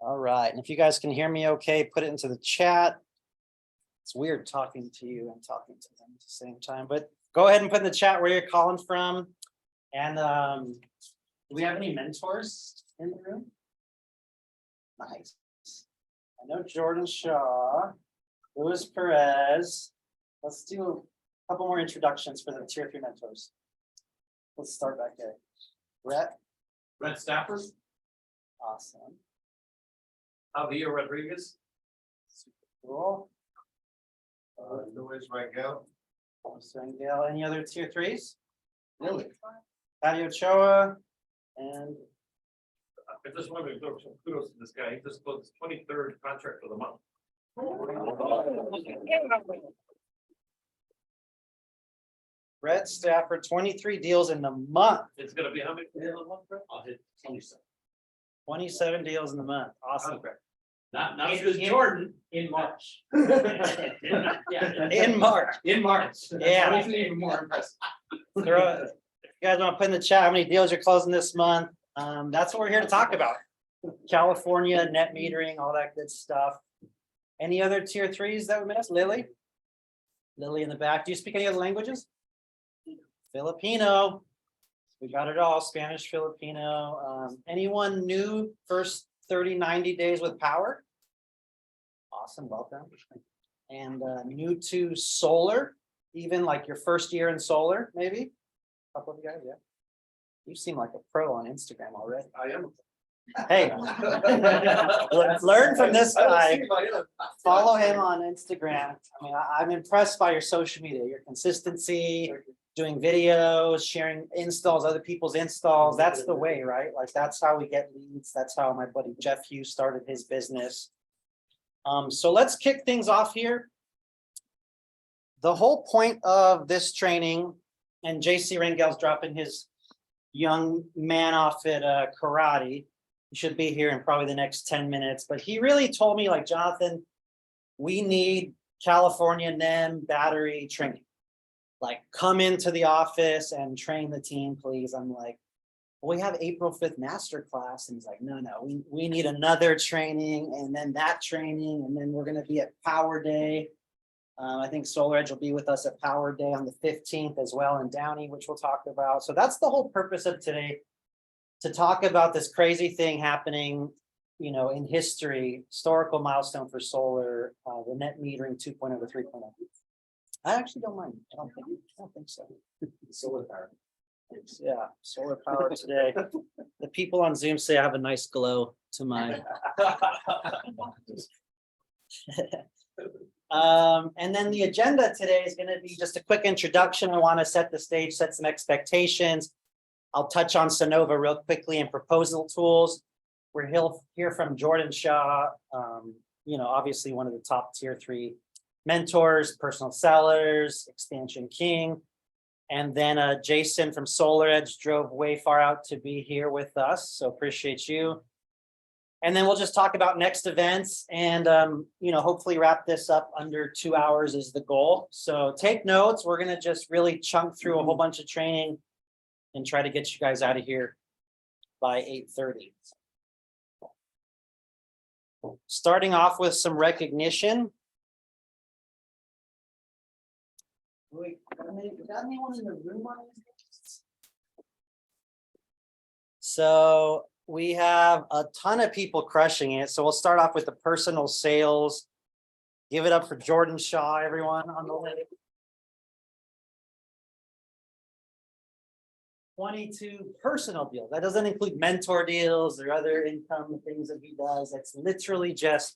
All right, and if you guys can hear me okay, put it into the chat. It's weird talking to you and talking to them at the same time, but go ahead and put in the chat where you're calling from. And do we have any mentors in the room? Nice. I know Jordan Shaw, Luis Perez. Let's do a couple more introductions for the tier 3 mentors. Let's start back there. Brett Stafford. Awesome. Javier Rodriguez. Super cool. Luis Rangel. Rangel. Any other tier 3s? Really? Patty Ochoa and I just wanted to throw some kudos to this guy. He just closed his 23rd contract for the month. Brett Stafford, 23 deals in the month. It's gonna be how many deals a month, Brett? I'll hit 27. 27 deals in the month. Awesome. Okay. Not as good as Jordan in March. In March. In March. Yeah. That's even more impressive. If you guys want to put in the chat how many deals you're closing this month, that's what we're here to talk about. California, net metering, all that good stuff. Any other tier 3s that we missed? Lily? Lily in the back. Do you speak any other languages? Filipino. We got it all. Spanish, Filipino. Anyone new first 30, 90 days with Powur? Awesome. Welcome. And new to solar, even like your first year in solar, maybe? A couple of you guys, yeah. You seem like a pro on Instagram already. I am. Hey, learn from this guy. Follow him on Instagram. I mean, I'm impressed by your social media, your consistency, doing videos, sharing installs, other people's installs. That's the way, right? Like that's how we get leads. That's how my buddy Jeff Hughes started his business. So let's kick things off here. The whole point of this training, and JC Rangel's dropping his young man off at karate. He should be here in probably the next 10 minutes, but he really told me, like, Jonathan, we need California NEM battery training. Like, come into the office and train the team, please. I'm like, well, we have April 5th masterclass. And he's like, no, we need another training and then that training. And then we're going to be at Powur Day. I think SolarEdge will be with us at Powur Day on the 15th as well in Downey, which we'll talk about. So that's the whole purpose of today, to talk about this crazy thing happening, you know, in history, historical milestone for solar, the net metering 2.0 to 3.0. I actually don't mind. I don't think so. Solar power. Yeah, solar power today. The people on Zoom say I have a nice glow to my. And then the agenda today is going to be just a quick introduction. I want to set the stage, set some expectations. I'll touch on Sonova real quickly and proposal tools. He'll hear from Jordan Shaw, you know, obviously one of the top tier 3 mentors, personal sellers, expansion king. And then Jason from SolarEdge drove way far out to be here with us. So appreciate you. And then we'll just talk about next events and, you know, hopefully wrap this up under 2 hours is the goal. So take notes. We're going to just really chunk through a whole bunch of training and try to get you guys out of here by 8:30. Starting off with some recognition. Wait, got anyone in the room on this? So we have a ton of people crushing it. So we'll start off with the personal sales. Give it up for Jordan Shaw, everyone on the list. 22 personal deals. That doesn't include mentor deals or other income things that he does. It's literally just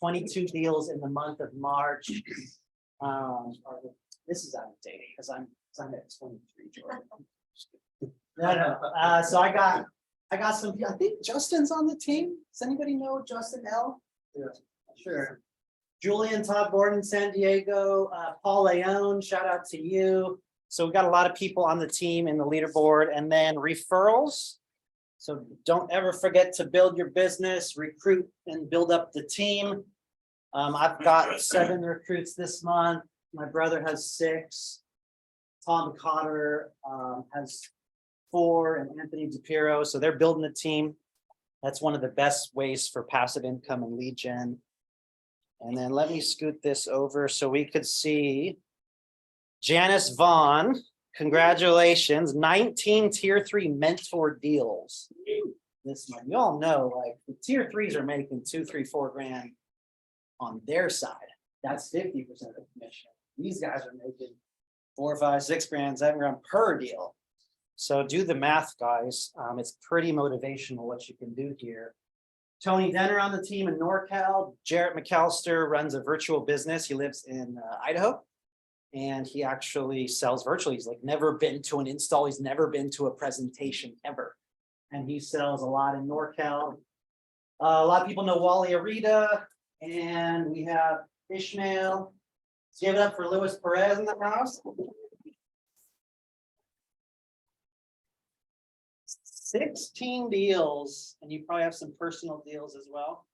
22 deals in the month of March. This is out of date because I'm at 23, Jordan. No. So I got some. I think Justin's on the team. Does anybody know Justin L? Yeah, sure. Julian, Todd Gordon, San Diego, Paul Leone, shout out to you. So we got a lot of people on the team in the leaderboard, and then referrals. So don't ever forget to build your business, recruit and build up the team. I've got 7 recruits this month. My brother has 6. Tom Cotter has 4, and Anthony DePiero. So they're building the team. That's one of the best ways for passive income and lead gen. And then let me scoot this over so we could see Janice Vaughn. Congratulations, 19 tier 3 mentor deals this month. You all know, like, the tier 3s are making 2, 3, 4 grand on their side. That's 50% of the commission. These guys are making 4, 5, 6 grand, 7 grand per deal. So do the math, guys. It's pretty motivational what you can do here. Tony Denner on the team in NorCal. Jarrett McAllister runs a virtual business. He lives in Idaho. And he actually sells virtually. He's like never been to an install. He's never been to a presentation ever. And he sells a lot in NorCal. A lot of people know Wally Arita. And we have Ishmael. Let's give it up for Luis Perez in the house. 16 deals. And you probably have some personal deals as well.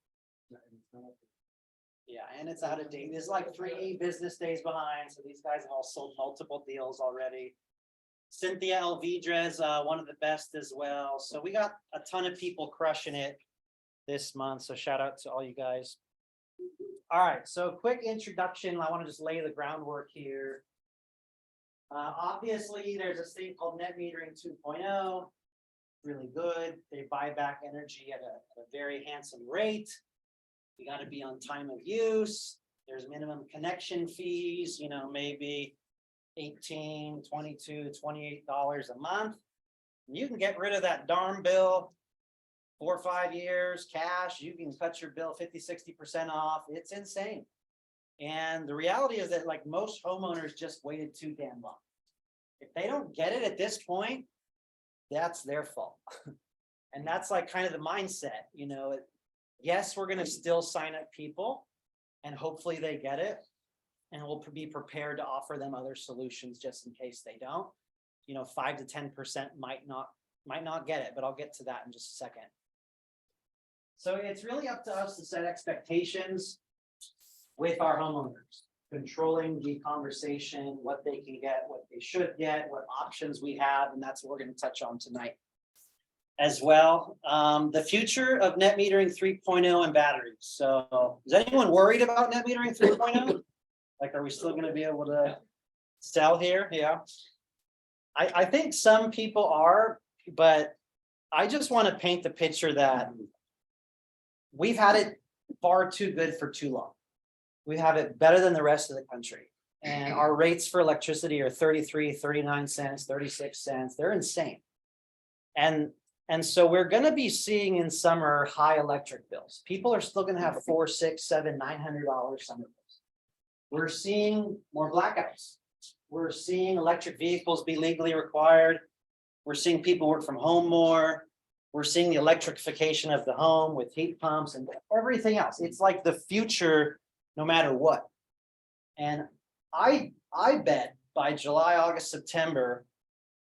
Yeah, and it's out of date. There's like 3 business days behind. So these guys have all sold multiple deals already. Cynthia Elvidra is one of the best as well. So we got a ton of people crushing it this month. So shout out to all you guys. All right, so quick introduction. I want to just lay the groundwork here. Obviously, there's this thing called net metering 2.0. Really good. They buy back energy at a very handsome rate. You got to be on time of use. There's minimum connection fees, you know, maybe $18, $22, $28 a month. You can get rid of that darn bill 4 or 5 years cash. You can cut your bill 50, 60% off. It's insane. And the reality is that, like, most homeowners just waited too damn long. If they don't get it at this point, that's their fault. And that's like kind of the mindset, you know. Yes, we're going to still sign up people and hopefully they get it. And we'll be prepared to offer them other solutions just in case they don't. You know, 5 to 10% might not get it, but I'll get to that in just a second. So it's really up to us to set expectations with our homeowners, controlling the conversation, what they can get, what they should get, what options we have, and that's what we're going to touch on tonight as well. The future of net metering 3.0 and batteries. So is anyone worried about net metering 3.0? Like, are we still going to be able to sell here? Yeah. I think some people are, but I just want to paint the picture that we've had it far too good for too long. We have it better than the rest of the country. And our rates for electricity are 33, 39 cents, 36 cents. They're insane. And so we're going to be seeing in summer high electric bills. People are still going to have $400, $600, $700, $900 summer bills. We're seeing more blackouts. We're seeing electric vehicles be legally required. We're seeing people work from home more. We're seeing the electrification of the home with heat pumps and everything else. It's like the future, no matter what. And I bet by July, August, September,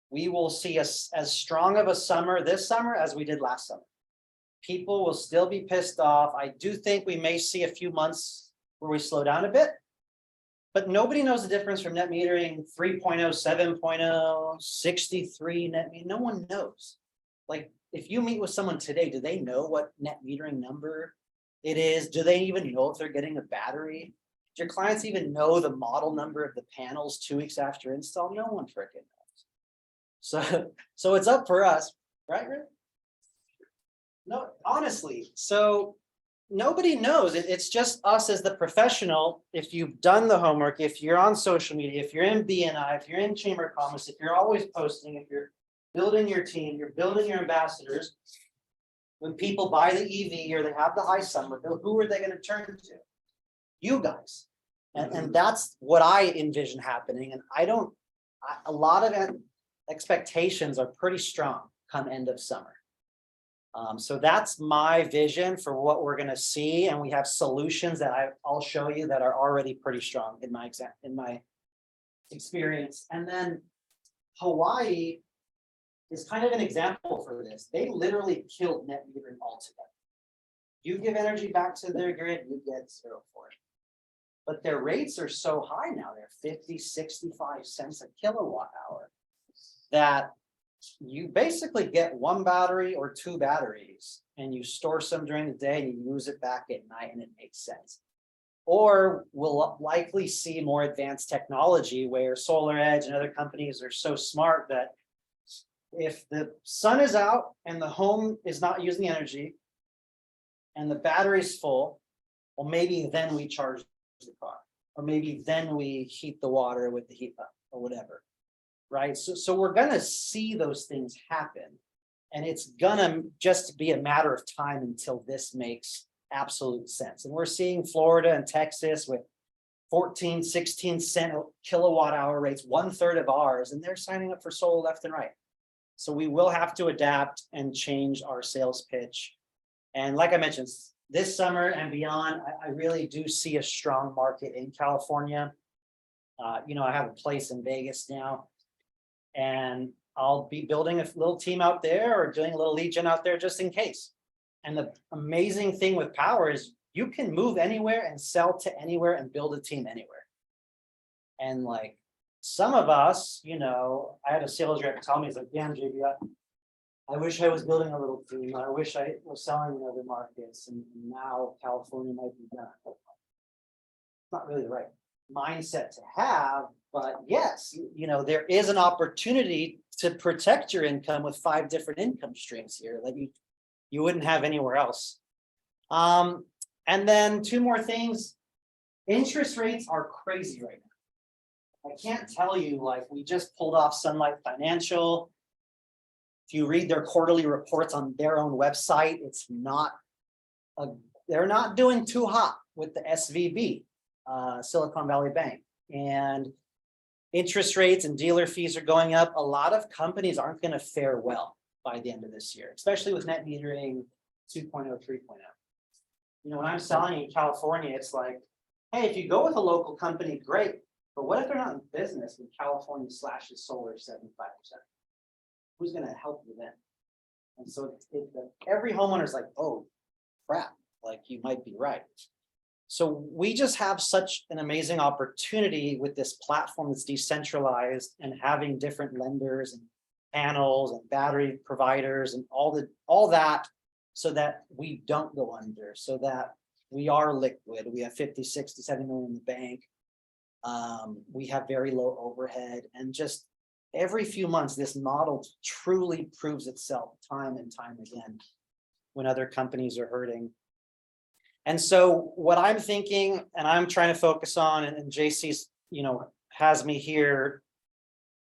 we will see as strong of a summer this summer as we did last summer. People will still be pissed off. I do think we may see a few months where we slow down a bit, but nobody knows the difference from net metering 3.0, 7.0, 63 net metering. No one knows. Like, if you meet with someone today, do they know what net metering number it is? Do they even know if they're getting a battery? Do your clients even know the model number of the panels 2 weeks after install? No one freaking knows. So it's up for us, right, Rick? No, honestly, so nobody knows. It's just us as the professional. If you've done the homework, if you're on social media, if you're in BNI, if you're in Chamber of Commerce, if you're always posting, if you're building your team, you're building your ambassadors. When people buy the EV or they have the high summer bill, who are they going to turn to? You guys. And that's what I envision happening. And a lot of expectations are pretty strong come end of summer. So that's my vision for what we're going to see. And we have solutions that I'll show you that are already pretty strong in my experience. And then Hawaii is kind of an example for this. They literally killed net metering altogether. You give energy back to their grid, you get zero for it. But their rates are so high now, they're 50, 65 cents a kilowatt hour, that you basically get 1 battery or 2 batteries and you store some during the day and you use it back at night and it makes sense. Or we'll likely see more advanced technology where SolarEdge and other companies are so smart that if the sun is out and the home is not using the energy and the battery's full, well, maybe then we charge the car, or maybe then we heat the water with the heat pump or whatever, right? So we're gonna see those things happen, and it's gonna just be a matter of time until this makes absolute sense. And we're seeing Florida and Texas with 14, 16 cent kilowatt hour rates, 1/3 of ours, and they're signing up for solar left and right. So we will have to adapt and change our sales pitch. And like I mentioned, this summer and beyond, I really do see a strong market in California. You know, I have a place in Vegas now, and I'll be building a little team out there or doing a little lead gen out there just in case. And the amazing thing with Powur is you can move anywhere and sell to anywhere and build a team anywhere. And like some of us, you know, I had a sales rep tell me, he's like, damn, JB, I wish I was building a little team. I wish I was selling in other markets, and now California might be done. It's not really the right mindset to have, but yes, you know, there is an opportunity to protect your income with 5 different income streams here that you wouldn't have anywhere else. And then 2 more things. Interest rates are crazy right now. I can't tell you, like, we just pulled off Sunlight Financial. If you read their quarterly reports on their own website, it's not, they're not doing too hot with the SVB, Silicon Valley Bank. And interest rates and dealer fees are going up. A lot of companies aren't going to fare well by the end of this year, especially with net metering 2.0, 3.0. You know, when I'm selling in California, it's like, hey, if you go with a local company, great. But what if they're not in business when California slashes solar 75%? Who's going to help you then? And so every homeowner is like, oh, crap, like you might be right. So we just have such an amazing opportunity with this platform that's decentralized and having different lenders and panels and battery providers and all that, so that we don't go under, so that we are liquid. We have 50, 60, 70 million in the bank. We have very low overhead, and just every few months, this model truly proves itself time and time again when other companies are hurting. And so what I'm thinking, and I'm trying to focus on, and JC's, you know, has me here,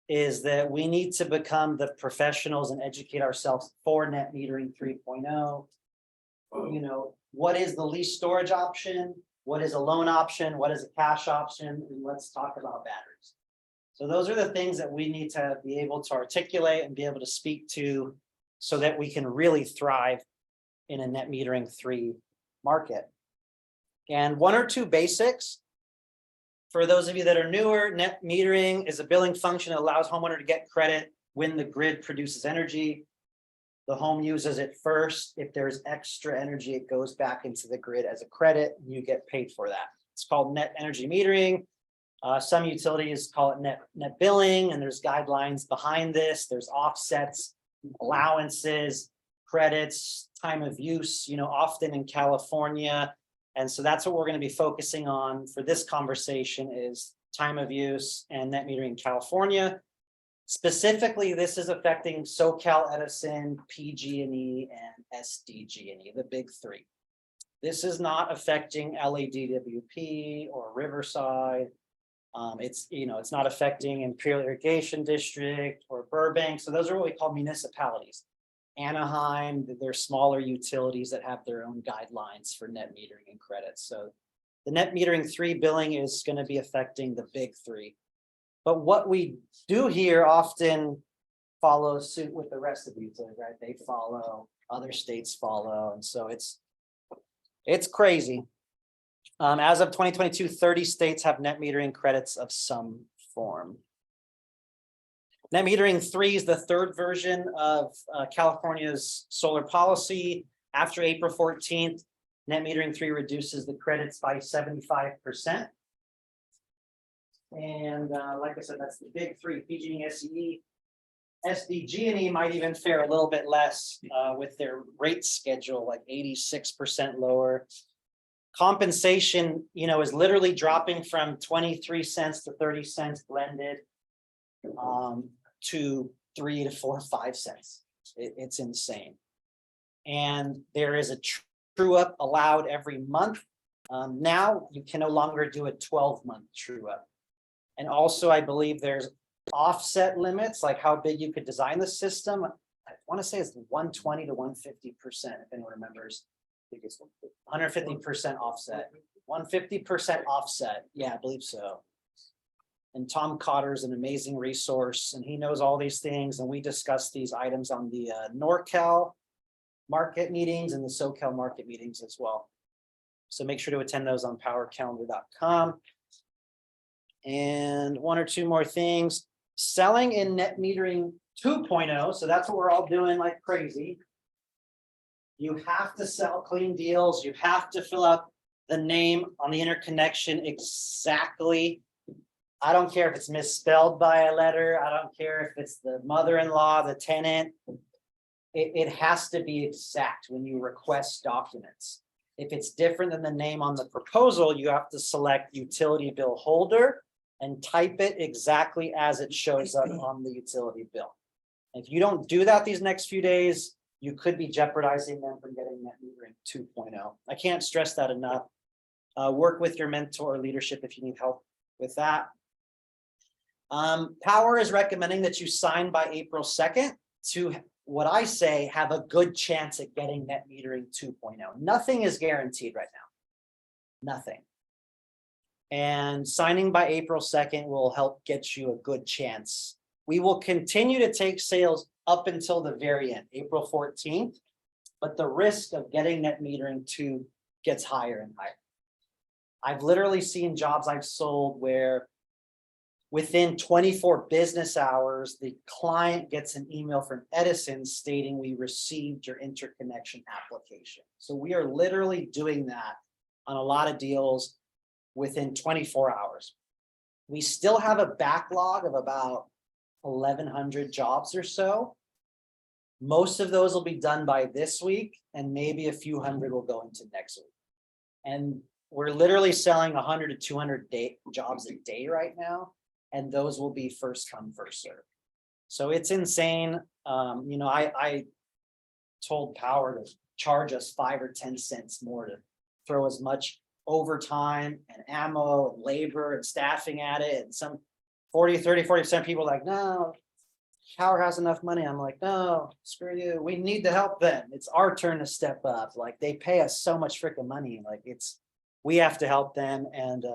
is that we need to become the professionals and educate ourselves for net metering 3.0. You know, what is the lease storage option? What is a loan option? What is a cash option? And let's talk about batteries. So those are the things that we need to be able to articulate and be able to speak to, so that we can really thrive in a net metering 3 market. And 1 or 2 basics. For those of you that are newer, net metering is a billing function that allows homeowner to get credit when the grid produces energy. The home uses it first. If there's extra energy, it goes back into the grid as a credit, and you get paid for that. It's called net energy metering. Some utilities call it net billing, and there's guidelines behind this. There's offsets, allowances, credits, time of use, you know, often in California. And so that's what we're going to be focusing on for this conversation, is time of use and net metering in California. Specifically, this is affecting SoCal Edison, PG&E, and SDG&E, the big 3. This is not affecting LADWP or Riverside. It's, you know, it's not affecting Imperial Irrigation District or Burbank. So those are what we call municipalities. Anaheim, they're smaller utilities that have their own guidelines for net metering and credits. So the net metering 3 billing is going to be affecting the big 3. But what we do here often follows suit with the rest of the utilities, right? They follow, other states follow. And so it's crazy. As of 2022, 30 states have net metering credits of some form. Net metering 3 is the 3rd version of California's solar policy. After April 14th, net metering 3 reduces the credits by 75%. And like I said, that's the big 3, PG&E, SCE. SDG&E might even fare a little bit less with their rate schedule, like 86% lower. Compensation, is literally dropping from 23 cents to 30 cents blended to 3 to 4, 5 cents. It's insane. And there is a true up allowed every month. Now you can no longer do a 12-month true up. And also, I believe there's offset limits, like how big you could design the system. I want to say it's 120 to 150%, if anyone remembers. I think it's 150% offset, 150% offset. Yeah, I believe so. And Tom Cotter is an amazing resource, and he knows all these things. And we discuss these items on the NorCal market meetings and the SoCal market meetings as well. So make sure to attend those on powercalendar.com. And one or two more things. Selling in net metering 2.0. So that's what we're all doing like crazy. You have to sell clean deals. You have to fill out the name on the interconnection exactly. I don't care if it's misspelled by a letter. I don't care if it's the mother-in-law, the tenant. It has to be exact when you request documents. If it's different than the name on the proposal, you have to select utility bill holder and type it exactly as it shows up on the utility bill. If you don't do that these next few days, you could be jeopardizing them from getting net metering 2.0. I can't stress that enough. Work with your mentor or leadership if you need help with that. Powur is recommending that you sign by April 2nd to, what I say, have a good chance at getting net metering 2.0. Nothing is guaranteed right now. Nothing. And signing by April 2nd will help get you a good chance. We will continue to take sales up until the very end, April 14th, but the risk of getting net metering 2 gets higher and higher. I've literally seen jobs I've sold where within 24 business hours, the client gets an email from Edison stating we received your interconnection application. So we are literally doing that on a lot of deals within 24 hours. We still have a backlog of about 1,100 jobs or so. Most of those will be done by this week, and maybe a few hundred will go into next week. And we're literally selling 100 to 200 jobs a day right now, and those will be first come, first serve. So it's insane. I told Powur to charge us 5 or 10 cents more to throw as much overtime and ammo and labor and staffing at it. And some 40% people are like, no, Powur has enough money. I'm like, no, screw you. We need to help them. It's our turn to step up. Like, they pay us so much freaking money. Like, we have to help them. And,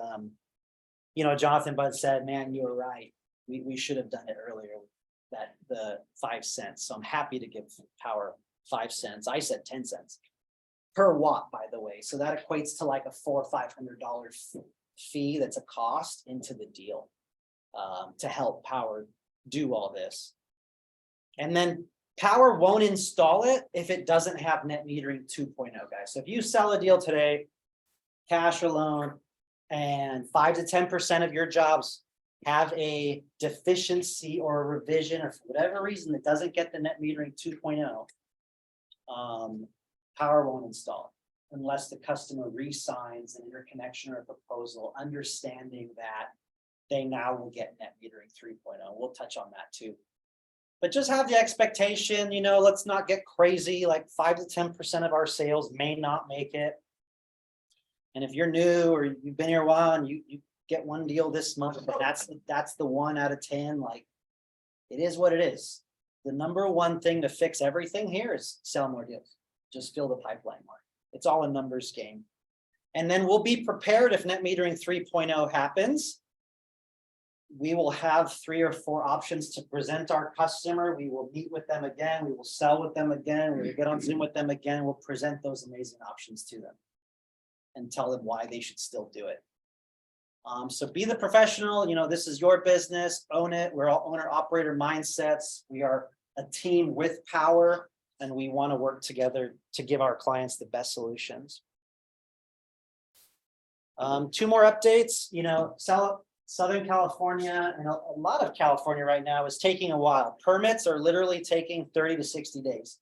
Jonathan Bud said, man, you were right. We should have done it earlier, the 5 cents. So I'm happy to give Powur 5 cents. I said 10 cents per watt, by the way. So that equates to like a $400 or $500 fee that's a cost into the deal to help Powur do all this. And then Powur won't install it if it doesn't have net metering 2.0, guys. So if you sell a deal today, cash or loan, and 5 to 10% of your jobs have a deficiency or a revision, or for whatever reason it doesn't get the net metering 2.0, Powur won't install it unless the customer re-signs an interconnection or a proposal, understanding that they now will get net metering 3.0. We'll touch on that too. But just have the expectation, let's not get crazy. Like 5 to 10% of our sales may not make it. And if you're new or you've been here a while and you get one deal this month, but that's the 1 out of 10, like, it is what it is. The number one thing to fix everything here is sell more deals. Just fill the pipeline more. It's all a numbers game. And then we'll be prepared if net metering 3.0 happens. We will have 3 or 4 options to present our customer. We will meet with them again. We will sell with them again. We will get on Zoom with them again. We'll present those amazing options to them and tell them why they should still do it. So be the professional. This is your business. Own it. We're all owner-operator mindsets. We are a team with Powur, and we want to work together to give our clients the best solutions. 2 more updates. Southern California and a lot of California right now is taking a while. Permits are literally taking 30 to 60 days.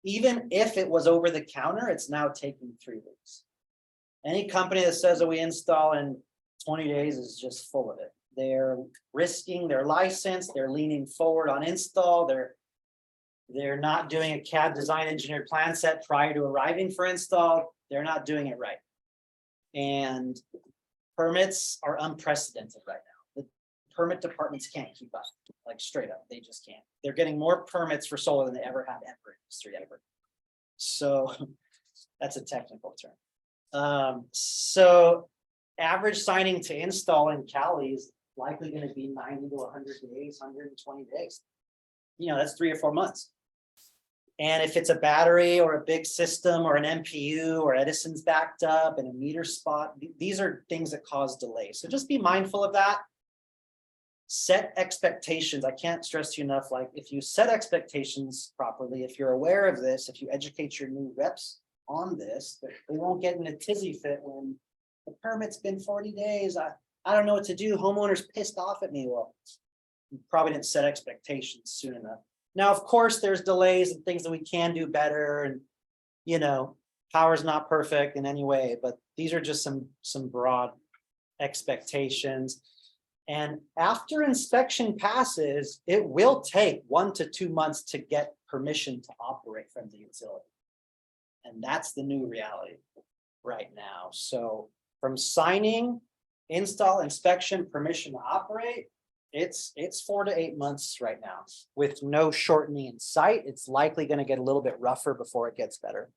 Even if it was over the counter, it's now taking 3 weeks. Any company that says that we install in 20 days is just full of it. They're risking their license, they're leaning forward on install, they're not doing a CAD design engineered plan set prior to arriving for install. They're not doing it right. And permits are unprecedented right now. The permit departments can't keep up, like straight up, they just can't. They're getting more permits for solar than they ever have ever in history ever. So that's a technical term. So average signing to install in Cali is likely going to be 90 to 100 days, 120 days. That's 3 or 4 months. And if it's a battery or a big system or an MPU or Edison's backed up and a meter spot, these are things that cause delays. So just be mindful of that. Set expectations. I can't stress to you enough, like if you set expectations properly, if you're aware of this, if you educate your new reps on this, they won't get in a tizzy fit when the permit's been 40 days. I don't know what to do. Homeowner's pissed off at me. Well, you probably didn't set expectations soon enough. Now, of course, there's delays and things that we can do better. And, Powur's not perfect in any way, but these are just some broad expectations. And after inspection passes, it will take 1 to 2 months to get permission to operate from the utility. And that's the new reality right now. So from signing, install, inspection, permission to operate, it's 4 to 8 months right now with no shortening in sight. It's likely going to get a little bit rougher before it gets better.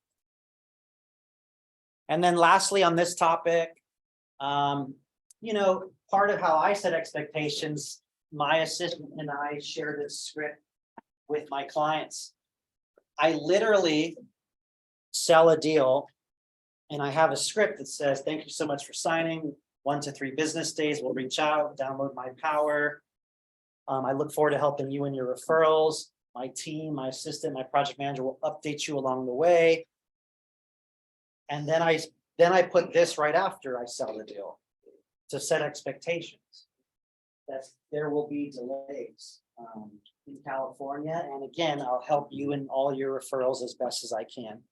And then lastly on this topic, part of how I set expectations, my assistant and I share this script with my clients. I literally sell a deal and I have a script that says, thank you so much for signing. 1 to 3 business days, we'll reach out, download my Powur. I look forward to helping you in your referrals. My team, my assistant, my project manager will update you along the way. And then I put this right after I sell the deal to set expectations. That there will be delays in California. And again, I'll help you in all your referrals as best as I can.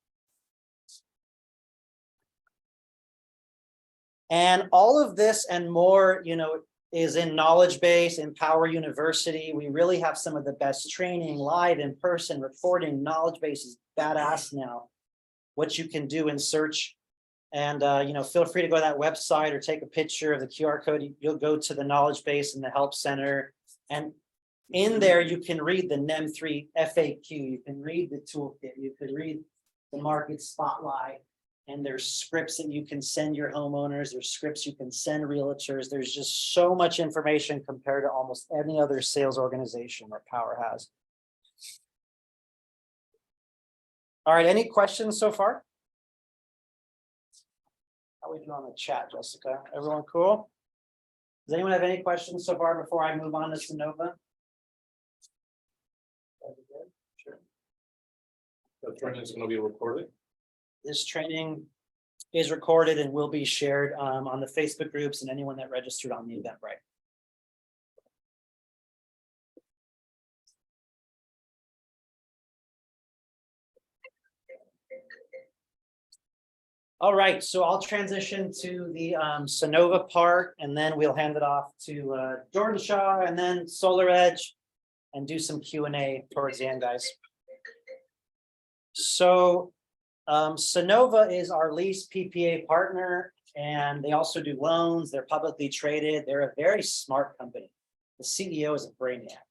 And all of this and more, is in knowledge base in Powur University. We really have some of the best training, live, in person, reporting. Knowledge base is badass now. What you can do in search. And, feel free to go to that website or take a picture of the QR code. You'll go to the knowledge base in the help center. And in there, you can read the NEM3 FAQ. You can read the toolkit. You could read the market spotlight. And there's scripts that you can send your homeowners. There's scripts you can send realtors. There's just so much information compared to almost any other sales organization that Powur has. All right, any questions so far? How are we doing on the chat, Jessica? Everyone cool? Does anyone have any questions so far before I move on to Sonova? Sure. The training is going to be recorded. This training is recorded and will be shared on the Facebook groups and anyone that registered on the Eventbrite. All right, so I'll transition to the Sonova part, and then we'll hand it off to Jordan Shaw and then SolarEdge, and do some Q&A towards the end, guys. So Sonova is our lease PPA partner, and they also do loans. They're publicly traded. They're a very smart company. The CEO is a brainiac,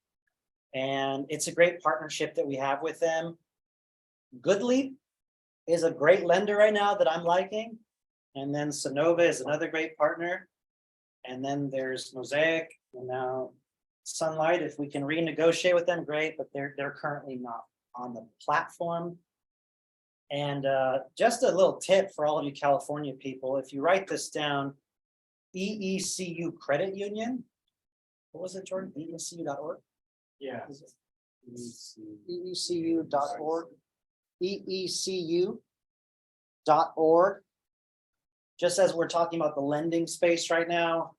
and it's a great partnership that we have with them. Goodleap is a great lender right now that I'm liking, and then Sonova is another great partner, and then there's Mosaic, and now Sunlight. If we can renegotiate with them, great, but they're currently not on the platform. And just a little tip for all of you California people, if you write this down, EECU Credit Union, what was it, Jordan? EECU.org? Yeah. EECU.org. EECU.org. Just as we're talking about the lending space right now,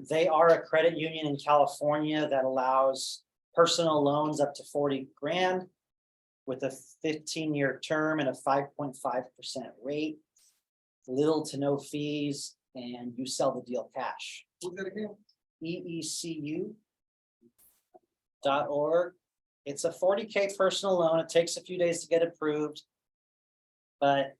They are a credit union in California that allows personal loans up to 40 grand with a 15-year term and a 5.5% rate, little to no fees, and you sell the deal cash. What's that again? EECU.org. It's a 40K personal loan. It takes a few days to get approved. But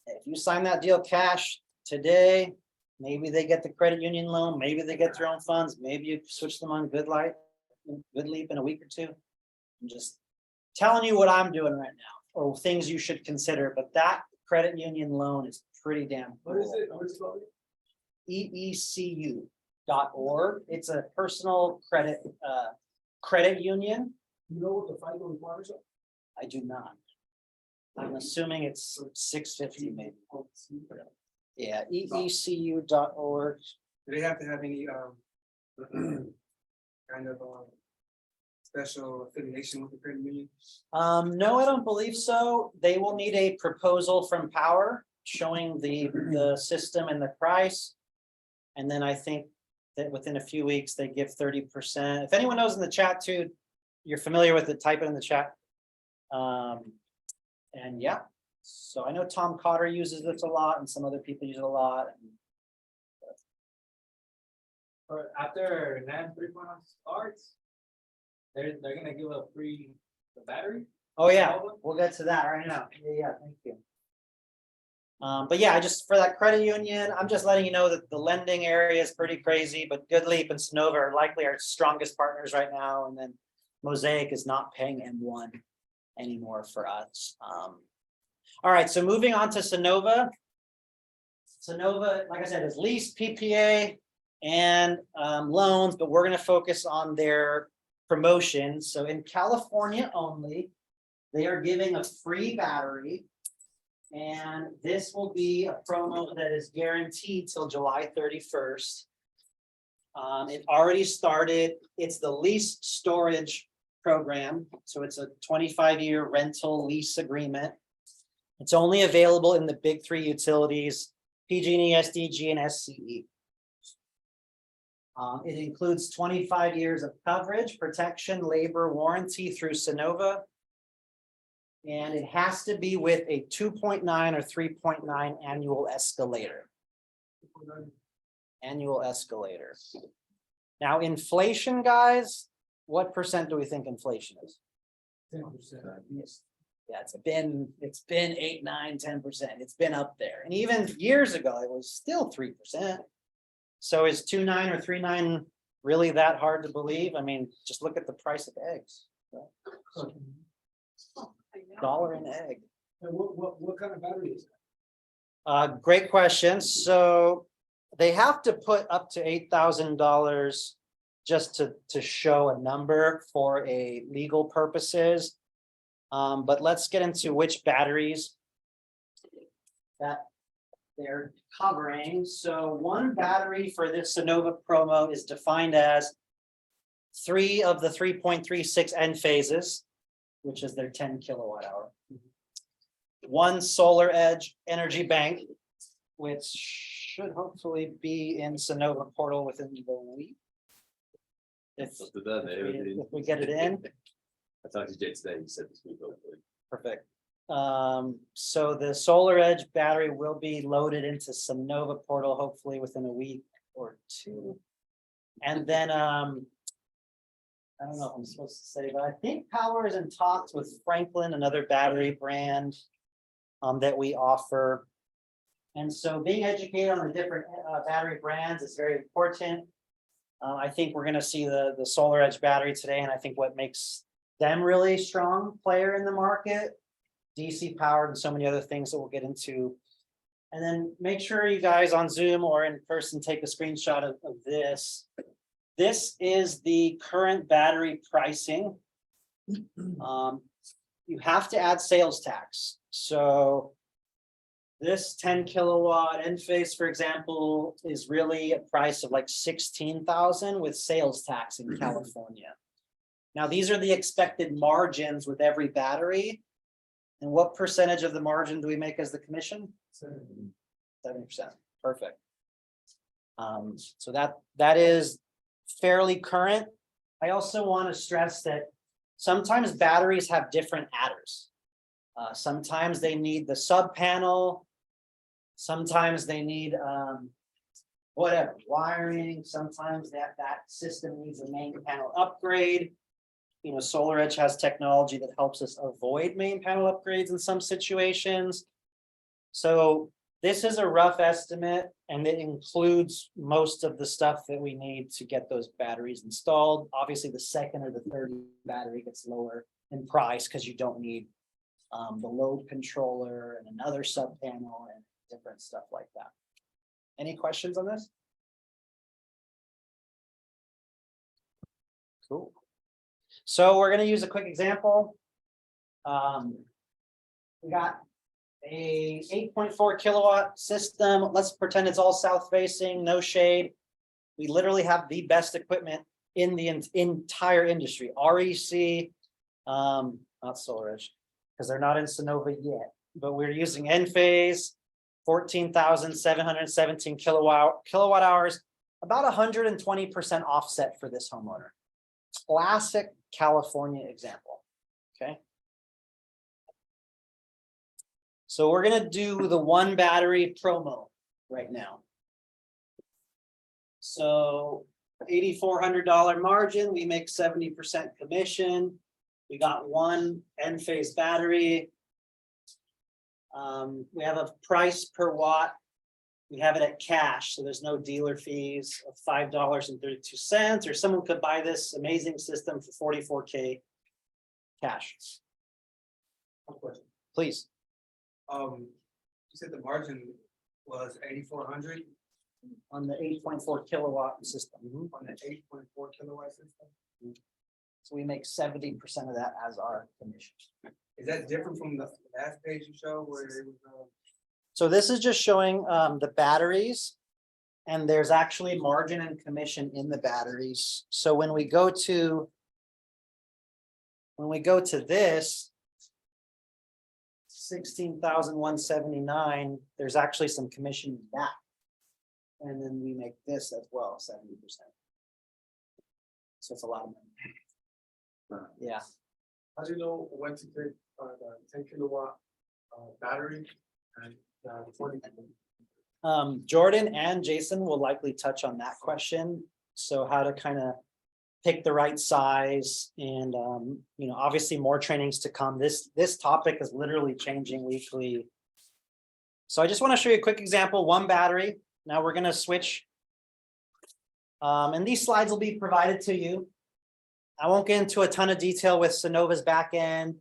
if you sign that deal cash today, maybe they get the credit union loan, maybe they get their own funds, maybe you switch them on Good Leap in a week or two. I'm just telling you what I'm doing right now, or things you should consider, but that credit union loan is pretty damn cool. What is it? What is it called? EECU.org. It's a personal credit union. You know what the FICO requires? I do not. I'm assuming it's 650 maybe. Yeah, EECU.org. Do they have to have any kind of special affiliation with the credit union? No, I don't believe so. They will need a proposal from Powur showing the system and the price. And then I think that within a few weeks, they give 30%. If anyone knows in the chat too, you're familiar with it, type it in the chat. And yeah, so I know Tom Cotter uses this a lot and some other people use it a lot. Or after NAM 3.0 starts, they're gonna give a free battery. Oh yeah, we'll get to that right now. Yeah, thank you. But yeah, just for that credit union, I'm just letting you know that the lending area is pretty crazy, but Good Leap and Sonova are likely our strongest partners right now. And then Mosaic is not paying M1 anymore for us. All right, so moving on to Sonova. Sonova, like I said, is lease, PPA, and loans, but we're going to focus on their promotion. So in California only, they are giving a free battery. And this will be a promo that is guaranteed till July 31st. It already started. It's the lease storage program. So it's a 25-year rental lease agreement. It's only available in the big three utilities, PG&E, SDG, and SCE. It includes 25 years of coverage, protection, labor, warranty through Sonova. And it has to be with a 2.9 or 3.9 annual escalator. Annual escalator. Now, inflation, guys, what percent do we think inflation is? 10%. Yeah, it's been 8, 9, 10%. It's been up there. And even years ago, it was still 3%. So is 2.9 or 3.9 really that hard to believe? I mean, just look at the price of eggs. $1 an egg. And what kind of battery is that? Great question. So they have to put up to $8,000 just to show a number for a legal purposes. But let's get into which batteries that they're covering. So one battery for this Sonova promo is defined as 3 of the 3.36 N phases, which is their 10 kilowatt hour. One SolarEdge energy bank, which should hopefully be in Sonova portal within the week. If we get it in. I talked to Jay today, he said this week, hopefully. Perfect. So the SolarEdge battery will be loaded into Sonova portal hopefully within a week or two. And then I don't know if I'm supposed to say, but I think Powur is in talks with Franklin, another battery brand that we offer. And so being educated on the different battery brands is very important. I think we're going to see the SolarEdge battery today, and I think what makes them really strong player in the market, DC powered and so many other things that we'll get into. And then make sure you guys on Zoom or in person take a screenshot of this. This is the current battery pricing. You have to add sales tax. So this 10 kilowatt Enphase, for example, is really a price of like $16,000 with sales tax in California. Now, these are the expected margins with every battery. And what percentage of the margin do we make as the commission? 70%. Perfect. So that is fairly current. I also want to stress that sometimes batteries have different adders. Sometimes they need the sub panel. Sometimes they need whatever wiring. Sometimes that system needs a main panel upgrade. You know, SolarEdge has technology that helps us avoid main panel upgrades in some situations. So this is a rough estimate, and it includes most of the stuff that we need to get those batteries installed. Obviously, the second or the third battery gets lower in price because you don't need the load controller and another sub panel and different stuff like that. Any questions on this? Cool. So we're going to use a quick example. We got a 8.4 kilowatt system. Let's pretend it's all south facing, no shade. We literally have the best equipment in the entire industry. REC, not SolarEdge, because they're not in Sonova yet, but we're using Enphase, 14,717 kilowatt hours, about 120% offset for this homeowner. Classic California example. Okay. So we're going to do the one battery promo right now. So $8,400 margin, we make 70% commission. We got one Enphase battery. We have a price per watt. We have it at cash, so there's no dealer fees of $5.32, or someone could buy this amazing system for $44K cash. One question. Please. You said the margin was 8,400 On the 8.4 kilowatt system. on the 8.4 kilowatt system. So we make 70% of that as our commission. Is that different from the last page you showed where it was? So this is just showing the batteries, and there's actually margin and commission in the batteries. So when we go to this 16,179, there's actually some commission in that. And then we make this as well, 70%. So it's a lot of money. Yeah. How do you know when to take the 10 kilowatt battery and 20? Jordan and Jason will likely touch on that question. So how to kind of pick the right size, and you know, obviously more trainings to come. This topic is literally changing weekly. So I just want to show you a quick example, one battery. Now we're going to switch. And these slides will be provided to you. I won't get into a ton of detail with Sonova's back end.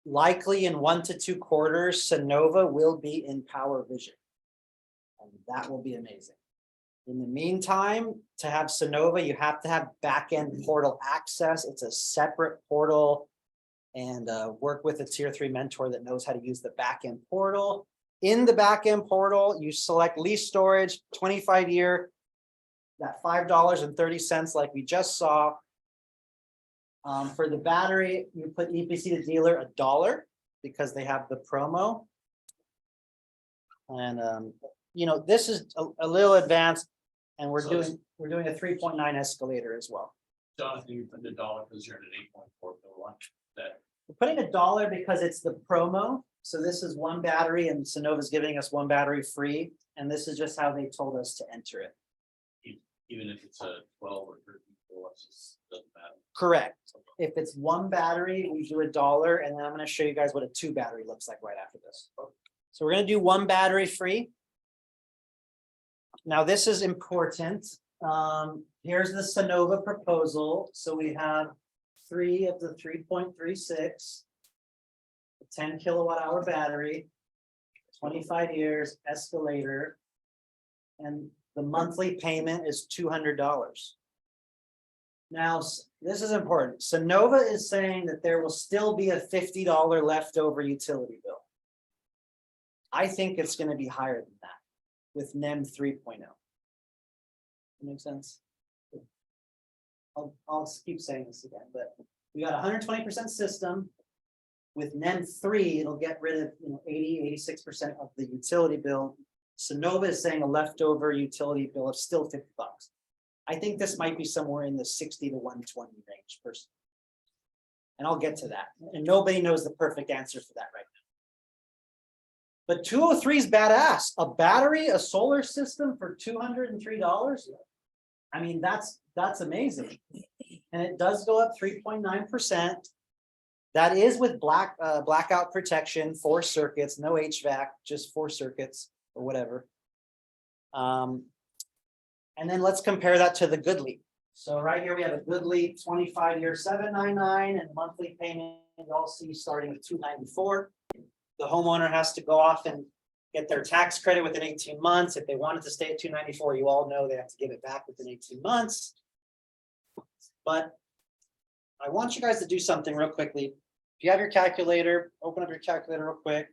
Likely in 1 to 2 quarters, Sonova will be in Powur Vision. And that will be amazing. In the meantime, to have Sonova, you have to have back-end portal access. It's a separate portal, and work with a tier 3 mentor that knows how to use the back-end portal. In the back-end portal, you select lease storage, 25-year, that $5.30 like we just saw. For the battery, you put EPC to dealer $1 because they have the promo. And you know, this is a little advanced, and we're doing a 3.9 escalator as well. Jonathan, you put the dollar because you're at an 8.4 kilowatt. That We're putting $1 because it's the promo. So this is one battery, and Sonova's giving us one battery free. And this is just how they told us to enter it. even if it's a 12 or 13 kilowatts, it doesn't matter. Correct. If it's one battery, we do $1, and then I'm going to show you guys what a 2 battery looks like right after this. So we're going to do one battery free. Now this is important. Here's the Sonova proposal. So we have 3 of the 3.36, a 10 kilowatt hour battery, 25 years, escalator, and the monthly payment is $200. Now, this is important. Sonova is saying that there will still be a $50 leftover utility bill. I think it's going to be higher than that with NEM 3.0. Make sense? I'll keep saying this again, but we got 120% system. With NEM 3, it'll get rid of 80, 86% of the utility bill. Sonova is saying a leftover utility bill of still $50. I think this might be somewhere in the 60 to 120 range personally. And I'll get to that. And nobody knows the perfect answer for that right now. But 203 is badass. A battery, a solar system for $203. I mean, that's amazing. And it does go up 3.9%. That is with blackout protection, 4 circuits, no HVAC, just 4 circuits or whatever. And then let's compare that to the Good Leap. So right here we have a Good Leap 25-year $799 and monthly payment you all see starting at $294. The homeowner has to go off and get their tax credit within 18 months. If they want it to stay at $294, you all know they have to give it back within 18 months. But I want you guys to do something real quickly. If you have your calculator, open up your calculator real quick.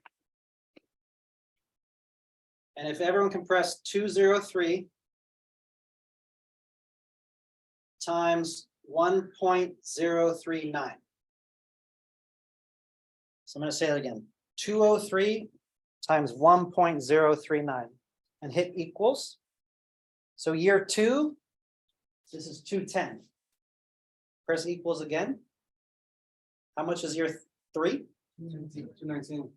And if everyone can press 203 times 1.039. So I'm going to say it again, 203 times 1.039 and hit equals. So year 2, this is 210. Press equals again. How much is year 3? 219.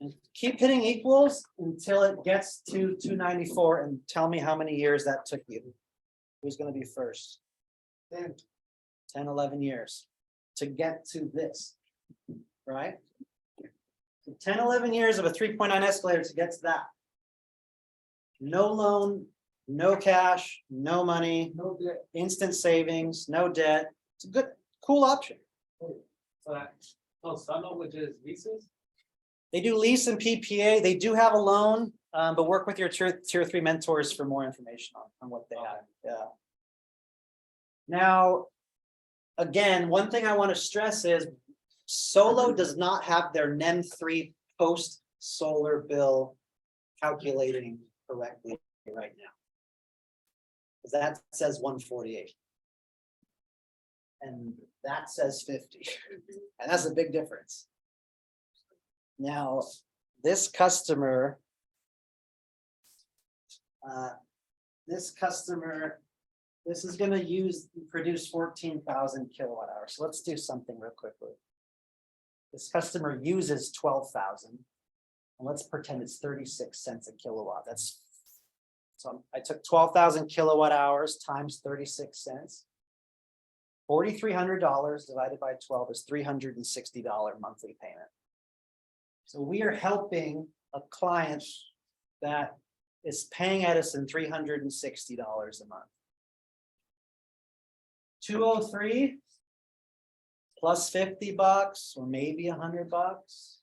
And keep hitting equals until it gets to 294 and tell me how many years that took you. Who's going to be first? 10, 11 years to get to this, right? So 10, 11 years of a 3.9 escalator to get to that. No loan, no cash, no money, No debt. instant savings, no debt. It's a good, cool option. So that, so Sonova, which is leases, They do lease and PPA. They do have a loan, but work with your tier 3 mentors for more information on what they have. Yeah. Now, again, one thing I want to stress is Solo does not have their NEM 3 post solar bill calculating correctly right now. Because that says 148. And that says 50. And that's a big difference. Now, this customer, this is going to produce 14,000 kilowatt hours. So let's do something real quickly. This customer uses 12,000, and let's pretend it's 36 cents a kilowatt. So I took 12,000 kilowatt hours times 36 cents. $4,300 divided by 12 is $360 monthly payment. So we are helping a client that is paying Edison $360 a month. 203 plus $50 or maybe $100.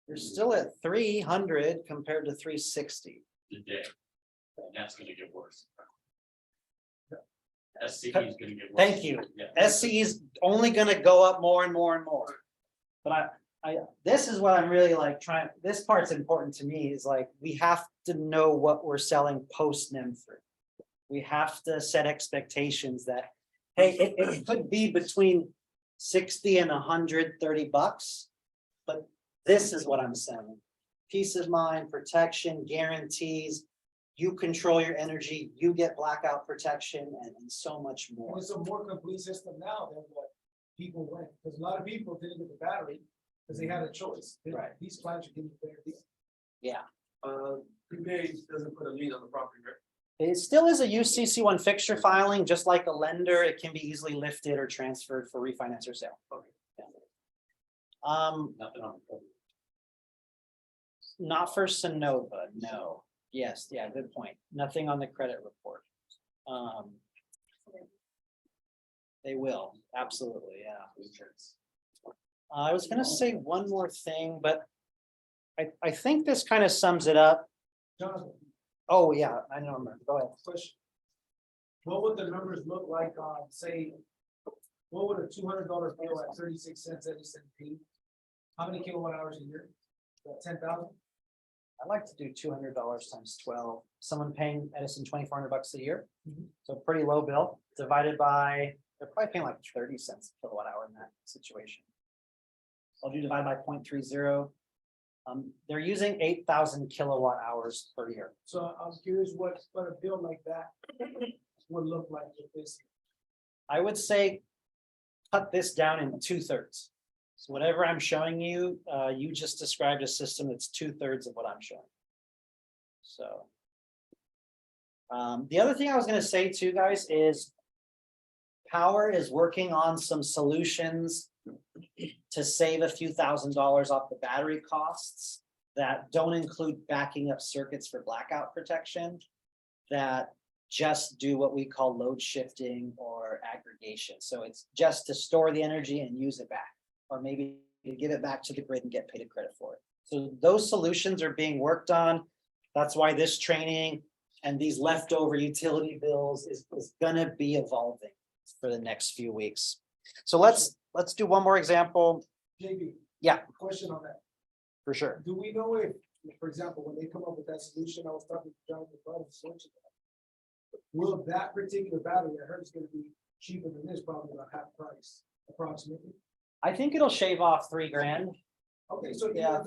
You're still at 300 compared to 360. The day. And that's gonna get worse. SCE is gonna get worse. Thank you. Yeah. SCE is only going to go up more and more and more. But this is what I'm really like trying. This part's important to me is like we have to know what we're selling post NEM 3. We have to set expectations that hey, it could be between 60 and $130, but this is what I'm selling: peace of mind, protection, guarantees. You control your energy, you get blackout protection, and so much more. It's a more complete system now than what people went, because a lot of people didn't get the battery because they had a choice. Right. These clients are getting better deal. Yeah. Prepay doesn't put a lien on the property, right? It still is a UCC1 fixture filing, just like a lender. It can be easily lifted or transferred for refinance or sale. Yeah. Nothing on the. Not for Sonova, no. Yes, yeah, good point. Nothing on the credit report. They will, absolutely, yeah. I was gonna say one more thing, but I think this kind of sums it up. Jonathan, Oh, yeah, I know, go ahead. question. What would the numbers look like on, say, what would a $200 bill at 36 cents Edison be? How many kilowatt hours a year? 10,000? I'd like to do $200 times 12. Someone paying Edison $2,400 a year. Mhm. So pretty low bill divided by, they're probably paying like 30 cents a kilowatt hour in that situation. I'll do divide by 0.30. They're using 8,000 kilowatt hours per year. So I was curious what a bill like that would look like with this. I would say cut this down in 2/3. So whatever I'm showing you, you just described a system that's 2/3 of what I'm showing. So. The other thing I was gonna say too, guys, is Powur is working on some solutions to save a few $1,000s off the battery costs that don't include backing up circuits for blackout protection, that just do what we call load shifting or aggregation. So it's just to store the energy and use it back, or maybe to give it back to the grid and get paid a credit for it. So those solutions are being worked on. That's why this training and these leftover utility bills is gonna be evolving for the next few weeks. So let's do one more example. JB. Yeah. Question on that. For sure. Do we know if, for example, when they come up with that solution, I was talking to Jonathan Brunasso. Will that particular battery, I heard it's gonna be cheaper than this, probably about half price approximately. I think it'll shave off $3,000. Okay, so Yeah,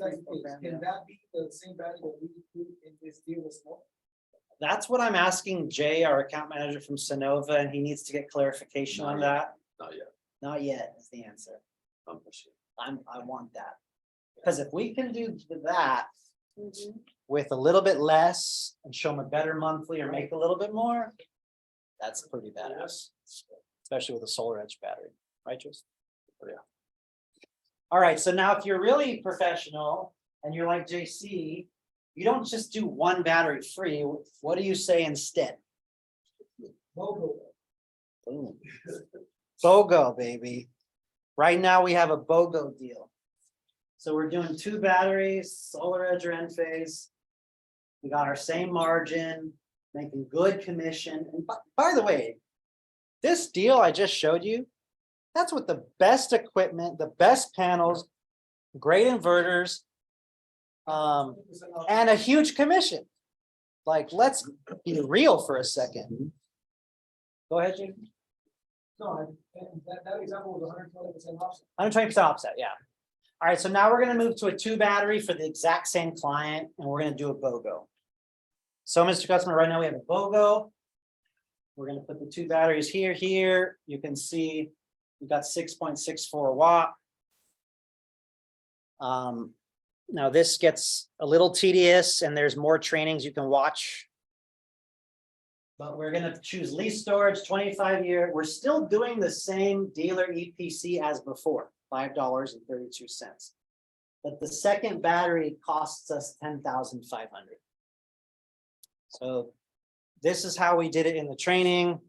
can that be the same battery that we include in this deal with Sonova? That's what I'm asking Jay, our account manager from Sonova, and he needs to get clarification on that. Not yet. Not yet is the answer. I'm pushing. I want that. Because if we can do that with a little bit less and show them a better monthly or make a little bit more, that's pretty badass. Especially with a SolarEdge battery, right, Jason? Yeah. All right, so now if you're really professional and you're like JC, you don't just do one battery free. What do you say instead? BOGO. Boom. BOGO, baby. Right now we have a BOGO deal. So we're doing 2 batteries, SolarEdge or Enphase. We got our same margin, making good commission. And by the way, this deal I just showed you, that's with the best equipment, the best panels, great inverters, and a huge commission. Like, let's be real for a second. Go ahead, Jim. No, that example was 120% offset. 120% offset, yeah. All right, so now we're gonna move to a 2 battery for the exact same client, and we're gonna do a BOGO. So, Mr. Customer, right now we have a BOGO. We're gonna put the 2 batteries here. You can see we've got 6.64 watt. Now this gets a little tedious and there's more trainings you can watch. But we're gonna choose lease storage, 25-year. We're still doing the same dealer EPC as before, $5.32. But the second battery costs us $10,500. So this is how we did it in the training.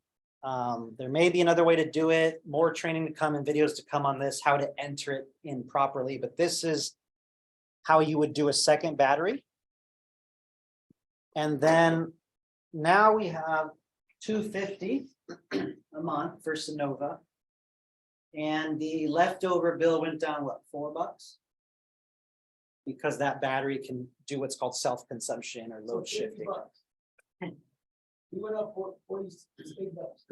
There may be another way to do it, more training to come and videos to come on this, how to enter it in properly, but this is how you would do a second battery. And then now we have $250 a month for Sonova. And the leftover bill went down, what, $4? Because that battery can do what's called self-consumption or load So shifting. $50. We went up for $48.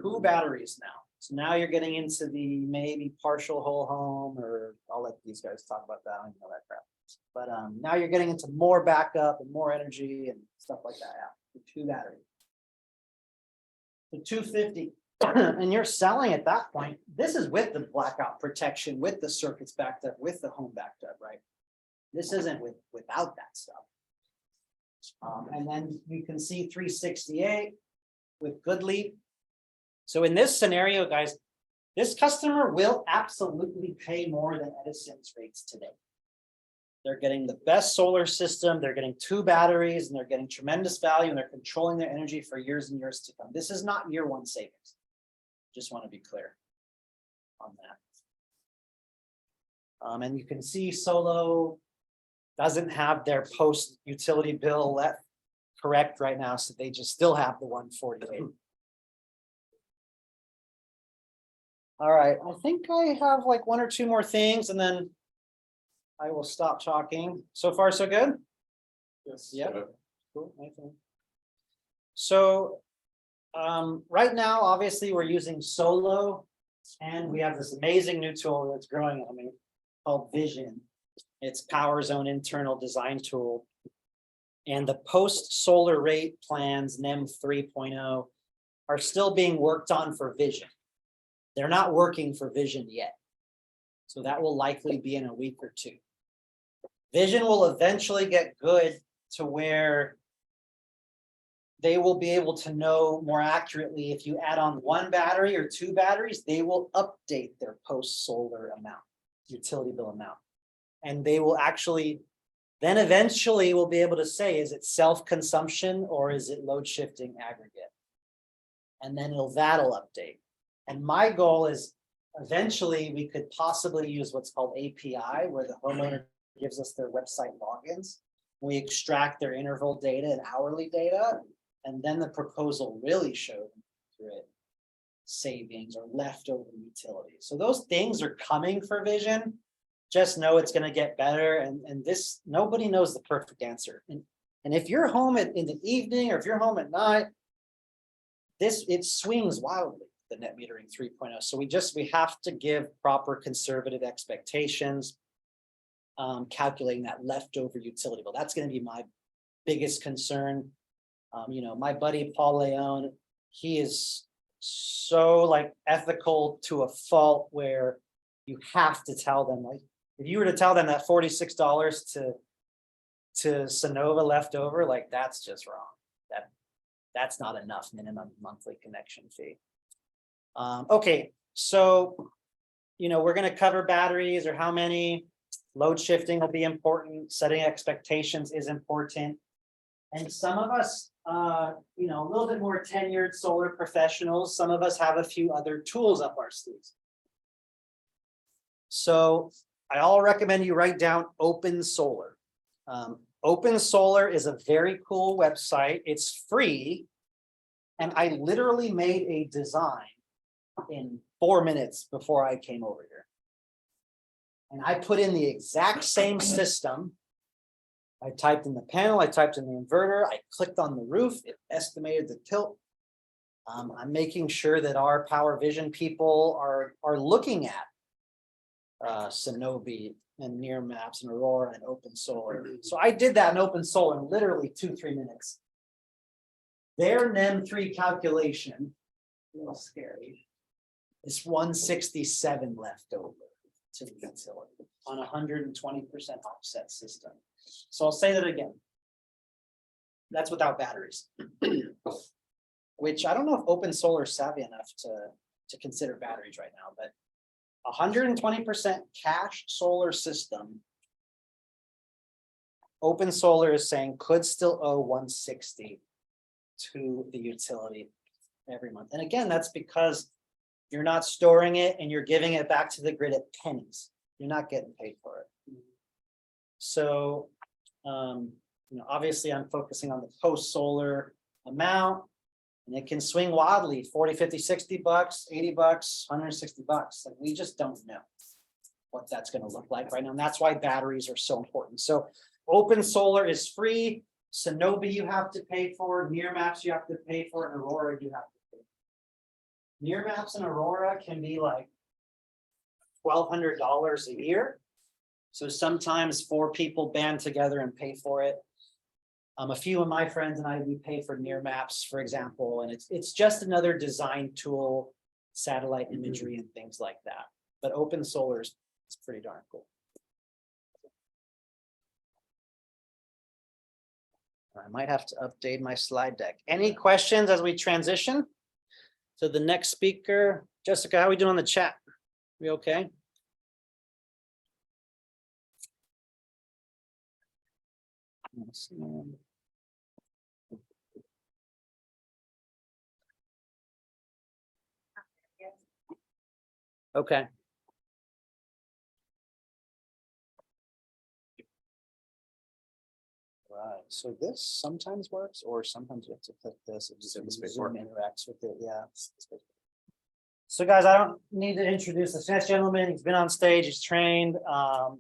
2 batteries now. So now you're getting into the maybe partial whole home, or I'll let these guys talk about that. I don't know that crap. But now you're getting into more backup and more energy and stuff like that. Yeah, 2 batteries. The 250, and you're selling at that point. This is with the blackout protection, with the circuits backed up, with the home backed up, right? This isn't without that stuff. And then you can see 368 with Good Leap. So in this scenario, guys, this customer will absolutely pay more than Edison's rates today. They're getting the best solar system, they're getting 2 batteries, and they're getting tremendous value, and they're controlling their energy for years and years to come. This is not year 1 savings. Just want to be clear on that. And you can see Solo doesn't have their post utility bill left correct right now, so they just still have the 148. All right, I think I have like 1 or 2 more things, and then I will stop talking. So far, so good? Yes. Yep. Cool. So right now, obviously, we're using Solo, and we have this amazing new tool that's growing on me called Vision. It's Powur's own internal design tool. And the post-solar rate plans, NEM 3.0, are still being worked on for vision. They're not working for vision yet. So that will likely be in a week or two. Vision will eventually get good to where they will be able to know more accurately if you add on 1 battery or 2 batteries, they will update their post-solar amount, utility bill amount. And they will actually, then eventually we'll be able to say, is it self-consumption or is it load shifting aggregate? And then that'll update. And my goal is eventually we could possibly use what's called API, where the homeowner gives us their website logins. We extract their interval data and hourly data, and then the proposal really showed grid savings or leftover utilities. So those things are coming for vision. Just know it's going to get better, and this, nobody knows the perfect answer. And if you're home in the evening or if you're home at night, it swings wildly, the net metering 3.0. So we have to give proper conservative expectations, calculating that leftover utility bill. That's going to be my biggest concern. My buddy Paul Leone, he is so like ethical to a fault, where you have to tell them, like, if you were to tell them that $46 to Sonova left over, like, that's just wrong. That's not enough minimum monthly connection fee. Okay, so we're going to cover batteries, or how many. Load shifting will be important. Setting expectations is important. And some of us, a little bit more tenured solar professionals, some of us have a few other tools up our sleeves. So I all recommend you write down Open Solar. Open Solar is a very cool website. It's free. And I literally made a design in 4 minutes before I came over here. And I put in the exact same system. I typed in the panel, I typed in the inverter, I clicked on the roof, it estimated the tilt. I'm making sure that our Powur Vision people are looking at Sonova and Near Maps and Aurora and Open Solar. So I did that in Open Solar in literally 2-3 minutes. Their NEM 3 calculation, a little scary, is 167 left over to the utility on a 120% offset system. So I'll say that again. That's without batteries, which I don't know if Open Solar is savvy enough to consider batteries right now, but 120% cash solar system, Open Solar is saying could still owe 160 to the utility every month. And again, that's because you're not storing it and you're giving it back to the grid at pennies. You're not getting paid for it. So, obviously I'm focusing on the post-solar amount, and it can swing wildly, 40, 50, 60 bucks, 80 bucks, 160 bucks. Like, we just don't know what that's going to look like right now. And that's why batteries are so important. So Open Solar is free. Sonova you have to pay for, Near Maps you have to pay for, and Aurora you have to pay for. Near Maps and Aurora can be like $1,200 a year. So sometimes 4 people band together and pay for it. A few of my friends and I, we pay for Near Maps, for example, and it's just another design tool, satellite imagery and things like that. But Open Solar is pretty darn cool. I might have to update my slide deck. Any questions as we transition to the next speaker? Jessica, how are we doing on the chat? We okay? Okay. Right, so this sometimes works, or sometimes you have to click this. It just Zoom interacts with it. Yeah. So guys, I don't need to introduce this next gentleman. He's been on stage, he's trained.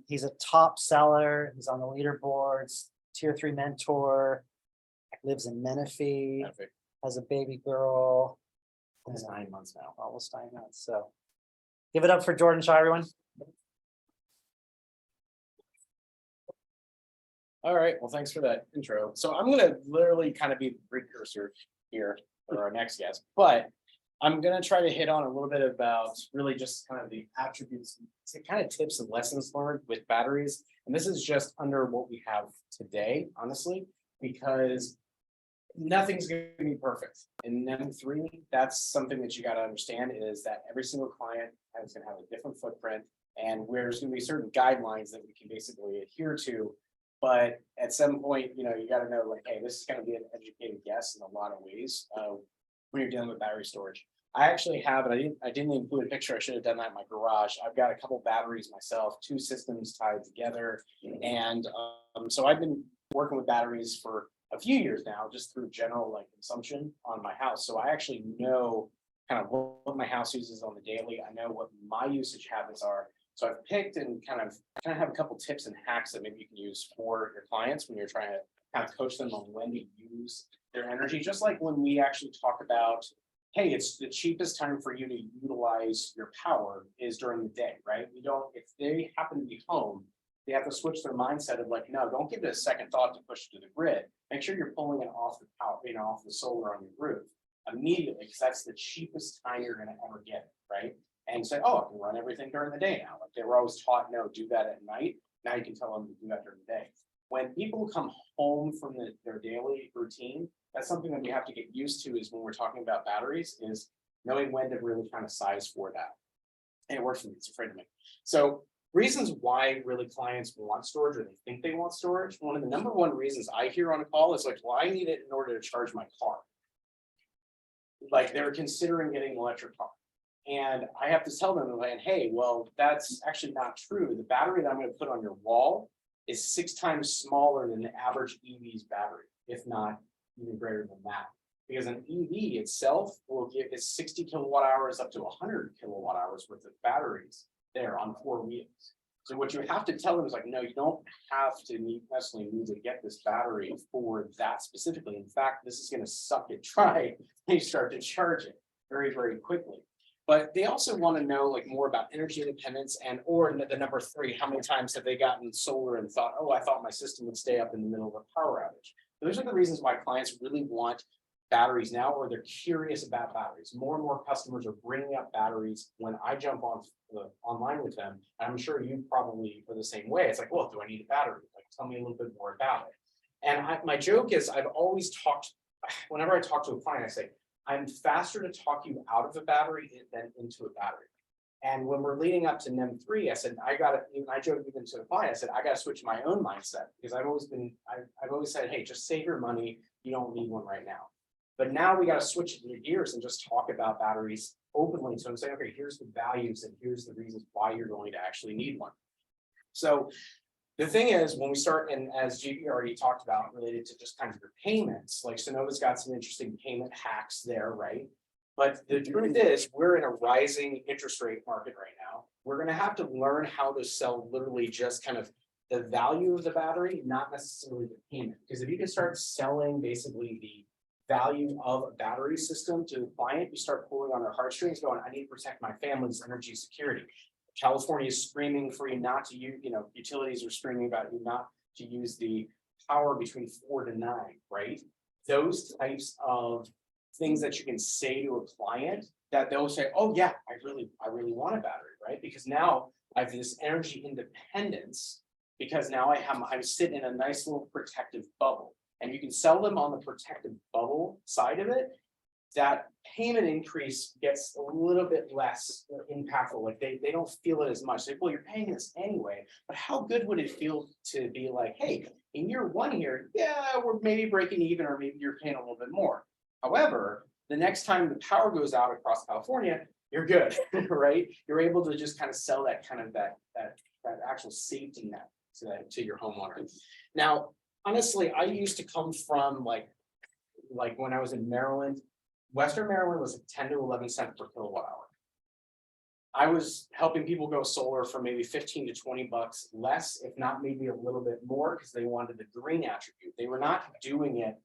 He's a top seller. He's on the leaderboards, tier 3 mentor, lives in Menifee, has a baby girl. He's 9 months now, almost 9 months. So give it up for Jordan Shaw, everyone. All right, well, thanks for that intro. So I'm gonna literally kind of be the precursor here for our next guest, but I'm gonna try to hit on a little bit about really just kind of the attributes, kind of tips and lessons learned with batteries. And this is just under what we have today, honestly, because nothing's gonna be perfect. In M3, that's something that you gotta understand is that every single client is gonna have a different footprint. And there's gonna be certain guidelines that we can basically adhere to. But at some point, you know, you gotta know like, hey, this is gonna be an educated guess in a lot of ways when you're dealing with battery storage. I actually have, and I didn't include a picture, I should have done that in my garage. I've got a couple batteries myself, 2 systems tied together. And so I've been working with batteries for a few years now, just through general like consumption on my house. So I actually know kind of what my house uses on the daily. I know what my usage habits are. So I've picked and kind of have a couple tips and hacks that maybe you can use for your clients when you're trying to kind of coach them on when to use their energy. Just like when we actually talk about, hey, it's the cheapest time for you to utilize your power is during the day, right? You don't, if they happen to be home, they have to switch their mindset of like, no, don't give it a second thought to push it to the grid. Make sure you're pulling it off the power, you know, off the solar on your roof immediately, because that's the cheapest time you're gonna ever get it, right? And say, oh, I can run everything during the day now. Like they were always taught, no, do that at night. Now you can tell them to do that during the day. When people come home from their daily routine, that's something that we have to get used to is when we're talking about batteries is knowing when to really kind of size for that. And it works for me, it's afraid of me. So reasons why really clients want storage or they think they want storage. One of the number one reasons I hear on a call is like, well, I need it in order to charge my car. Like they're considering getting an electric car. And I have to tell them, like, hey, well, that's actually not true. The battery that I'm going to put on your wall is 6 times smaller than the average EV's battery, if not even greater than that. Because an EV itself will give is 60 kilowatt hours up to 100 kilowatt hours worth of batteries there on 4 wheels. So what you have to tell them is like, no, you don't have to necessarily need to get this battery for that specifically. In fact, this is going to suck it dry when you start to charge it very, very quickly. But they also want to know like more about energy independence and or the number 3, how many times have they gotten solar and thought, oh, I thought my system would stay up in the middle of a power outage. Those are the reasons why clients really want batteries now, or they're curious about batteries. More and more customers are bringing up batteries when I jump on online with them. I'm sure you probably are the same way. It's like, well, do I need a battery? Like, tell me a little bit more about it. And my joke is I've always talked, whenever I talk to a client, I say, I'm faster to talk you out of a battery than into a battery. And when we're leading up to NEM3, I said, I joked even to the client, I said, I got to switch my own mindset because I've always said, hey, just save your money. You don't need one right now. But now we got to switch it in gears and just talk about batteries openly. So I'm saying, okay, here's the values and here's the reasons why you're going to actually need one. So the thing is, when we start, and as GP already talked about, related to just kind of your payments, like Sonnova's got some interesting payment hacks there, right? But the truth is, we're in a rising interest rate market right now. We're going to have to learn how to sell literally just kind of the value of the battery, not necessarily the payment. Because if you can start selling basically the value of a battery system to the client, you start pulling on their heartstrings going, I need to protect my family's energy security. California is screaming for you not to use, utilities are screaming about you not to use the power between 4 to 9, right? Those types of things that you can say to a client that they'll say, oh yeah, I really want a battery, right? Because now I have this energy independence because now I'm sitting in a nice little protective bubble. And you can sell them on the protective bubble side of it. That payment increase gets a little bit less impactful. Like they don't feel it as much. They, well, you're paying this anyway, but how good would it feel to be like, hey, in year 1 here, yeah, we're maybe breaking even, or maybe you're paying a little bit more. However, the next time the power goes out across California, you're good, right? You're able to just kind of sell that kind of that actual safety net to your homeowner. Now, honestly, I used to come from like when I was in Maryland. Western Maryland was 10 to 11 cents per kilowatt hour. I was helping people go solar for maybe 15 to 20 bucks less, if not maybe a little bit more, because they wanted the green attribute. They were not doing it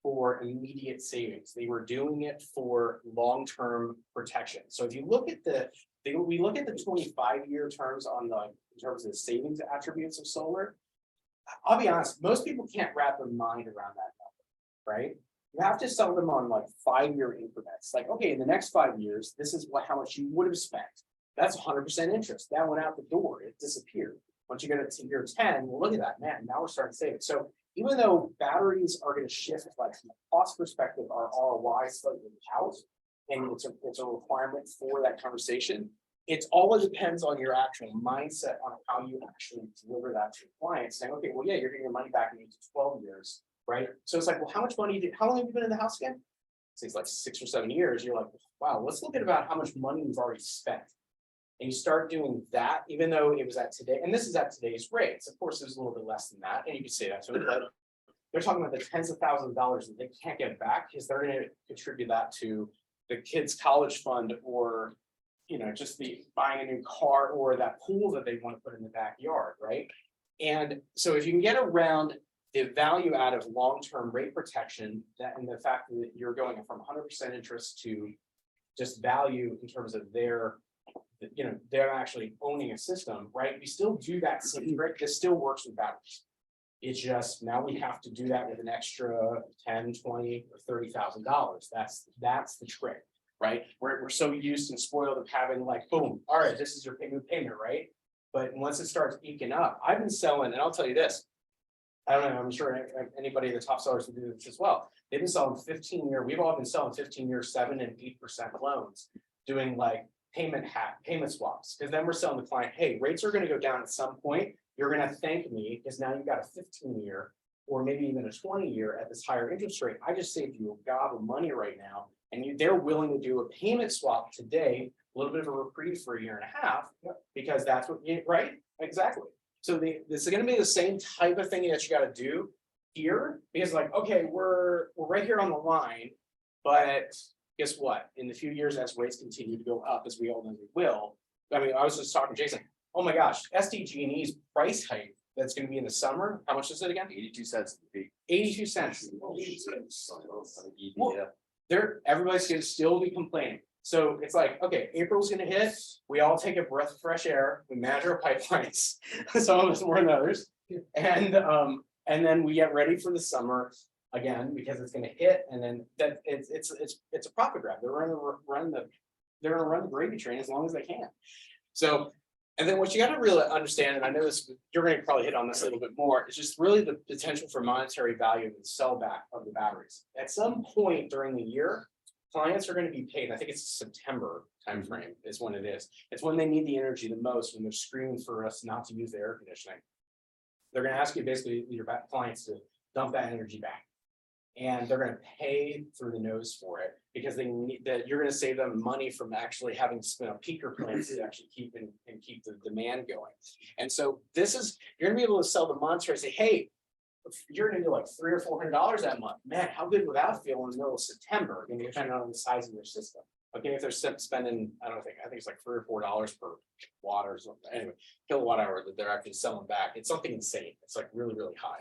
for immediate savings. They were doing it for long-term protection. So if you look at we look at the 25-year terms in terms of the savings attributes of solar, I'll be honest, most people can't wrap their mind around that number, right? You have to sell them on like 5-year increments, like, okay, in the next 5 years, this is how much you would have spent. That's 100% interest, that went out the door, it disappeared. Once you get it to year 10, well, look at that, man, now we're starting to save it. So even though batteries are gonna shift, like from a cost perspective, our ROI slightly out, and it's a requirement for that conversation. It's always depends on your actual mindset on how you actually deliver that to your client, saying, okay, well, yeah, you're getting your money back in 8 to 12 years, right? So it's like, well, how much money how long have you been in the house again? It's like 6 or 7 years. You're like, wow, let's look at about how much money you've already spent. And you start doing that, even though it was at today, and this is at today's rates. Of course, there's a little bit less than that, and you can say that to it, but they're talking about the tens of thousands of dollars that they can't get back because they're going to contribute that to the kids' college fund, or just the buying a new car, or that pool that they want to put in the backyard, right? And so if you can get around the value out of long-term rate protection, that and the fact that you're going from 100% interest to just value in terms of they're actually owning a system, right? We still do that same trick. This still works with batteries. It's just now we have to do that with an extra 10, 20, or $30,000. That's the trick, right? We're so used and spoiled of having like, boom, all right, this is your new payment, right? But once it starts eking up, I've been selling, and I'll tell you this. I don't know, I'm sure anybody, the top sellers will do this as well. They've been selling 15-year, we've all been selling 15-year 7% and 8% loans, doing like payment swaps. Because then we're selling the client, hey, rates are going to go down at some point. You're going to thank me because now you've got a 15-year or maybe even a 20-year at this higher interest rate. I just saved you a gob of money right now. And they're willing to do a payment swap today, a little bit of a reprieve for a year and a half, because that's what you, right? Exactly. So this is going to be the same type of thing that you got to do here, because like, okay, we're right here on the line, but guess what? In the few years, as rates continue to go up, as we all know they will. I mean, I was just talking to Jason. Oh my gosh, SDG&E's price hike that's going to be in the summer. How much is it again? 82 cents. 82 cents. Well, Yeah. everybody's going to still be complaining. So it's like, okay, April's going to hit. We all take a breath of fresh air. We manage our pipelines. Some of us more than others, and then we get ready for the summer again because it's going to hit, and then that it's a profit grab. They're going to run the gravy train as long as they can. So. And then what you got to really understand, and I know this, you're going to probably hit on this a little bit more, is just really the potential for monetary value and sell back of the batteries. At some point during the year, clients are going to be paid. I think it's September timeframe is when it is. It's when they need the energy the most, when they're screaming for us not to use the air conditioning. They're going to ask you basically your clients to dump that energy back. And they're going to pay through the nose for it because they need that. You're going to save them money from actually having to spin up peaker plants to actually keep the demand going. And so this is, you're going to be able to sell the monetary, say, hey, you're going to do like $300 or $400 that month. Man, how good would that feel in the middle of September? Going to depend on the size of your system. Okay, if they're spending, I think it's like $3 or $4 per watt or something. Anyway, kilowatt hour that they're actually selling back. It's something insane. It's like really, really high.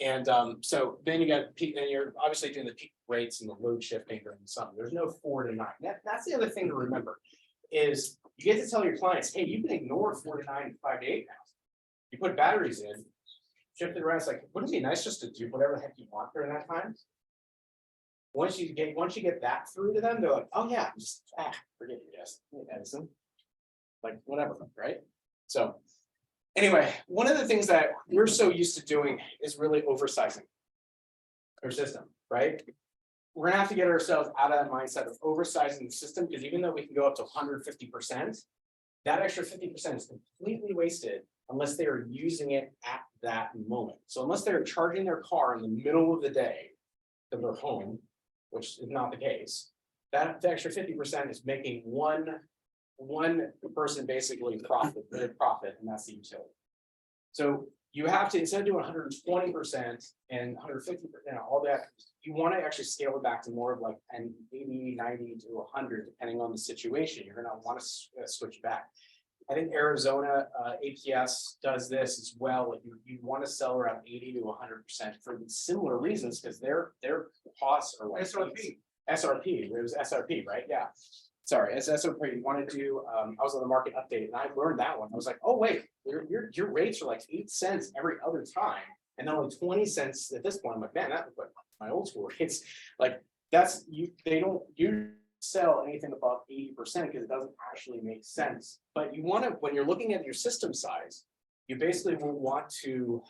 And so then you got peak, and you're obviously doing the peak rates and the load shifting during the summer. There's no 4 to 9. That's the other thing to remember is you get to tell your clients, hey, you can ignore 4 to 9, 5 to 8 now. You put batteries in, shift it around. It's like, wouldn't it be nice just to do whatever the heck you want during that time? Once you get that through to them, they're like, oh yeah, just forget you guys, Edison, like whatever, right? So. Anyway, one of the things that we're so used to doing is really oversizing our system, right? We're gonna have to get ourselves out of that mindset of oversizing the system, because even though we can go up to 150%, that extra 50% is completely wasted unless they are using it at that moment. So unless they're charging their car in the middle of the day to their home, which is not the case, that the extra 50% is making one person basically profit, and that's the utility. So you have to, instead of doing 120% and 150%, all that, you want to actually scale it back to more of like an 80, 90 to 100, depending on the situation. You're going to want to switch back. I think Arizona APS does this as well. Like you want to sell around 80 to 100% for similar reasons, because their costs are like SRP. It was SRP, right? Yeah. sorry, as SOP you want to do, I was on the market update and I learned that one. I was like, oh, wait, your rates are like 8 cents every other time. And then only 20 cents at this point. I'm like, man, that was like my old school rates. Like that's they don't sell anything above 80% because it doesn't actually make sense. But you want to, when you're looking at your system size, you basically will want to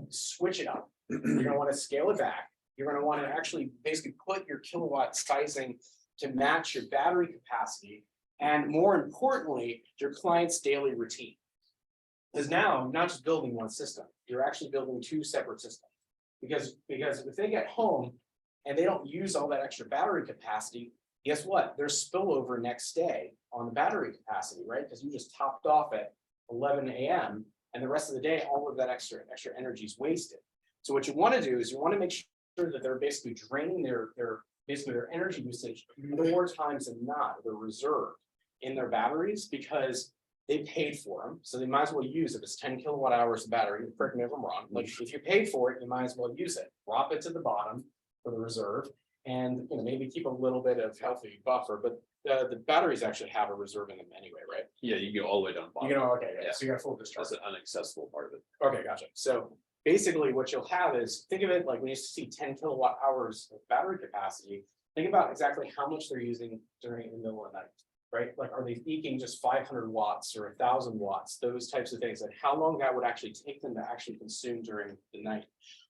switch it up. You're going to want to scale it back. You're going to want to actually basically put your kilowatt sizing to match your battery capacity, and more importantly, your client's daily routine. Because now you're not just building one system, you're actually building 2 separate systems. Because if they get home and they don't use all that extra battery capacity, guess what? There's spillover next day on the battery capacity, right? Because you just topped off at 11 a.m. and the rest of the day, all of that extra energy is wasted. So what you want to do is you want to make sure that they're basically draining their energy usage more times than not, they're reserved in their batteries because they paid for them. So they might as well use it. If it's 10 kilowatt hours of battery, correct me if I'm wrong. Like if you paid for it, you might as well use it. Drop it to the bottom for the reserve and maybe keep a little bit of healthy buffer, but the batteries actually have a reserve in them anyway, right? Yeah, you go all the way down. You know, okay, Yeah. so you got full discharge. That's an unaccessible part of it. Okay, gotcha. So basically what you'll have is, think of it like when you see 10 kilowatt hours of battery capacity, think about exactly how much they're using during the middle of the night, right? Like, are they eking just 500 watts or 1,000 watts, those types of things, and how long that would actually take them to actually consume during the night.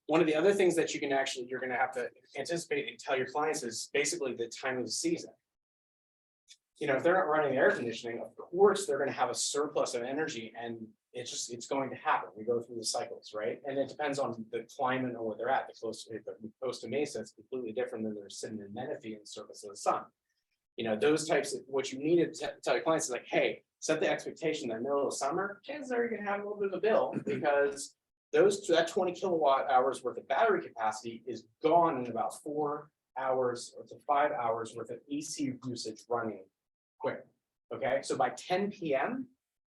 One of the other things that you're going to have to anticipate and tell your clients is basically the time of the season. If they're not running the air conditioning, of course, they're going to have a surplus of energy, and it's going to happen. We go through the cycles, right? And it depends on the climate or where they're at. The coast of Mesa, it's completely different than they're sitting in Menifee in the surface of the sun. Those types of, what you need to tell your clients is like, hey, set the expectation that middle of summer, chances are you're going to have a little bit of a bill because that 20 kilowatt hours worth of battery capacity is gone in about 4 hours or to 5 hours worth of AC usage running quick. Okay, so by 10 p.m.,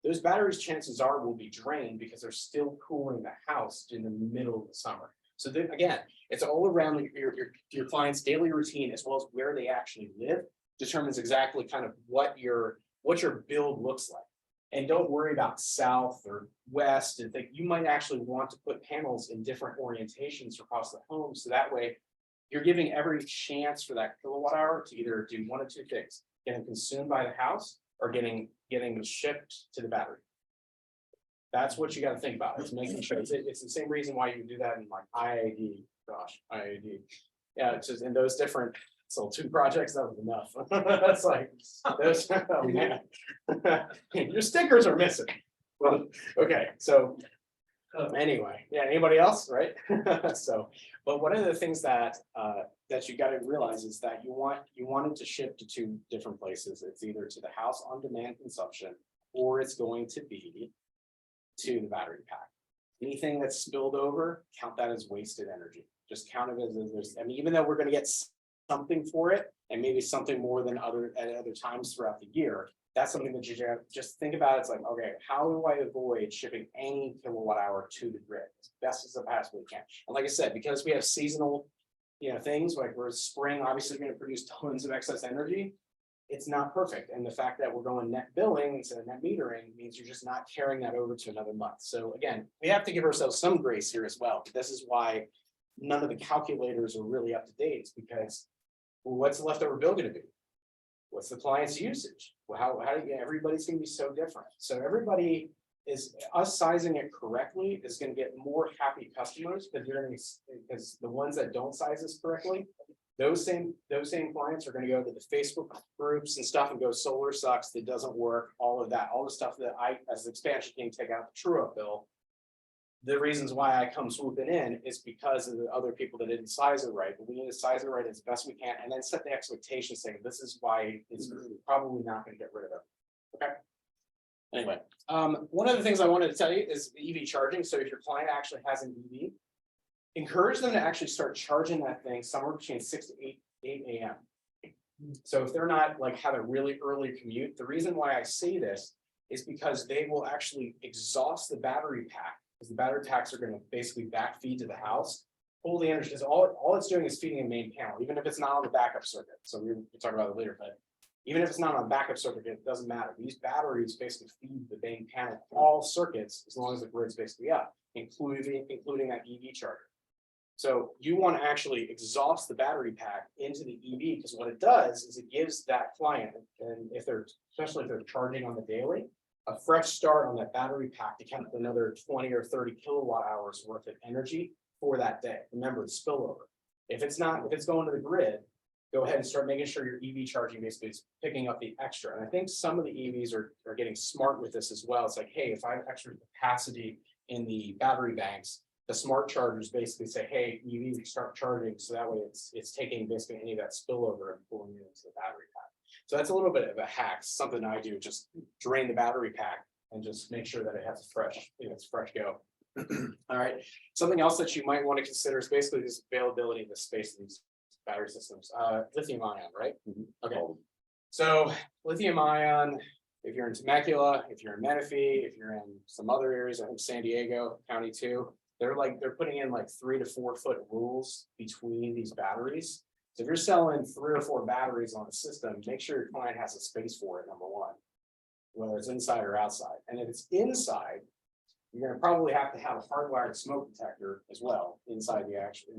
those batteries, chances are, will be drained because they're still cooling the house in the middle of the summer. So then, again, it's all around your client's daily routine as well as where they actually live determines exactly kind of what your build looks like. And don't worry about south or west, and think you might actually want to put panels in different orientations across the home. So that way you're giving every chance for that kilowatt hour to either do one of 2 things: getting consumed by the house or getting shipped to the battery. That's what you got to think about. It's making sure it's the same reason why you do that in like IAD. Gosh, IAD. Yeah, it's just in those different. So 2 projects, that was enough. That's like those. Oh man, your stickers are missing. Well, okay, so anyway, yeah. Anybody else, right? So, but one of the things that you got to realize is that you want it to ship to 2 different places. It's either to the house on demand consumption, or it's going to be to the battery pack. Anything that's spilled over, count that as wasted energy. Just count it as I mean, even though we're going to get something for it, and maybe something more than at other times throughout the year, that's something that you just think about. It's like, okay, how do I avoid shipping any kilowatt hour to the grid as best as I possibly can? And like I said, because we have seasonal, things like we're spring, obviously going to produce tons of excess energy. It's not perfect, and the fact that we're going net billing instead of net metering means you're just not carrying that over to another month. So again, we have to give ourselves some grace here as well. This is why none of the calculators are really up to date. It's because, well, what's the leftover bill going to be? What's the client's usage? Well, how do you, everybody's going to be so different. So everybody is, us sizing it correctly is going to get more happy customers, because the ones that don't size this correctly, those same clients are going to go to the Facebook groups and stuff and go, solar sucks, it doesn't work, all of that, all the stuff that I, as the expansion team, take out the true up bill. The reasons why I come swooping in is because of the other people that didn't size it right, but we need to size it right as best we can, and then set the expectation saying this is why it's probably not going to get rid of it. Okay. Anyway, one of the things I wanted to tell you is EV charging. So if your client actually has an EV, encourage them to actually start charging that thing somewhere between 6 to 8 a.m. So if they're not like have a really early commute, the reason why I say this is because they will actually exhaust the battery pack, because the battery packs are going to basically backfeed to the house, pull the energy, because all it's doing is feeding a main panel, even if it's not on the backup circuit. So we're talking about it later, but Even if it's not on a backup circuit, it doesn't matter. These batteries basically feed the main panel, all circuits, as long as the grid's basically up, including that EV charger. So you want to actually exhaust the battery pack into the EV, because what it does is it gives that client, and if they're, especially if they're charging on the daily, a fresh start on that battery pack to count another 20 or 30 kilowatt hours worth of energy for that day. Remember, it's spillover. If it's going to the grid, go ahead and start making sure your EV charging basically is picking up the extra. And I think some of the EVs are getting smart with this as well. It's like, hey, if I have extra capacity in the battery banks, the smart chargers basically say, hey, you need to start charging. So that way it's taking basically any of that spillover and pulling it into the battery pack. So that's a little bit of a hack, something I do, just drain the battery pack and just make sure that it has a fresh, it's fresh go. All right. Something else that you might want to consider is basically this availability of the space of these battery systems. Lithium ion, right? Okay. So lithium ion, if you're in Temecula, if you're in Menifee, if you're in some other areas, I think San Diego County too, they're putting in like 3 to 4 foot rules between these batteries. So if you're selling 3 or 4 batteries on a system, make sure your client has a space for it, number one, whether it's inside or outside. And if it's inside, you're going to probably have to have a hardwired smoke detector as well inside the actual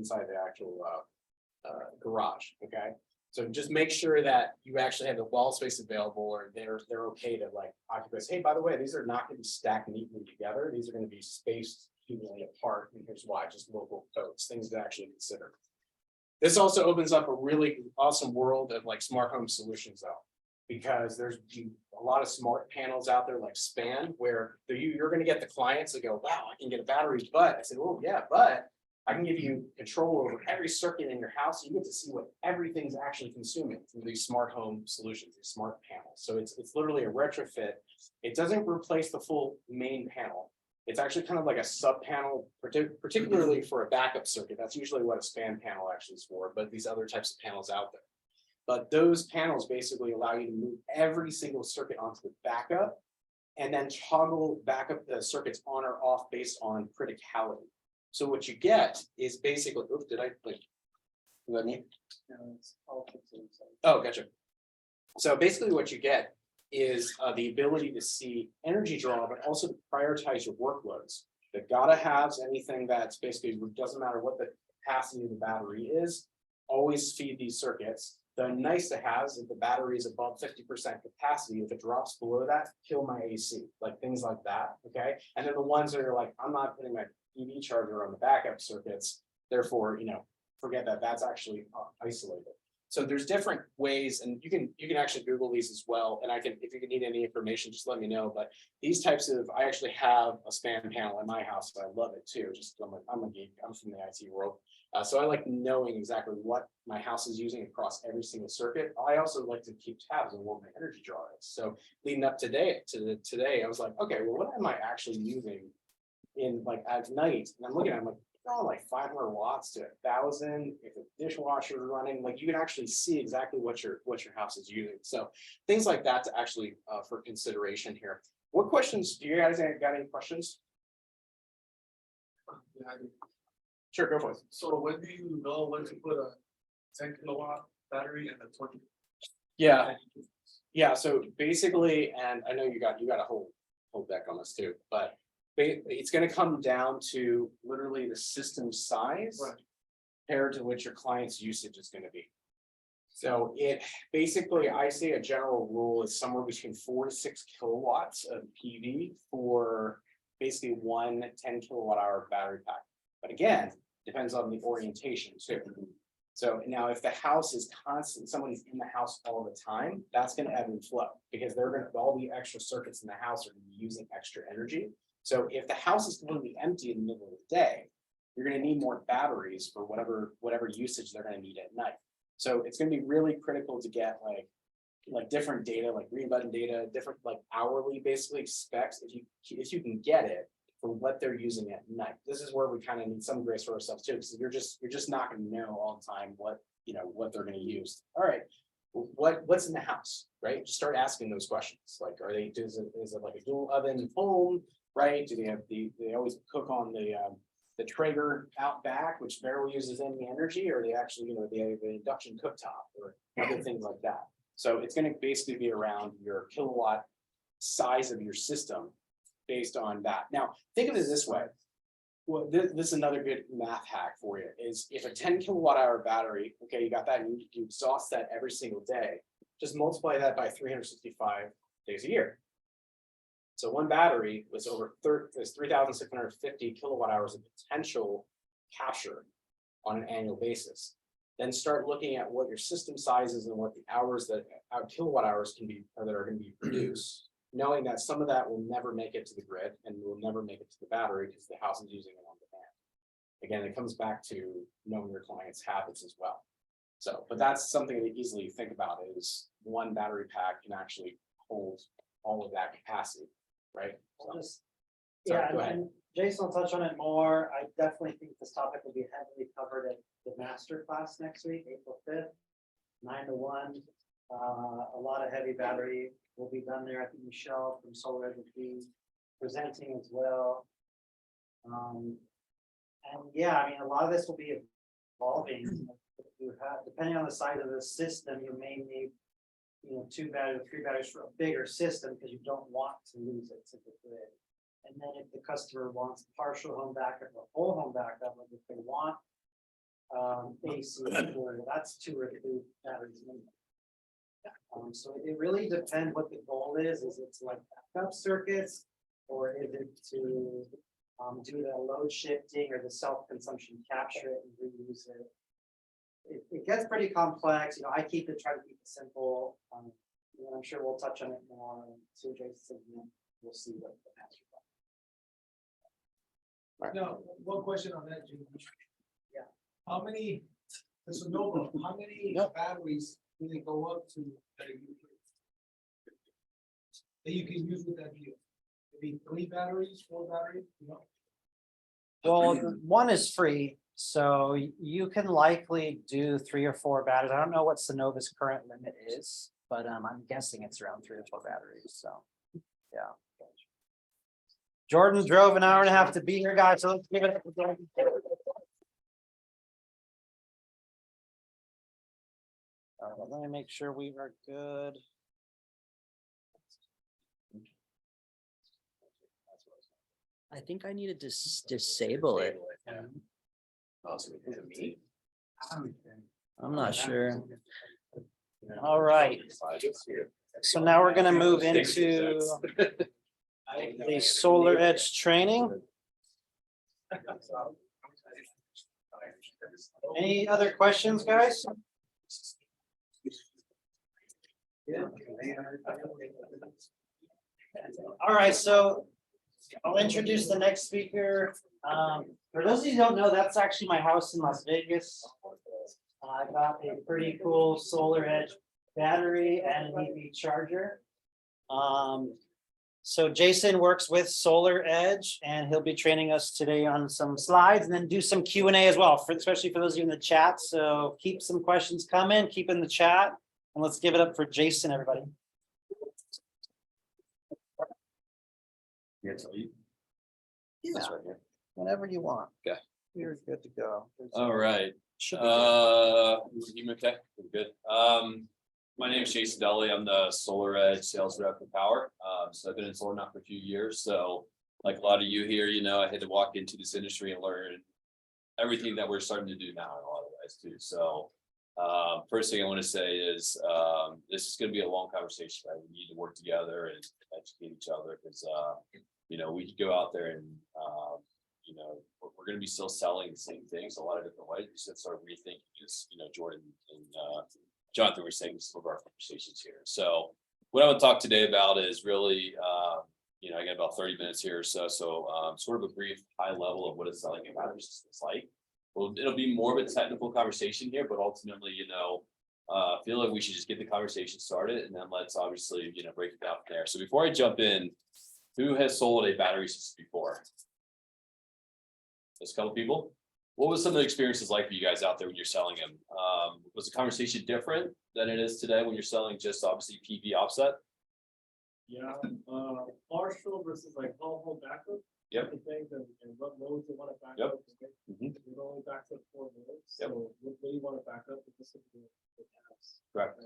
garage. Okay, so just make sure that you actually have the wall space available, or they're okay to like occupy. Hey, by the way, these are not going to be stacked neatly together. These are going to be spaced evenly apart. And here's why: just local codes, things to actually consider. This also opens up a really awesome world of like smart home solutions, though, because there's a lot of smart panels out there like Span, where you're going to get the clients that go, wow, I can get a battery, but I said, oh yeah, but I can give you control over every circuit in your house. You get to see what everything's actually consuming through these smart home solutions, these smart panels. So it's literally a retrofit. It doesn't replace the full main panel. It's actually kind of like a sub panel, particularly for a backup circuit. That's usually what a Span panel actually is for, but these other types of panels out there. But those panels basically allow you to move every single circuit onto the backup and then toggle backup the circuits on or off based on criticality. So what you get is basically, oops, did I like, what I mean? Oh, gotcha. So basically what you get is the ability to see energy draw, but also to prioritize your workloads. The gotta haves, anything that's basically, doesn't matter what the capacity of the battery is, always feed these circuits. The nice to haves, if the battery is above 50% capacity, if it drops below that, kill my AC, like things like that, okay? And then the ones that are like, I'm not putting my EV charger on the backup circuits, therefore, forget that, that's actually isolated. So there's different ways, and you can actually Google these as well. And if you need any information, just let me know. But these types of, I actually have a Span panel in my house, so I love it too. Just I'm a geek, I'm from the IT world. So I like knowing exactly what my house is using across every single circuit. I also like to keep tabs on what my energy draw is. So leading up today, I was like, okay, well, what am I actually using in like at night? And I'm looking at it, I'm like, oh, like 500 watts to 1,000. If the dishwasher is running, like you can actually see exactly what your house is using. So things like that to actually for consideration here. What questions do you guys got? Any questions? Yeah, I do. Sure, go for it. So when do you know when to put a 10 kilowatt battery in a 20? Yeah. So basically, and I know you got a whole deck on this too, but it's going to come down to literally the system size compared to what your client's usage is going to be. So it basically, I say a general rule is somewhere between 4 to 6 kilowatts of PV for basically one 10 kilowatt hour battery pack. But again, depends on the orientation too. So now if the house is constant, somebody's in the house all the time, that's going to ebb and flow because all the extra circuits in the house are going to be using extra energy. So if the house is completely empty in the middle of the day, you're going to need more batteries for whatever usage they're going to need at night. So it's going to be really critical to get like different data, like green button data, different like hourly basically specs if you can get it for what they're using at night. This is where we kind of need some grace for ourselves too, because you're just not going to know all the time what they're going to use. All right, what's in the house, right? Just start asking those questions. Like, is it like a dual oven home? Right? Do they always cook on the Traeger out back, which barely uses any energy, or they actually, they have an induction cooktop or other things like that. So it's gonna basically be around your kilowatt size of your system based on that. Now, think of it this way. Well, this is another good math hack for you, is if a 10 kilowatt hour battery, okay, you got that, and you exhaust that every single day, just multiply that by 365 days a year. So one battery was is 3,650 kilowatt hours of potential capture on an annual basis. Then start looking at what your system size is and what the hours that kilowatt hours can be, or that are going to be produced, knowing that some of that will never make it to the grid and will never make it to the battery because the house is using it on demand. Again, it comes back to knowing your client's habits as well. So, but that's something to easily think about, is one battery pack can actually hold all of that capacity, right? I'll So, just- sorry, Yeah, go ahead. and Jason will touch on it more. I definitely think this topic will be heavily covered at the master class next week, April 5th, 9 to 1. A lot of heavy battery will be done there. I think Michelle from SolarEdge will be presenting as well. And yeah, I mean, a lot of this will be evolving. If you have, depending on the size of the system, you may need, 2 batteries, 3 batteries for a bigger system because you don't want to lose it to the grid. And then if the customer wants partial home backup or full home backup, like if they want AC, or that's 2 or 3 batteries minimum. So it really depends what the goal is. Is it to like backup circuits, or is it to do the load shifting or the self-consumption, capture it and reuse it? It gets pretty complex. I try to keep it simple. And I'm sure we'll touch on it more. So Jason, we'll see what the master. Now, one question on that, Jimmy. Yeah. How many, the Sonova, how many Yep. batteries do they go up to that you can use with that deal? Maybe 3 batteries, 4 batteries, Well, one is free, so you can likely do 3 or 4 batteries. I don't know what Sunnova's current limit is, but I'm guessing it's around 3 or 4 batteries. So, yeah. Jordan drove an hour and a half to be here, guys. So let's give it up for Jordan. Let me make sure we are good. I think I needed to disable it. I'm not sure. All right. So now we're gonna move into the SolarEdge training. Any other questions, guys? All right, so I'll introduce the next speaker. For those of you who don't know, that's actually my house in Las Vegas. I got a pretty cool SolarEdge battery and an EV charger. So Jason works with SolarEdge, and he'll be training us today on some slides and then do some Q&A as well, especially for those of you in the chat. So keep some questions coming, keep in the chat, and let's give it up for Jason, everybody. Yeah, tell you. Yeah, That's right here. whenever you want. Okay. You're good to go. All right. Should be good. You okay? We're good. My name is Jason Duelle. I'm the SolarEdge sales rep for Powur. So I've been in solar now for a few years. So like a lot of you here, I had to walk into this industry and learn everything that we're starting to do now in a lot of ways too. So first thing I want to say is this is going to be a long conversation, right? We need to work together and educate each other because we could go out there and we're going to be still selling the same things a lot of different ways. We should start rethinking this. Jordan and Jonathan were saying some of our conversations here. So what I want to talk today about is really, I got about 30 minutes here or so. So sort of a brief high level of what a selling a battery system is like. Well, it'll be more of a technical conversation here, but ultimately, feel like we should just get the conversation started and then let's obviously, break it down from there. So before I jump in, who has sold a battery system before? Just a couple people. What was some of the experiences like for you guys out there when you're selling them? Was the conversation different than it is today when you're selling just obviously PV offset? Yeah, partial versus like whole backup. Yep. The things and what loads you want to back Yep. up. Mhm. It only backs up 4 loads. Yep. So what do you want to back up? This is the house. Correct.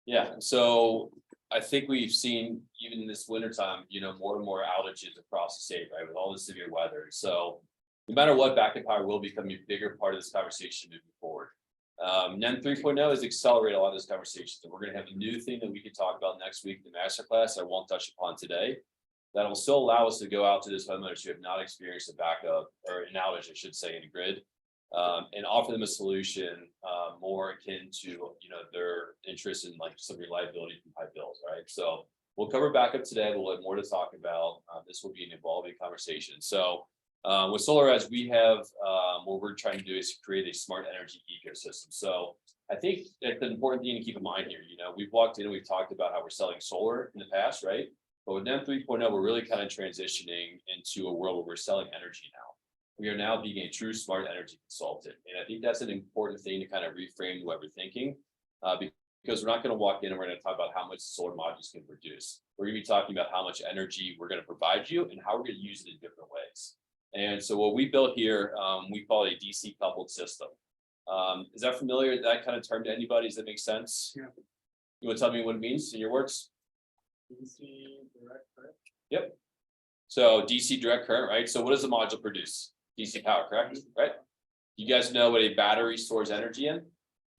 Yeah, so I think we've seen even this winter time, more and more outages across the state, right, with all the severe weather. So no matter what, backup power will become a bigger part of this conversation moving forward. NEM 3.0 has accelerated a lot of this conversation. And we're going to have a new thing that we can talk about next week in the masterclass. I won't touch upon today. That will still allow us to go out to those homeowners who have not experienced a backup or an outage, I should say, in a grid, and offer them a solution more akin to their interest in like some reliability from high bills, right? So we'll cover backup today. We'll have more to talk about. This will be an evolving conversation. So with SolarEdge, we have what we're trying to do is create a smart energy ecosystem. So I think that's an important thing to keep in mind here. We've walked in and we've talked about how we're selling solar in the past, right? But with NEM 3.0, we're really kind of transitioning into a world where we're selling energy now. We are now being a true smart energy consultant. And I think that's an important thing to kind of reframe what we're thinking, because we're not going to walk in and we're going to talk about how much solar modules can produce. We're going to be talking about how much energy we're going to provide you and how we're going to use it in different ways. And so what we built here, we call it a DC coupled system. Is that familiar, that kind of term to anybody? Does that make sense? Yeah. You want to tell me what it means in your words? DC direct current. Yep. So DC direct current, right? So what does the module produce? DC power, correct? Right? You guys know what a battery stores energy in?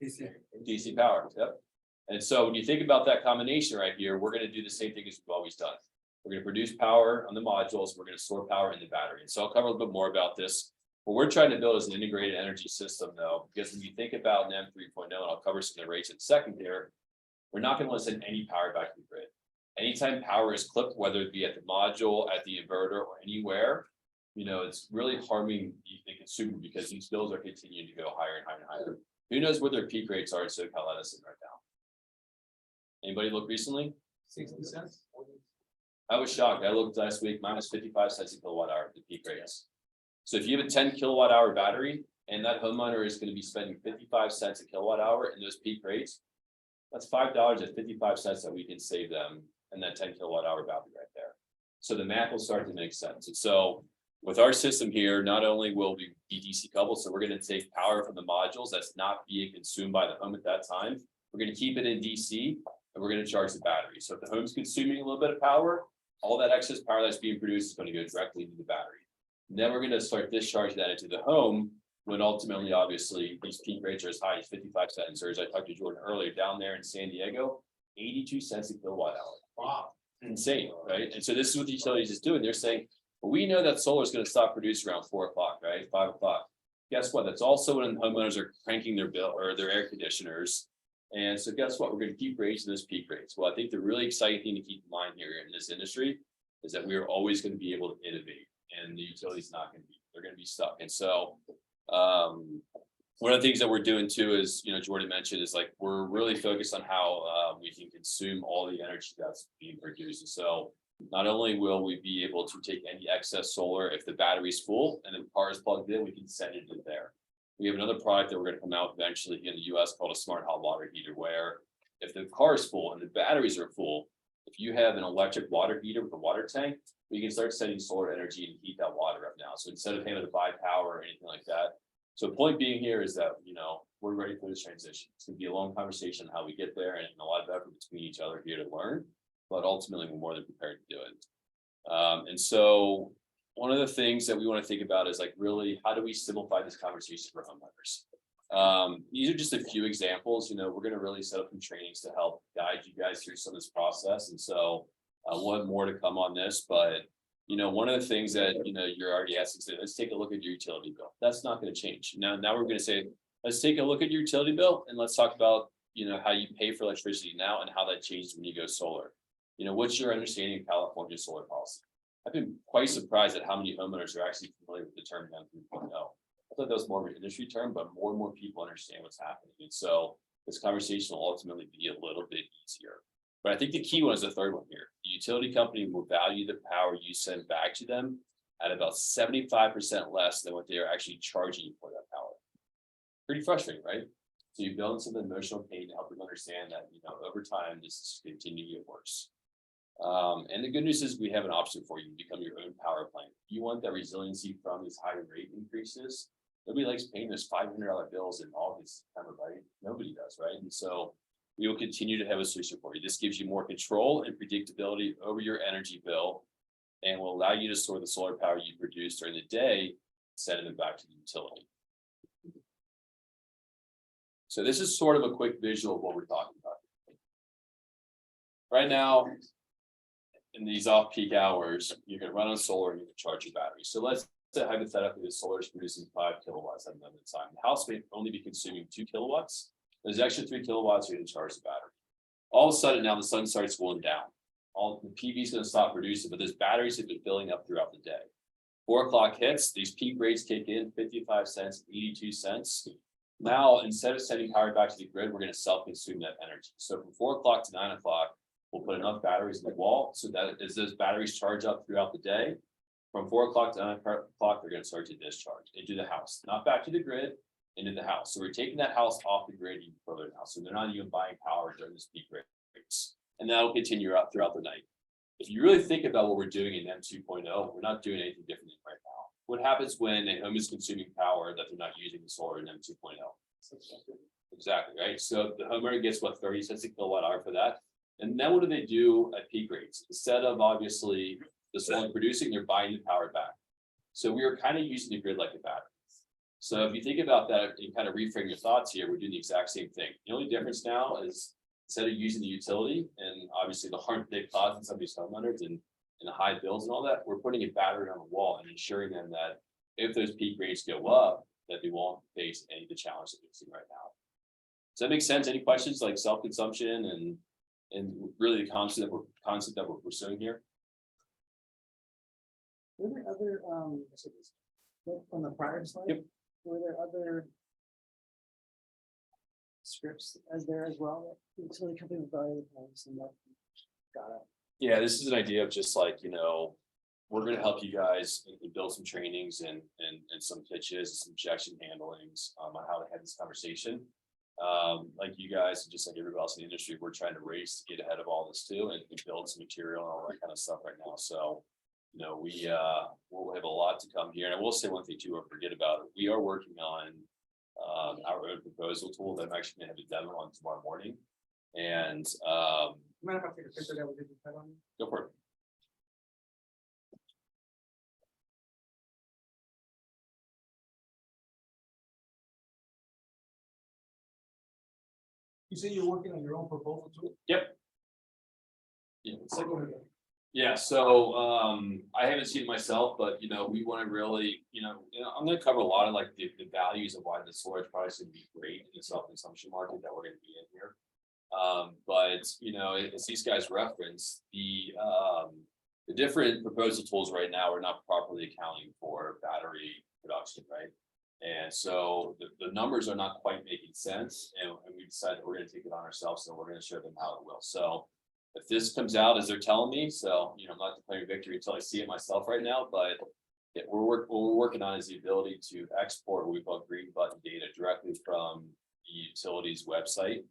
DC power. Yep. And so when you think about that combination right here, we're going to do the same thing as we've always done. We're going to produce power on the modules. We're going to store power in the battery. And so I'll cover a little bit more about this. What we're trying to build is an integrated energy system, though, because when you think about NEM 3.0, and I'll cover some of the rates in a second here, we're not going to want to send any power back to the grid. Anytime power is clipped, whether it be at the module, at the inverter, or anywhere, it's really harming the consumer because these bills are continuing to go higher and higher and higher. Who knows what their peak rates are in SoCal Edison right now? Anybody look recently? 60 cents. I was shocked. I looked last week, mine was 55 cents a kilowatt hour, the peak rates. So if you have a 10 kilowatt hour battery and that homeowner is going to be spending 55 cents a kilowatt hour in those peak rates, that's $5.55 that we can save them in that 10 kilowatt hour battery right there. So the math will start to make sense. And so with our system here, not only will we be DC coupled, so we're going to take power from the modules that's not being consumed by the home at that time. We're going to keep it in DC and we're going to charge the battery. So if the home's consuming a little bit of power, all that excess power that's being produced is going to go directly into the battery. And then we're going to start discharging that into the home when ultimately, obviously, these peak rates are as high as 55 cents, or as I talked to Jordan earlier, down there in San Diego, 82 cents a kilowatt hour. Wow, insane, right? And so this is what the utilities is doing. They're saying, well, we know that solar is going to stop producing around 4 o'clock, right? 5 o'clock. Guess what? That's also when homeowners are cranking their bill or their air conditioners. And so guess what? We're going to keep raising those peak rates. Well, I think the really exciting thing to keep in mind here in this industry is that we are always going to be able to innovate, and the utility's not going to be, they're going to be stuck. And so one of the things that we're doing too is, Jordan mentioned, is like we're really focused on how we can consume all the energy that's being produced. And so not only will we be able to take any excess solar if the battery's full and the car is plugged in, we can send it in there. We have another product that we're going to come out eventually in the US called a smart hot water heater, where if the car is full and the batteries are full, if you have an electric water heater with a water tank, we can start sending solar energy and heat that water up now. So instead of having to buy power or anything like that. So point being here is that, we're ready for this transition. It's going to be a long conversation on how we get there and a lot of effort between each other here to learn, but ultimately we're more than prepared to do it. And so one of the things that we want to think about is like, really, how do we simplify this conversation for homeowners? These are just a few examples. We're going to really set up some trainings to help guide you guys through some of this process. And so we'll have more to come on this, but one of the things that, you're already asking, so let's take a look at your utility bill. That's not going to change. Now we're going to say, let's take a look at your utility bill and let's talk about, how you pay for electricity now and how that changed when you go solar. What's your understanding of California solar policy? I've been quite surprised at how many homeowners are actually familiar with the term NEM 3.0. I thought that was more of an industry term, but more and more people understand what's happening. And so this conversation will ultimately be a little bit easier. But I think the key one is the third one here. The utility company will value the power you send back to them at about 75% less than what they are actually charging you for that power. Pretty frustrating, right? So you build some emotional pain to help them understand that, over time, this is continuing to get worse. And the good news is we have an option for you to become your own power plant. If you want that resiliency from these high rate increases, nobody likes paying those $500 bills in August, September, right? Nobody does, right? And so we will continue to have a solution for you. This gives you more control and predictability over your energy bill and will allow you to store the solar power you produce during the day, sending it back to the utility. So this is sort of a quick visual of what we're talking about. Right now, in these off-peak hours, you can run on solar and you can charge your battery. So let's say hypothetically the solar is producing 5 kilowatts at another time. The house may only be consuming 2 kilowatts. There's extra 3 kilowatts you're going to charge the battery. All of a sudden now the sun starts going down. All the PV is going to stop producing, but those batteries have been filling up throughout the day. 4 o'clock hits, these peak rates kick in, 55 cents, 82 cents. Now, instead of sending power back to the grid, we're going to self-consume that energy. So from 4 o'clock to 9 o'clock, we'll put enough batteries in the wall so that as those batteries charge up throughout the day, from 4 o'clock to 9 o'clock, they're going to start to discharge into the house, not back to the grid, into the house. So we're taking that house off the grid even further now. So they're not even buying power during this peak rates. And that'll continue out throughout the night. If you really think about what we're doing in M2.0, we're not doing anything different right now. What happens when a home is consuming power that they're not using the solar in M2.0? Exactly, right? So the homeowner gets what, 30 cents a kilowatt hour for that. And then what do they do at peak rates? Instead of obviously the solar producing, they're buying the power back. So we are kind of using the grid like a battery. So if you think about that and kind of reframe your thoughts here, we're doing the exact same thing. The only difference now is instead of using the utility and obviously the harm they cause in some of these homeowners and the high bills and all that, we're putting a battery on the wall and ensuring them that if those peak rates go up, that they won't face any of the challenges that we're seeing right now. Does that make sense? Any questions like self-consumption and really the concept that we're pursuing here? Were there other, from the prior slide? Yep. Were there other scripts as there as well? That utility company was already and that got it. Yeah, this is an idea of just like, we're going to help you guys and build some trainings and some pitches, some objection handlings on how to have this conversation. Like you guys, and just like everybody else in the industry, we're trying to race to get ahead of all this too and build some material and all that kind of stuff right now. So, we'll have a lot to come here. And I will say one thing too, or forget about it. We are working on our own proposal tool that I'm actually going to have a demo on tomorrow morning. And Mind if I take a picture that we did that on? go for it. You say you're working on your own proposal too? Yep. Yeah, So go ahead. yeah, so I haven't seen it myself, but we want to really, I'm going to cover a lot of like the values of why the storage products would be great in the self-consumption market that we're going to be in here. But as these guys reference, the different proposal tools right now are not properly accounting for battery production, right? And so the numbers are not quite making sense, and we decided we're going to take it on ourselves, and we're going to show them how it will. So if this comes out as they're telling me, so I'm not declaring victory until I see it myself right now, but what we're working on is the ability to export what we call green button data directly from the utility's website,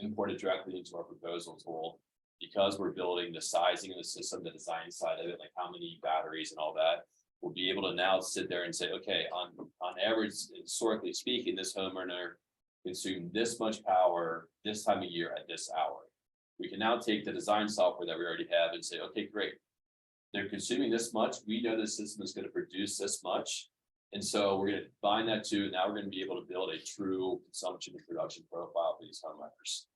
import it directly into our proposal tool, because we're building the sizing of the system, the design side of it, like how many batteries and all that. We'll be able to now sit there and say, okay, on average, historically speaking, this homeowner consumed this much power this time of year at this hour. We can now take the design software that we already have and say, okay, great. They're consuming this much. We know the system is going to produce this much. And so we're going to combine that too. Now we're going to be able to build a true consumption and production profile for these homeowners.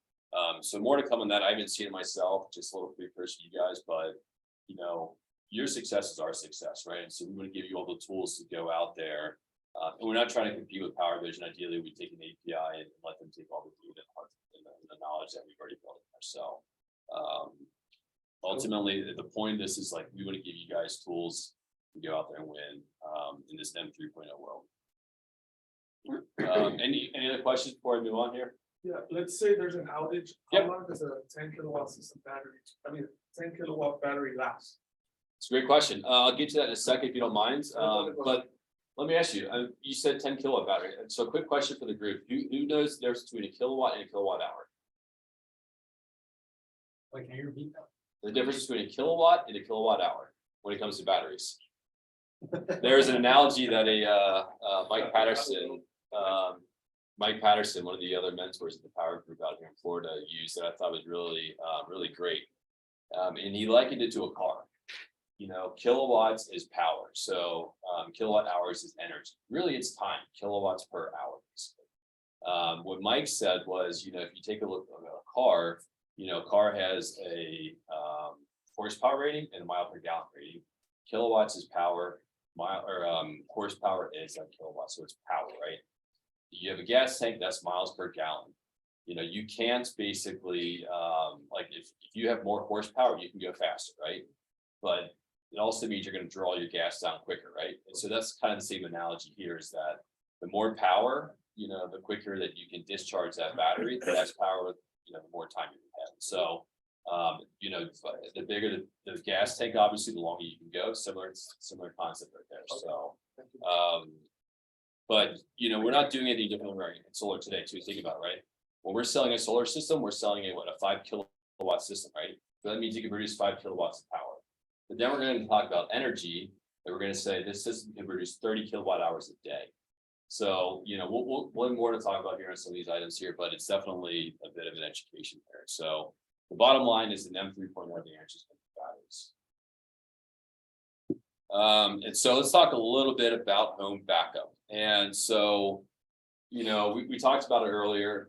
So more to come on that. I haven't seen it myself, just a little precursor to you guys, but your success is our success, right? And so we want to give you all the tools to go out there. And we're not trying to compete with Powur Vision. Ideally, we take an API and let them take all the data and the knowledge that we've already built there. So ultimately, the point of this is like, we want to give you guys tools to go out there and win in this M 3.0 world. Any other questions before I move on here? Yeah, let's say there's an outage. Yep. How long does a 10 kilowatt system battery, 10 kilowatt battery last? It's a great question. I'll get to that in a second if you don't mind. But let me ask you, you said 10 kilowatt battery. So quick question for the group. Who knows the difference between a kilowatt and a kilowatt hour? Wait, can you repeat that? The difference between a kilowatt and a kilowatt hour when it comes to batteries. There's an analogy that Mike Patterson Mike Patterson, one of the other mentors at the Power Group out here in Florida, used that I thought was really, really great. And he likened it to a car. You know, kilowatts is power. So kilowatt hours is energy. Really, it's time, kilowatts per hour. What Mike said was, you know, if you take a look at a car, you know, a car has a horsepower rating and a mile per gallon rating. Kilowatts is power, horsepower is like kilowatts, so it's power, right? You have a gas tank, that's miles per gallon. You know, you can't basically, like if you have more horsepower, you can go faster, right? But it also means you're going to draw your gas down quicker, right? And so that's kind of the same analogy here, is that the more power, you know, the quicker that you can discharge that battery, the less power, you know, the more time you have. So, you know, the bigger the gas tank, obviously, the longer you can go. Similar concept right there. So, but you know, we're not doing anything different in solar today. Too, think about it, right? When we're selling a solar system, we're selling a 5 kilowatt system, right? So that means you can produce 5 kilowatts of power. But then we're going to talk about energy, and we're going to say this system can produce 30 kilowatt hours a day. So, you know, we'll have more to talk about here on some of these items here, but it's definitely a bit of an education there. So the bottom line is an M3.0 the answer is batteries. And so let's talk a little bit about home backup. And so, you know, we talked about it earlier.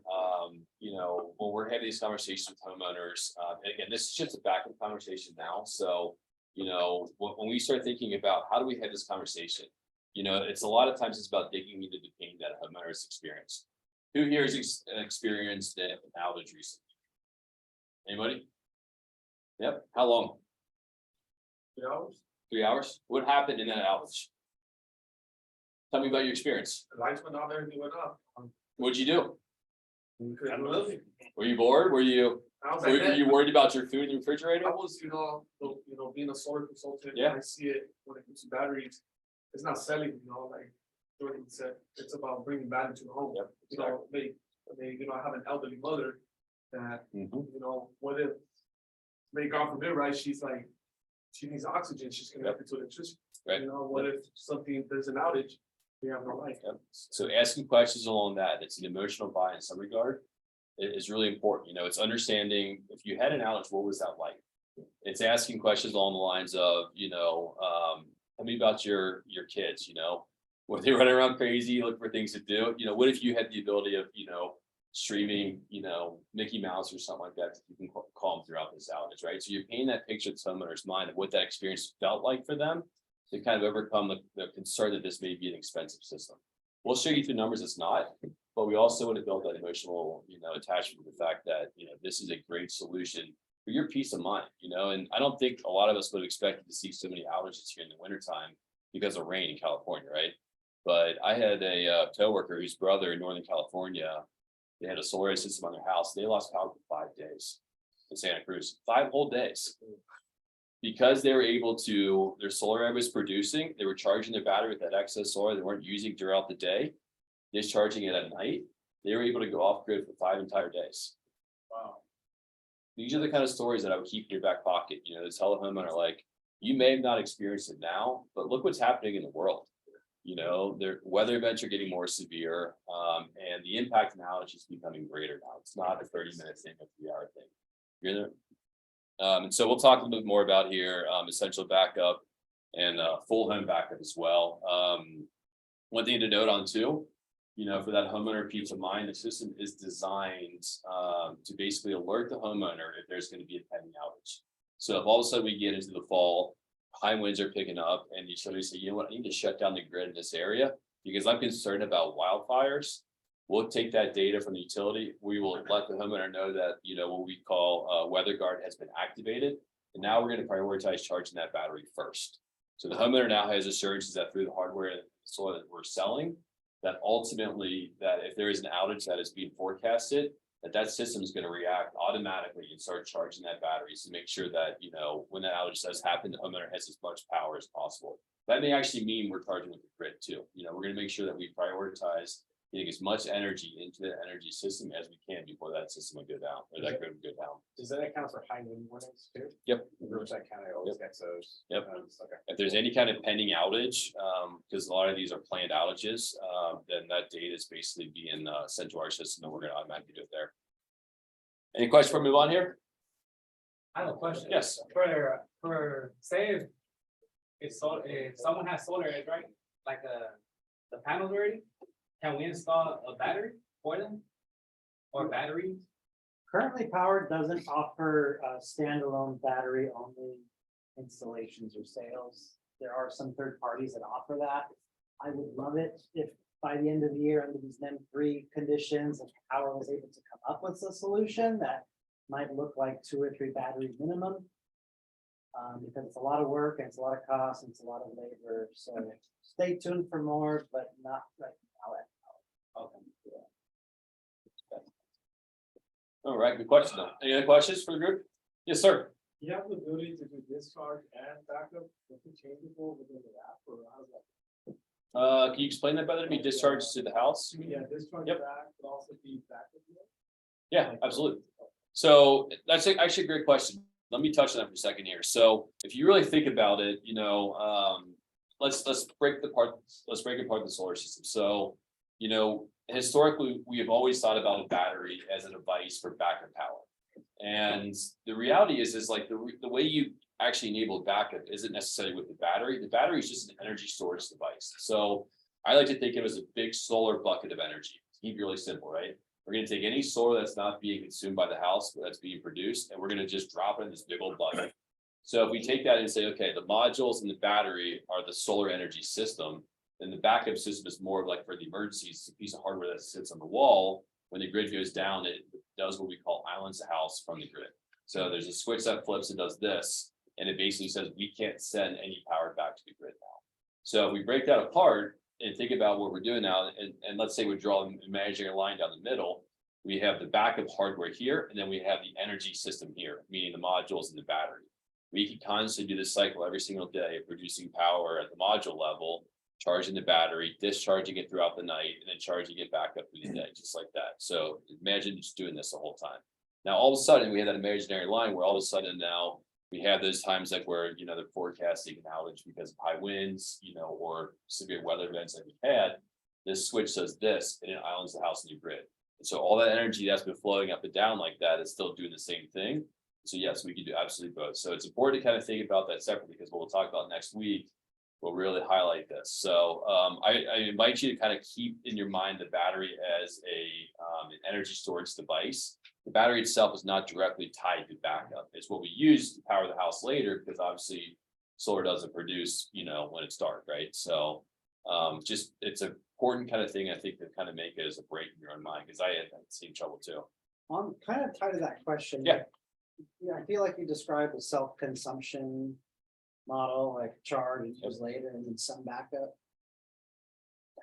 You know, when we're having these conversations with homeowners, and again, this is just a backup conversation now. So, you know, when we start thinking about how do we have this conversation, you know, it's a lot of times it's about digging into the pain that a homeowner has experienced. Who here has experienced an outage recently? Anybody? Yep. How long? 3 hours. 3 hours? What happened in that outage? Tell me about your experience. The lights went off, everything went off. What'd you do? We couldn't move. Were you bored? Were you worried about your food in the refrigerator? I was, being a solar consultant. Yeah. I see it when it comes to batteries. It's not selling, like Jordan said. It's about bringing value to the home. Yep, I have an elderly mother that, Mhm. what if, God forbid, right? She's like, she needs oxygen. She's connected to electricity. Right. What if there's an outage? We have no light. Yep. So asking questions along that, it's an emotional buy in some regard. It is really important. You know, it's understanding if you had an outage, what was that like? It's asking questions along the lines of, tell me about your kids, were they running around crazy, look for things to do? What if you had the ability of, streaming, Mickey Mouse or something like that, you can call them throughout this outage, right? So you're painting that picture to homeowner's mind of what that experience felt like for them to kind of overcome the concern that this may be an expensive system. We'll show you through numbers it's not, but we also want to build that emotional, attachment to the fact that, this is a great solution for your peace of mind, and I don't think a lot of us would have expected to see so many outages here in the wintertime because of rain in California, right? But I had a coworker whose brother in Northern California, they had a solar system on their house. They lost power for 5 days in Santa Cruz, 5 whole days. Because they were able to, their solar was producing, they were charging their battery with that excess solar they weren't using throughout the day, discharging it at night. They were able to go off grid for 5 entire days. Wow. These are the kind of stories that I would keep in your back pocket, to tell a homeowner, like, you may have not experienced it now, but look what's happening in the world. Their weather events are getting more severe, and the impact of an outage is becoming greater now. It's not a 30-minute thing, a 3-hour thing. You're there. And so we'll talk a little bit more about here, essential backup and full home backup as well. One thing to note on too, for that homeowner peace of mind, the system is designed to basically alert the homeowner if there's going to be a pending outage. So if all of a sudden we get into the fall, high winds are picking up, and you suddenly say, I need to shut down the grid in this area because I'm concerned about wildfires. We'll take that data from the utility. We will let the homeowner know that, what we call weather guard has been activated. And now we're going to prioritize charging that battery first. So the homeowner now has assurances that through the hardware and solar that we're selling, that ultimately that if there is an outage that is being forecasted, that system is going to react automatically and start charging that battery to make sure that, when that outage does happen, the homeowner has as much power as possible. That may actually mean we're charging with the grid too. We're going to make sure that we prioritize getting as much energy into the energy system as we can before that system would go down, or that grid would go down. Does that account for high wind warnings too? Yep. Which I kind of always gets those. Yep. Okay. If there's any kind of pending outage, because a lot of these are planned outages, then that data is basically being sent to our system, and we're gonna automatically do it there. Any questions before we move on here? I have a question. Yes. For say if someone has SolarEdge, right? Like the panels already, can we install a battery for them? Or batteries? Currently, Powur doesn't offer standalone battery only installations or sales. There are some third parties that offer that. I would love it if by the end of the year, under these NEM 3 conditions, if Powur was able to come up with a solution that might look like 2 or 3 batteries minimum. Because it's a lot of work and it's a lot of cost and it's a lot of labor. So stay tuned for more, but not right now. Okay. All right, good question though. Any other questions for the group? Yes, sir. You have the ability to do discharge and backup interchangeable within the app, or how's that? Can you explain that better to me? Discharge to the house? Yeah, discharge Yep. back, but also be backup. Yeah, absolutely. So that's actually a great question. Let me touch on that for a second here. So if you really think about it, let's break apart the solar system. So, historically, we have always thought about a battery as a device for backup power. And the reality is like the way you actually enable backup isn't necessarily with the battery. The battery is just an energy storage device. So I like to think of it as a big solar bucket of energy. Keep it really simple, right? We're going to take any solar that's not being consumed by the house, but that's being produced, and we're going to just drop it in this big old bucket. So if we take that and say, okay, the modules and the battery are the solar energy system, then the backup system is more like for the emergencies. It's a piece of hardware that sits on the wall. When the grid goes down, it does what we call islands the house from the grid. So there's a switch that flips and does this, and it basically says we can't send any power back to the grid now. So if we break that apart and think about what we're doing now, and let's say we draw an imaginary line down the middle, we have the backup hardware here, and then we have the energy system here, meaning the modules and the battery. We can constantly do this cycle every single day of producing power at the module level, charging the battery, discharging it throughout the night, and then charging it back up through the day, just like that. So imagine just doing this the whole time. Now, all of a sudden, we have that imaginary line where all of a sudden now we have those times like where, they're forecasting an outage because of high winds, or severe weather events like we've had. This switch does this, and it islands the house in your grid. And so all that energy that's been flowing up and down like that is still doing the same thing. So yes, we can do absolutely both. So it's important to kind of think about that separately, because what we'll talk about next week will really highlight this. So I invite you to kind of keep in your mind the battery as an energy storage device. The battery itself is not directly tied to backup. It's what we use to power the house later, because obviously solar doesn't produce, when it's dark, right? So just it's an important kind of thing, I think, to kind of make it as a break in your own mind, because I had the same trouble too. I'm kind of tied to that question. Yeah. Yeah, I feel like you described a self-consumption model, like charge years later and then some backup.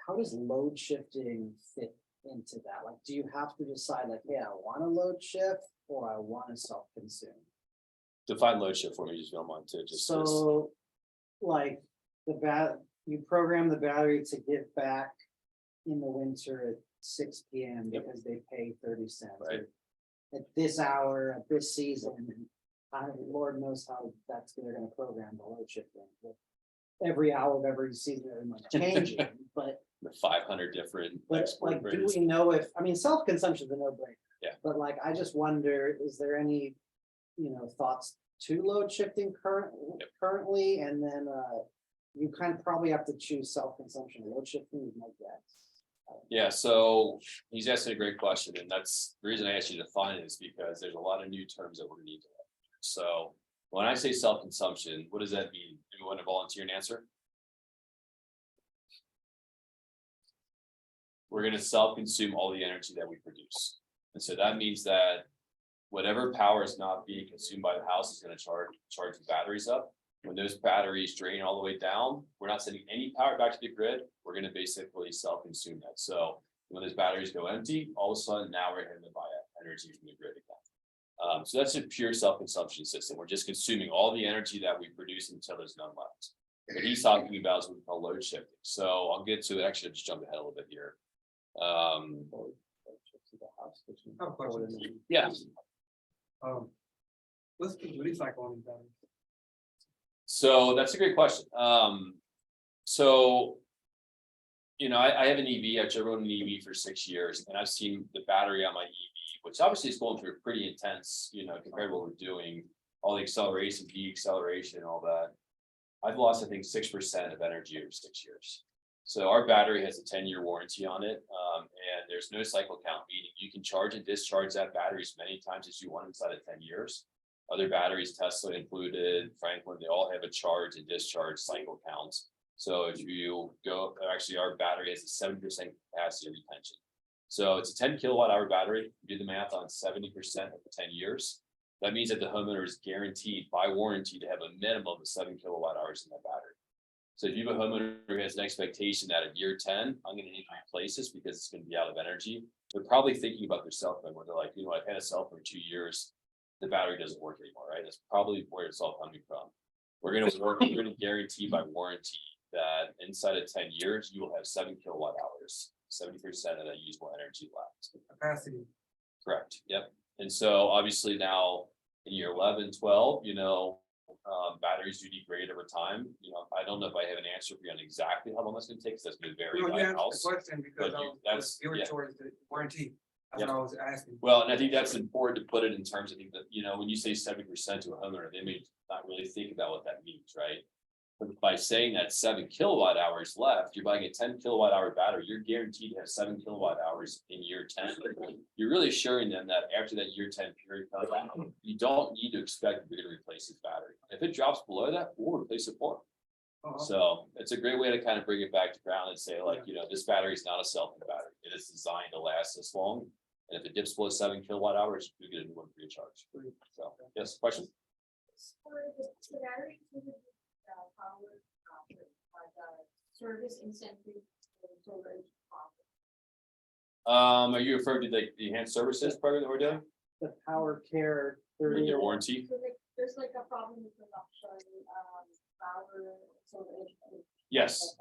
How does load shifting fit into that? Like, do you have to decide like, yeah, I want to load shift or I want to self-consume? Define load shift for me, just don't mind too. So like you program the battery to get back in the winter at 6 p.m. Yep. because they pay 30 cents. Right. At this hour, at this season, and Lord knows how they're gonna program the load shifting. Every hour of every season, every month changing, but The 500 different like, export do grids. we know if, I mean, self-consumption is a no-brainer. Yeah. But like, I just wonder, is there any, thoughts to load shifting currently, and then you kind of probably have to choose self-consumption, load shifting is my guess. Yeah, so he's asking a great question, and that's the reason I asked you to define it, is because there's a lot of new terms that we're gonna need to learn. So when I say self-consumption, what does that mean? Do you want to volunteer an answer? We're gonna self-consume all the energy that we produce. And so that means that whatever power is not being consumed by the house is gonna charge the batteries up. When those batteries drain all the way down, we're not sending any power back to the grid. We're gonna basically self-consume that. So when those batteries go empty, all of a sudden now we're having to buy energy from the grid again. So that's a pure self-consumption system. We're just consuming all the energy that we produce until there's none left. What he's talking about is what we call load shifting. So I'll get to it. Actually, I'll just jump ahead a little bit here. I have a question. Yeah, What's the release cycle on these batteries? so that's a great question. So. You know, I have an EV, I've driven an EV for 6 years, and I've seen the battery on my EV, which obviously is going through a pretty intense, you know, compared to what we're doing. All the acceleration, de-acceleration, all that. I've lost, I think, 6% of energy over 6 years. So our battery has a 10-year warranty on it, and there's no cycle count, meaning you can charge and discharge that battery as many times as you want inside of 10 years. Other batteries, Tesla included, Franklin, they all have a charge and discharge cycle counts. So if you go, actually, our battery has a 70% capacity retention. So it's a 10 kilowatt hour battery. Do the math on 70% of the 10 years. That means that the homeowner is guaranteed by warranty to have a minimum of 7 kilowatt hours in that battery. So if you have a homeowner who has an expectation that at year 10, I'm going to need to replace this because it's going to be out of energy, they're probably thinking about their cell phone where they're like, you know, I've had a cell phone for 2 years. The battery doesn't work anymore, right? That's probably where it's all coming from. We're going to guarantee by warranty that inside of 10 years, you will have 7 kilowatt hours, 70% of that usable energy left. Capacity. Correct. Yep. And so obviously now in year 11, 12, you know, batteries do degrade over time. You know, I don't know if I have an answer for you on exactly how long that's going to take, because that's going to vary No, by you answered house. the question because but I you- was that's- geared yeah. towards the warranty. That's Yep. what I was asking. Well, and I think that's important to put it in terms of that, you know, when you say 70% to a homeowner, they may not really think about what that means, right? But by saying that 7 kilowatt hours left, you're buying a 10 kilowatt hour battery, you're guaranteed to have 7 kilowatt hours in year 10. You're really assuring them that after that year 10 period comes out, you don't need to expect you're going to replace this battery. If it drops below that, we'll replace it for them. So it's a great way to kind of bring it back to ground and say, like, you know, this battery is not a cell phone battery. It is designed to last this long. And if it dips below 7 kilowatt hours, you get a new one free of charge. So, yes, question? For the battery, power, service incentive. Are you referring to the enhanced services program that we're doing? The Power Care With 30 your warranty? So there's like a problem with production, power, so. Yes.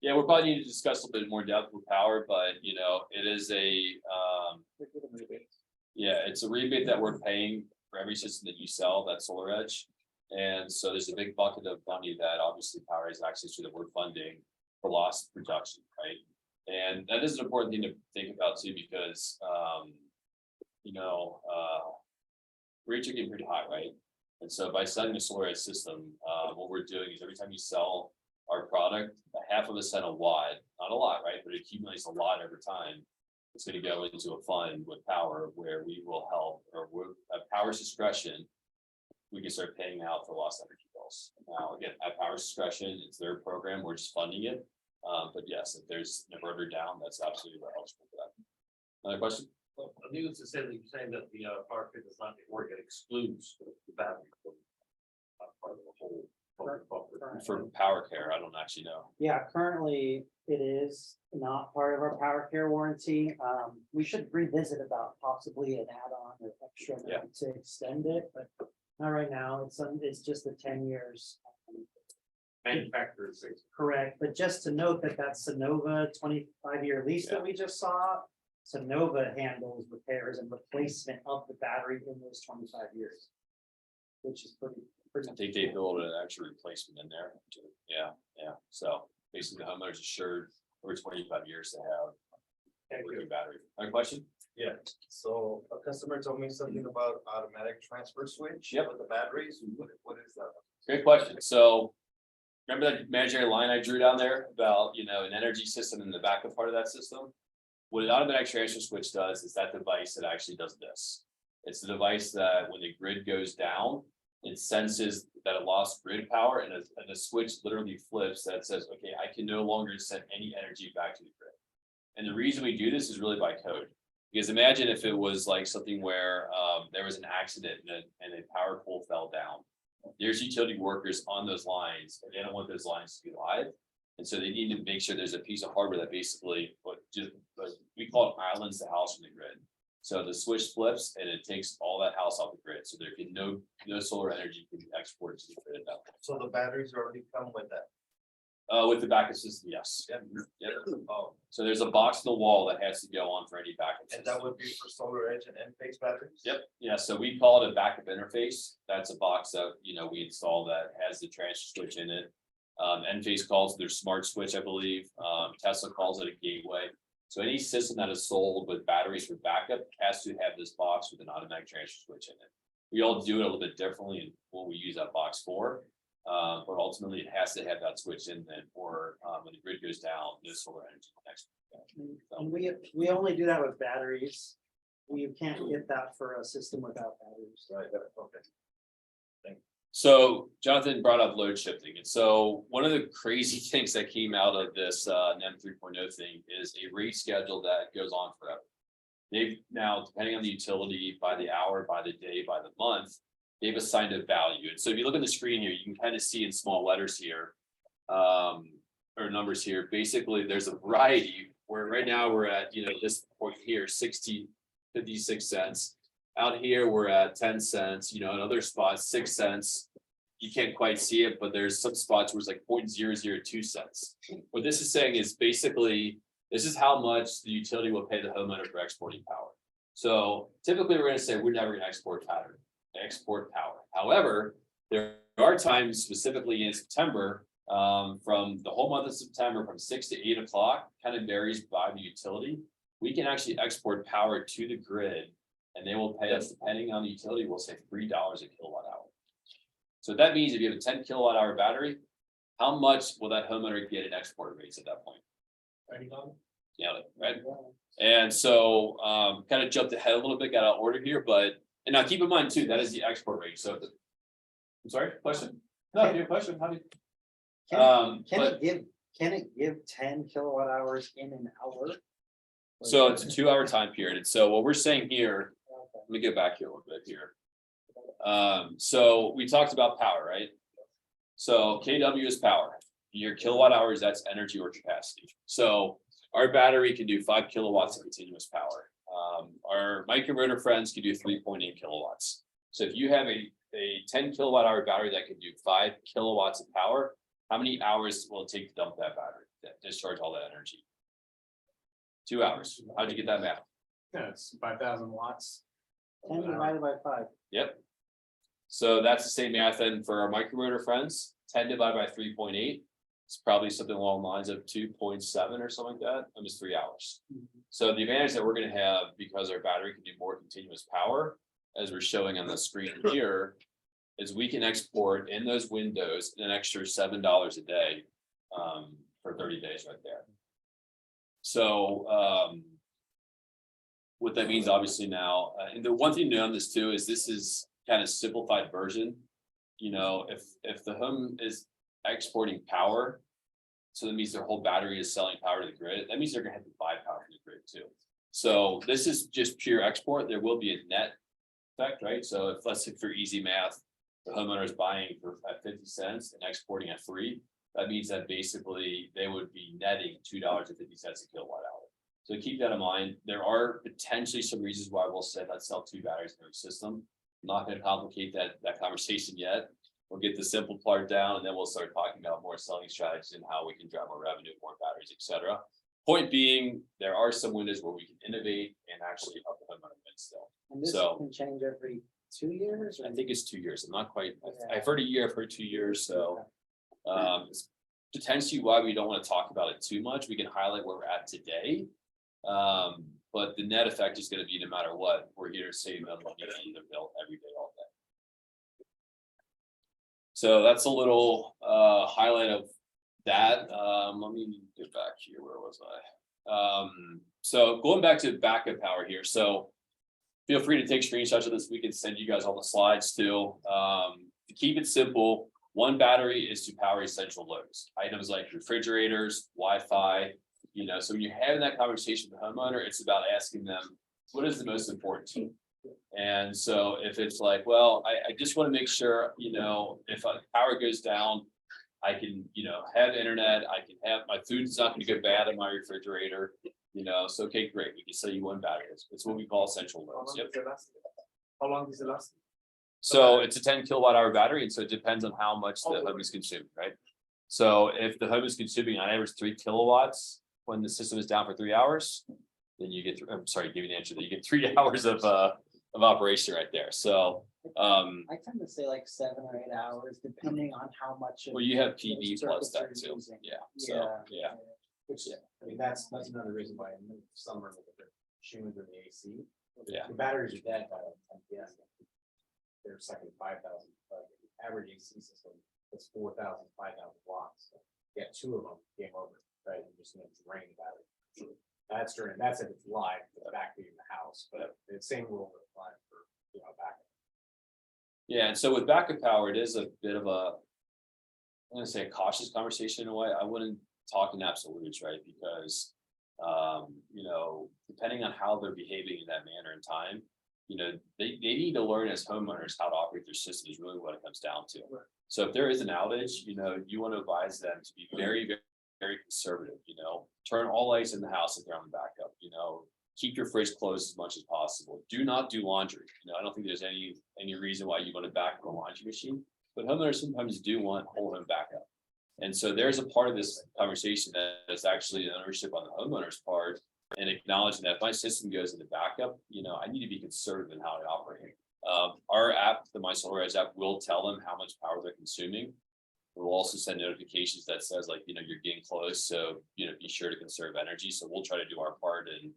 Yeah, we'll probably need to discuss a little bit more depth with power, but you know, it is it's a rebate that we're paying for every system that you sell, that's SolarEdge. And so there's a big bucket of money that obviously Power has access to that we're funding for lost production, right? And that is an important thing to think about too, because you know, rates are getting pretty high, right? And so by selling the SolarEdge system, what we're doing is every time you sell our product, a half of a cent a watt, not a lot, right? But it accumulates a lot over time. It's going to go into a fund with Power where we will help, or at Power's discretion, we can start paying out for lost energy bills. Now, again, at Power's discretion, it's their program, we're just funding it. But yes, if there's an inverter down, that's absolutely what helps with that. Another question? Well, needless to say that you're saying that the Power Kit does not work, it excludes the battery from part of the whole. For Power Care, I don't actually know. Yeah, currently it is not part of our Power Care warranty. We should revisit about possibly an add-on or extra Yeah. to extend it, but not right now. It's just the 10 years. Manufacturer says. Correct, but just to note that Sonova 25-year lease that we just saw, Sonova handles repairs and replacement of the battery in those 25 years. Which is pretty. I think they built an actual replacement in there. Too. Yeah. So basically the homeowner's assured over 25 years to have a working battery. Another question? Yeah, so a customer told me something about automatic transfer switch. Yep. With the batteries, what is that? Great question. So remember that imaginary line I drew down there about, you know, an energy system in the backup part of that system? What an automatic transfer switch does is that device that actually does this. It's the device that when the grid goes down, it senses that it lost grid power and the switch literally flips that says, okay, I can no longer send any energy back to the grid. And the reason we do this is really by code. Because imagine if it was like something where there was an accident and a power pole fell down. There's utility workers on those lines and they don't want those lines to be live. And so they need to make sure there's a piece of hardware that basically, we call it islands the house from the grid. So the switch flips and it takes all that house off the grid. So there can no solar energy can be exported to the grid at that point. So the batteries already come with that. With the backup system, yes. Yep. Oh, so there's a box in the wall that has to go on for any backup And that system. would be for SolarEdge and Enphase batteries? Yep, yeah, so we call it a backup interface. That's a box that, we install that has the transfer switch in it. Enphase calls it their smart switch, I believe. Tesla calls it a gateway. So any system that is sold with batteries for backup has to have this box with an automatic transfer switch in it. We all do it a little bit differently in what we use that box for. But ultimately it has to have that switch in then, or when the grid goes down, no solar energy connects. And we only do that with batteries. We can't get that for a system without batteries. Right, okay. So Jonathan brought up load shifting. And so one of the crazy things that came out of this NEM 3.0 thing is a rate schedule that goes on forever. They've now, depending on the utility, by the hour, by the day, by the month, they've assigned a value. And so if you look at the screen here, you can kind of see in small letters here, or numbers here, basically there's a variety where right now we're at, this point here, 56 cents. Out here, we're at 10 cents, in other spots, 6 cents. You can't quite see it, but there's some spots where it's like 0.002 cents. What this is saying is basically, this is how much the utility will pay the homeowner for exporting power. So typically we're gonna say we're never gonna export power. However, there are times specifically in September, from the whole month of September, from 6 to 8 o'clock, kind of varies by the utility. We can actually export power to the grid and they will pay us, depending on the utility, we'll say $3 a kilowatt hour. So that means if you have a 10 kilowatt hour battery, how much will that homeowner get in export rates at that point? Yeah, right. And so kind of jumped ahead a little bit, got out of order here, and now keep in mind too, that is the export rate. So I'm sorry, question? No, your question. How do you? Can it give 10 kilowatt hours in an hour? So it's a 2-hour time period. And so what we're saying here, let me get back here a little bit here. So we talked about power, right? So KW is power. Your kilowatt hours, that's energy or capacity. So our battery can do 5 kilowatts of continuous power. Our microinverter friends can do 3.8 kilowatts. So if you have a 10 kilowatt hour battery that can do 5 kilowatts of power, how many hours will it take to dump that battery, discharge all that energy? 2 hours. How'd you get that math? Yeah, it's 5,000 watts. 10 divided by 5. Yep. So that's the same math then for our microinverter friends. 10 divided by 3.8. It's probably something along the lines of 2.7 or something like that. Almost 3 hours. So the advantage that we're going to have, because our battery can do more continuous power, as we're showing on the screen here, is we can export in those windows an extra $7 a day for 30 days right there. So what that means obviously now, and the one thing to know on this too is this is kind of simplified version. If the home is exporting power, so that means their whole battery is selling power to the grid, that means they're gonna have to buy power from the grid too. So this is just pure export. There will be a net effect, right? So if, let's say for easy math, the homeowner is buying at 50 cents and exporting at 3, that means that basically they would be netting $2.50 a kilowatt hour. So keep that in mind. There are potentially some reasons why we'll say let's sell 2 batteries in every system. I'm not going to complicate that conversation yet. We'll get the simple part down and then we'll start talking about more selling strategies and how we can drive more revenue, more batteries, etc. Point being, there are some windows where we can innovate and actually help the homeowner win still. And this So can change every 2 years? I think it's 2 years. I'm not quite, I've heard a year, I've heard 2 years. So it's potentially why we don't want to talk about it too much. We can highlight where we're at today. But the net effect is going to be no matter what, we're here to save them money on their bill every day, all day. So that's a little highlight of that. Let me get back here. Where was I? So going back to backup power here. So feel free to take screenshots of this. We can send you guys all the slides too. To keep it simple, one battery is to power essential loads, items like refrigerators, Wi-Fi. So when you're having that conversation with the homeowner, it's about asking them, what is the most important to you? And so if it's like, well, I just want to make sure, if power goes down, I can, have internet, I can have my food's not going to go bad in my refrigerator, so, okay, great. We can sell you one battery. It's what we call essential loads. Yep. How long does it last? So it's a 10 kilowatt hour battery. And so it depends on how much the home is consumed, right? So if the home is consuming on average 3 kilowatts when the system is down for 3 hours, then you get, I'm sorry, give you the answer, that you get 3 hours of operation right there. So, I tend to say like 7 or 8 hours, depending on how much. of well, you have the PV plus that circuits too. you're using. Yeah, so, yeah. Which, I mean, that's another reason why in the summer, with the machines and the AC. Yeah. The batteries are dead by 10 p.m. They're sucking 5,000, but the average AC system is 4,000, 5,000 watts. So you get 2 of them, game over, right? You're just gonna drain the battery. That's if it's live, it's back to you in the house, but the same rule would apply for, backup. Yeah, and so with backup power, it is a bit of a, I'm gonna say a cautious conversation in a way. I wouldn't talk in absolutes, right? Because, depending on how they're behaving in that manner and time, they need to learn as homeowners how to operate their system is really what it comes down to. So if there is an outage, you want to advise them to be very, very, very conservative, turn all lights in the house if they're on the backup, keep your fridge closed as much as possible. Do not do laundry. I don't think there's any reason why you want to back up a laundry machine, but homeowners sometimes do want whole home backup. And so there's a part of this conversation that is actually an ownership on the homeowner's part and acknowledging that if my system goes into backup, I need to be conservative in how I operate. Our app, the My SolarEdge app, will tell them how much power they're consuming. We'll also send notifications that says you're getting close. So, be sure to conserve energy. So we'll try to do our part in,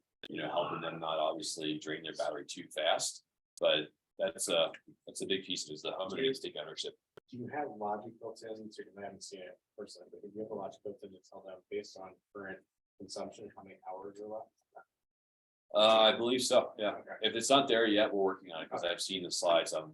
helping them not obviously drain their battery too fast. But that's a big piece of it, is the homeowner needs to take ownership. Do you have logic built in? So I haven't seen it personally, but do you have a logic built in to tell them based on current consumption, how many hours are left? I believe so. Yeah. Okay. If it's not there yet, we're working on it because I've seen the slides on,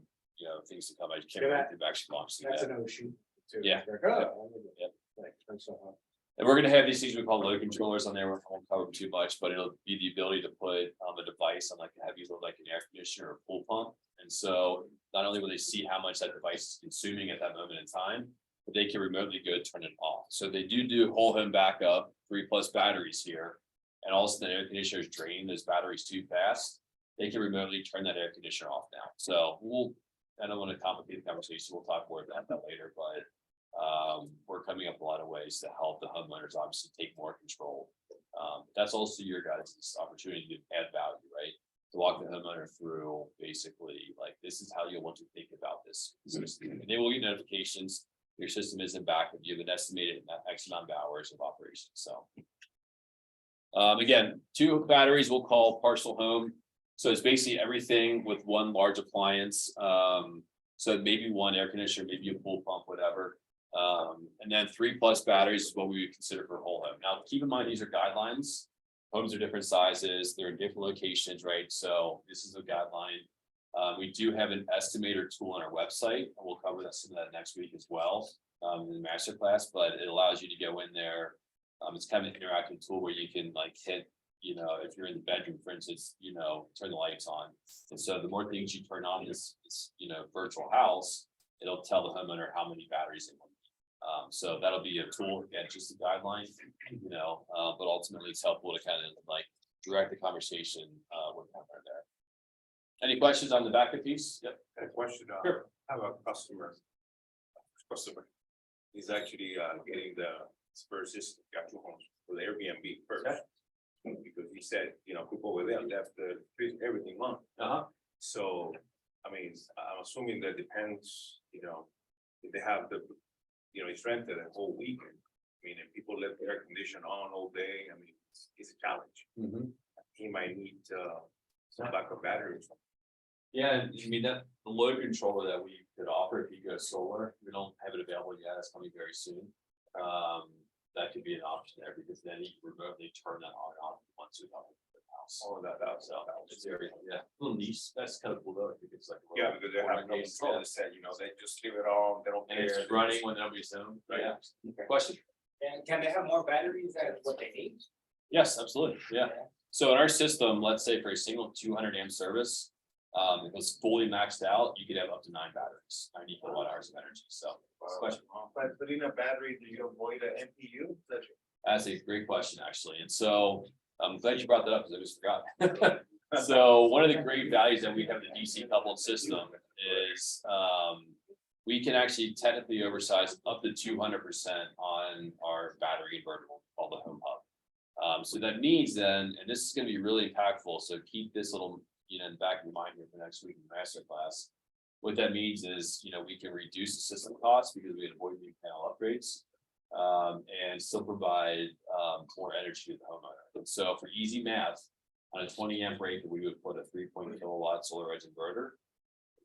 things to come. I just can't remember if they've actually launched it That's yet. an issue too. Yeah. Like, oh, Yep. like, turn stuff on. And we're gonna have these things we call load controllers on there. We won't cover them too much, but it'll be the ability to put a device on like a heavy load, like an air conditioner or pool pump. And so not only will they see how much that device is consuming at that moment in time, but they can remotely go turn it off. So they do whole home backup, 3+ batteries here. And also the air conditioner is draining those batteries too fast. They can remotely turn that air conditioner off now. So I don't want to complicate the conversation. We'll talk more about that later, but we're coming up with a lot of ways to help the homeowners obviously take more control. That's also your guys' opportunity to add value, right? To walk the homeowner through basically this is how you'll want to think about this system. And they will get notifications. Your system isn't backup. You have an estimated X amount of hours of operation. So again, 2 batteries we'll call partial home. So it's basically everything with one large appliance. So maybe one air conditioner, maybe a pool pump, whatever. And then 3+ batteries is what we would consider for whole home. Now, keep in mind, these are guidelines. Homes are different sizes. They're in different locations, right? So this is a guideline. We do have an estimator tool on our website, and we'll cover some of that next week as well in the masterclass, but it allows you to go in there. It's kind of an interactive tool where you can hit, if you're in the bedroom, for instance, turn the lights on. And so the more things you turn on this virtual house, it'll tell the homeowner how many batteries they want. So that'll be a tool, again, just a guideline, but ultimately it's helpful to kind of direct the conversation with the homeowner there. Any questions on the backup piece? Yep. A question, Sure. I have a customer. He's actually getting the first system, got 2 homes with Airbnb first. Okay. Because he said, people over there left everything on. So, I mean, I'm assuming that depends, if they have the, it's rented a whole weekend. I mean, if people left the air conditioner on all day, I mean, it's a challenge. He might need some backup batteries. Yeah, I mean the load controller that we could offer if you go solar, we don't have it available yet. It's coming very soon. That could be an option there because then you can remotely turn that on and off once you have the house. All of that so it's very little niche. That's kind of cool though. I think it's Because they have no control. They said, they just leave it on. They don't and care. it's running when nobody's home. Right. Yeah. Question. And can they have more batteries than what they need? Yes, absolutely. Yeah. So in our system, let's say for a single 200 amp service, if it's fully maxed out, you could have up to 9 batteries, 90 kilowatt-hours of energy. So, question. But putting a battery, do you avoid an MPU? That's a great question, actually. And so I'm glad you brought that up because I just forgot. So one of the great values that we have in the DC coupled system is we can actually technically oversize up to 200% on our battery inverter called the home hub. So that means then, and this is going to be really impactful. So keep this little, in the back of your mind here for next week in the master class. What that means is, we can reduce the system costs because we avoid new panel upgrades, and still provide more energy to the homeowner. And so for easy math, on a 20 amp breaker, we would put a 3.0 kilowatt SolarEdge inverter.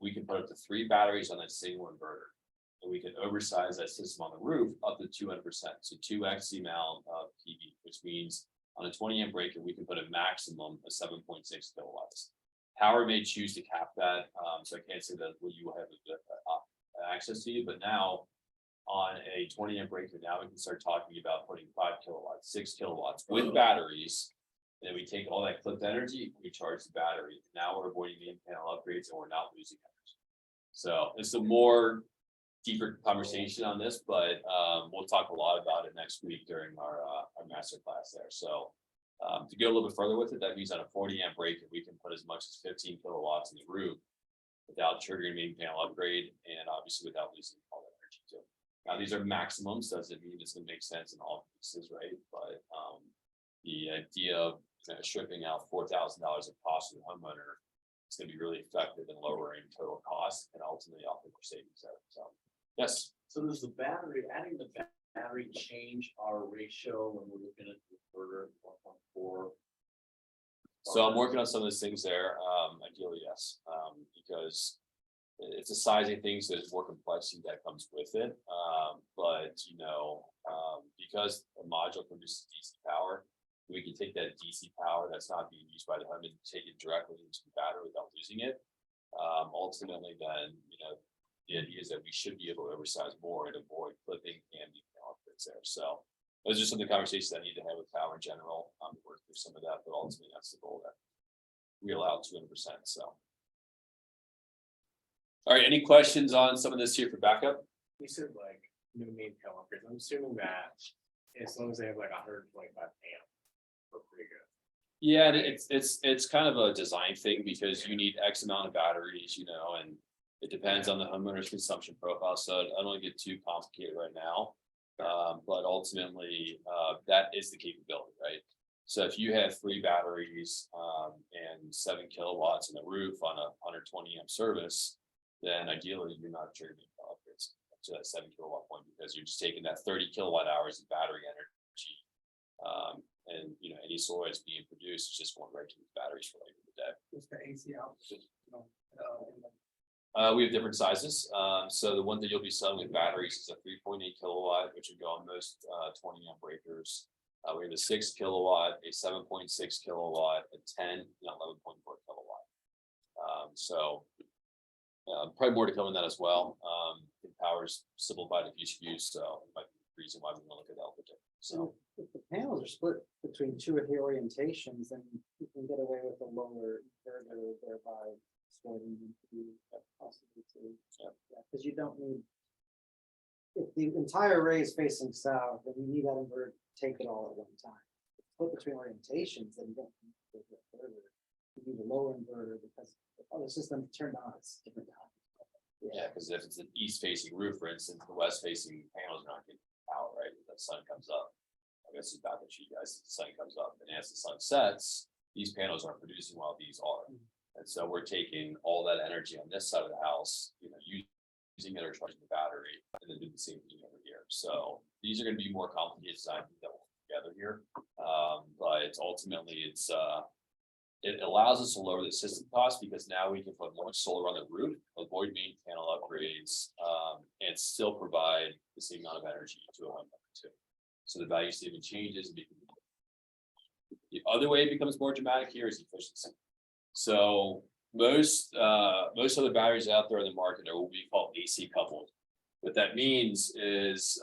We can put up to 3 batteries on that single inverter. And we can oversize that system on the roof up to 200%. So 2x the amount of PV, which means on a 20 amp breaker, we can put a maximum of 7.6 kilowatts. Powur may choose to cap that. So I can't say that you will have access to you, but now on a 20 amp breaker, now we can start talking about putting 5 kilowatts, 6 kilowatts with batteries. And then we take all that clipped energy, we charge the battery. Now we're avoiding main panel upgrades and we're not losing energy. So it's a more deeper conversation on this, but we'll talk a lot about it next week during our master class there. So to go a little bit further with it, that means on a 40 amp breaker, we can put as much as 15 kilowatts in the roof without triggering main panel upgrade and obviously without losing all that energy too. Now these are maximums, doesn't mean it's gonna make sense in all cases, right? But the idea of stripping out $4,000 of cost to the homeowner is gonna be really effective in lowering total cost and ultimately offering more savings there. So yes. So does the battery, adding the battery change our ratio when we're looking at the inverter 1.4? So I'm working on some of those things there. Ideally, yes, because it's a sizing thing, so there's more complexity that comes with it. But because a module produces DC power, we can take that DC power that's not being used by the home and take it directly into the battery without losing it. Ultimately, then the idea is that we should be able to oversize more and avoid clipping and outputs there. So those are some of the conversations I need to have with Powur in general. Work through some of that, but ultimately that's the goal that we allow 200%. So, all right, any questions on some of this here for backup? You said like new main panel upgrades. I'm assuming that as long as they have like 125 amp, we're pretty good. Yeah, it's kind of a design thing because you need X amount of batteries, and it depends on the homeowner's consumption profile. So I don't want to get too complicated right now. But ultimately, that is the capability, right? So if you have 3 batteries and 7 kilowatts in the roof on a 120 amp service, then ideally you're not triggering upgrades to that 7 kilowatt point because you're just taking that 30 kilowatt hours of battery energy. And any solar that's being produced is just going right to the batteries for later in the day. What's the AC out? We have different sizes. So the one that you'll be selling with batteries is a 3.8 kilowatt, which would go on most 20 amp breakers. We have a 6 kilowatt, a 7.6 kilowatt, a 10, and 11.4 kilowatt. Probably more to come in that as well. Powur's simplified a few SKUs, so it might be the reason why we want to look at that a bit different. So If the panels are split between 2 or 3 orientations, then you can get away with a lower inverter, thereby splitting into possibly 2. Because you don't need, if the entire array is facing south, then you need that inverter to take it all at one time. Split between orientations, then you don't need the inverter. You need a lower inverter because the other system turned on at different times. yeah, because if it's an east facing roof, for instance, the west facing panels are not getting power, right? The sun comes up. I guess it's back at you guys. The sun comes up, and as the sun sets, these panels aren't producing while these are. And so we're taking all that energy on this side of the house, using it or charging the battery, and then do the same thing over here. So these are going to be more complicated design that we'll put together here. But ultimately, it allows us to lower the system cost because now we can put more solar on the roof, avoid main panel upgrades, and still provide the same amount of energy to a homeowner too. So the value statement changes. The other way it becomes more dramatic here is efficiency. So most of the batteries out there in the market are what we call AC coupled. What that means is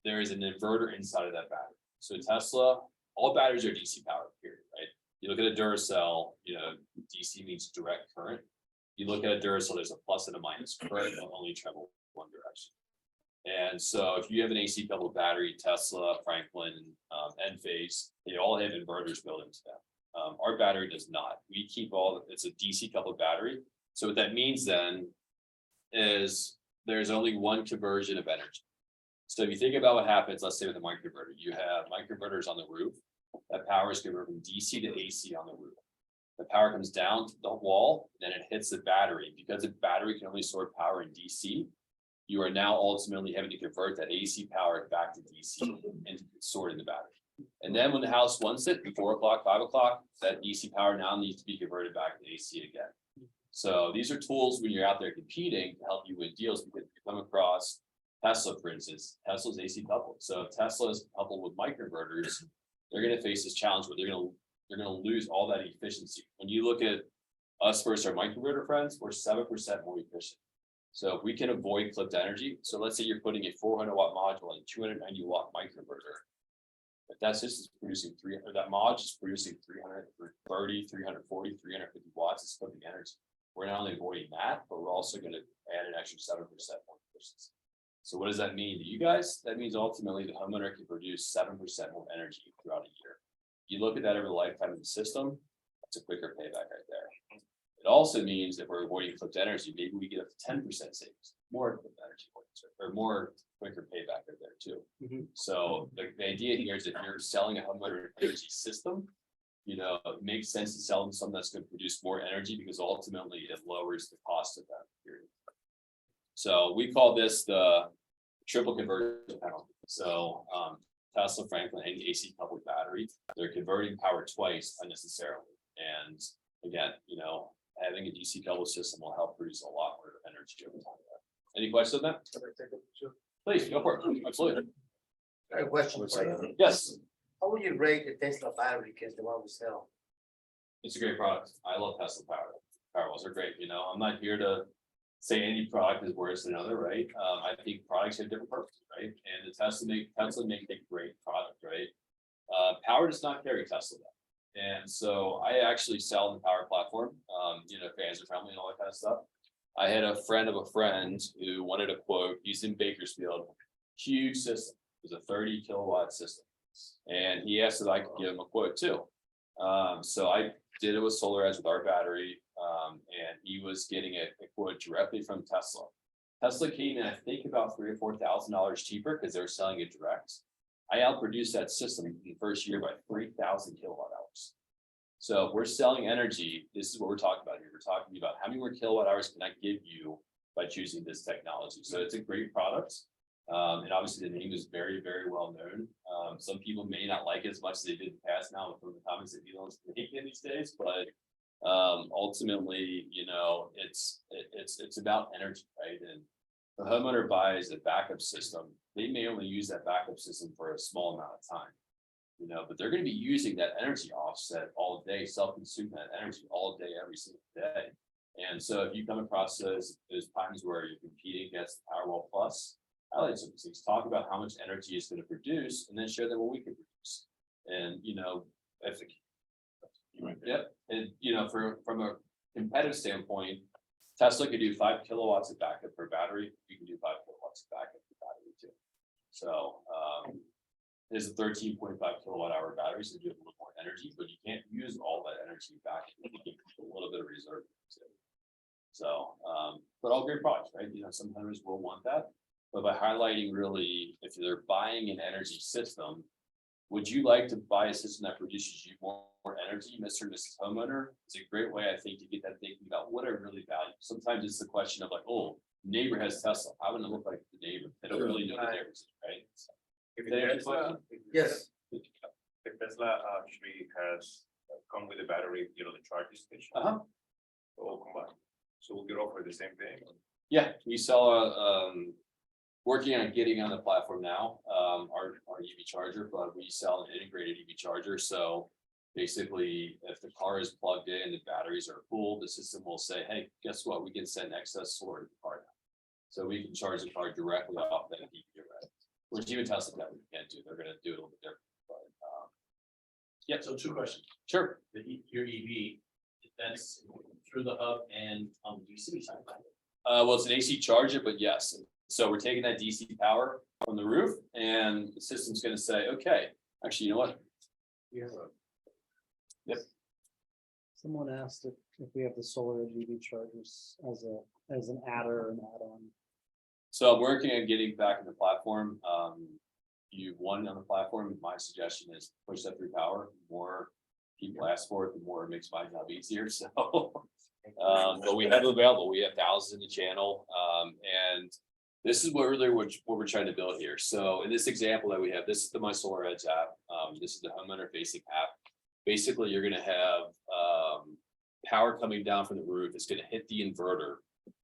there is an inverter inside of that battery. So Tesla, all batteries are DC powered, period, right? You look at a Duracell, DC means direct current. You look at a Duracell, there's a plus and a minus, right? They'll only travel one direction. And so if you have an AC coupled battery, Tesla, Franklin, Enphase, they all have inverters built into them. Our battery does not. We keep it's a DC coupled battery. So what that means then is there's only one conversion of energy. So if you think about what happens, let's say with a microinverter, you have microinverters on the roof. That power is converted from DC to AC on the roof. The power comes down to the wall, then it hits the battery. Because the battery can only store power in DC, you are now ultimately having to convert that AC power back to DC and store it in the battery. And then when the house wants it, at 4 o'clock, 5 o'clock, that DC power now needs to be converted back to AC again. So these are tools when you're out there competing to help you win deals, because if you come across Tesla, for instance, Tesla's AC coupled. So if Tesla's coupled with microinverters, they're going to face this challenge where they're going to lose all that efficiency. When you look at us versus our microinverter friends, we're 7% more efficient. So if we can avoid clipped energy, so let's say you're putting a 400 watt module and 290 watt microinverter. If that system is producing that module is producing 330, 340, 350 watts, it's clipping energy. We're not only avoiding that, but we're also going to add an extra 7% more efficiency. So what does that mean to you guys? That means ultimately the homeowner can produce 7% more energy throughout a year. You look at that over the lifetime of the system, that's a quicker payback right there. It also means that we're avoiding clipped energy. Maybe we get up to 10% savings, more clipped energy, or more quicker payback right there too. So the idea here is that you're selling a homeowner energy system, it makes sense to sell them something that's going to produce more energy, because ultimately it lowers the cost of that period. So we call this the triple conversion penalty. So Tesla, Franklin, and AC coupled battery, they're converting power twice unnecessarily. And again, having a DC coupled system will help produce a lot more energy over time. Any questions on that? Please go for it. Absolutely. I have a question for you. Yes, How would you rate the Tesla battery against the one we sell? it's a great product. I love Tesla Powerwalls are great. I'm not here to say any product is worse than another, right? I think products have different purposes, right? And the Tesla make a great product, right? Power does not carry Tesla though. And so I actually sell the Power platform, fans are friendly and all that kind of stuff. I had a friend of a friend who wanted a quote. He's in Bakersfield, huge system. It was a 30 kilowatt system. And he asked if I could give him a quote too. So I did it with SolarEdge with our battery. And he was getting a quote directly from Tesla. Tesla came in, I think, about $3,000 or $4,000 cheaper because they were selling it direct. I outproduced that system in the first year by 3,000 kilowatt hours. So if we're selling energy, this is what we're talking about here. We're talking about how many more kilowatt hours can I give you by choosing this technology. So it's a great product. And obviously the name is very, very well known. Some people may not like it as much as they did in the past now from the comments that Elon's making these days, but ultimately, it's about energy, right? And the homeowner buys a backup system. They may only use that backup system for a small amount of time, but they're going to be using that energy offset all day, self-consuming that energy all day, every single day. And so if you come across those times where you're competing against the Powerwall Plus, I like some things, talk about how much energy it's going to produce and then show them what we can produce. And, if the Yep, and from a competitive standpoint, Tesla could do 5 kilowatts of backup per battery. You can do 5 kilowatts of backup per battery too. So there's a 13.5 kilowatt hour battery, so you have a little more energy, but you can't use all that energy back. You can keep a little bit of reserve too. So, but all great products, right? Some owners will want that, but by highlighting really, if they're buying an energy system, would you like to buy a system that produces you more energy, Mr. and Mrs. Homeowner? It's a great way, I think, to get that thinking about what I really value. Sometimes it's the question of like, oh, neighbor has Tesla. I wouldn't look like the neighbor. They don't really know the neighbors, right? So, If they have a Tesla, question? Yes. if Tesla actually has come with a battery, the charging station. All combined. So we'll get offered the same thing. Yeah, we sell working on getting on the platform now, our EV charger, but we sell an integrated EV charger. So basically, if the car is plugged in, the batteries are full, the system will say, hey, guess what? We can send excess solar to the car now. So we can charge the car directly off that EV, right? Which even Tesla that we can't do. They're going to do it a little bit different. But yeah. So 2 questions. Sure. Your EV, that's through the hub and on the DC side. Well, it's an AC charger, but yes. So we're taking that DC power from the roof, and the system's going to say, okay, actually, you know what? Yep. Someone asked if we have the SolarEdge EV chargers as an adder or an add-on. So I'm working on getting back in the platform. You won on the platform. My suggestion is push that through Powur. The more people ask for it, the more it makes my job easier. So, but we have it available. We have thousands in the channel. And this is what we're trying to build here. So in this example that we have, this is the My SolarEdge app. This is the homeowner facing app. Basically, you're going to have power coming down from the roof. It's going to hit the inverter.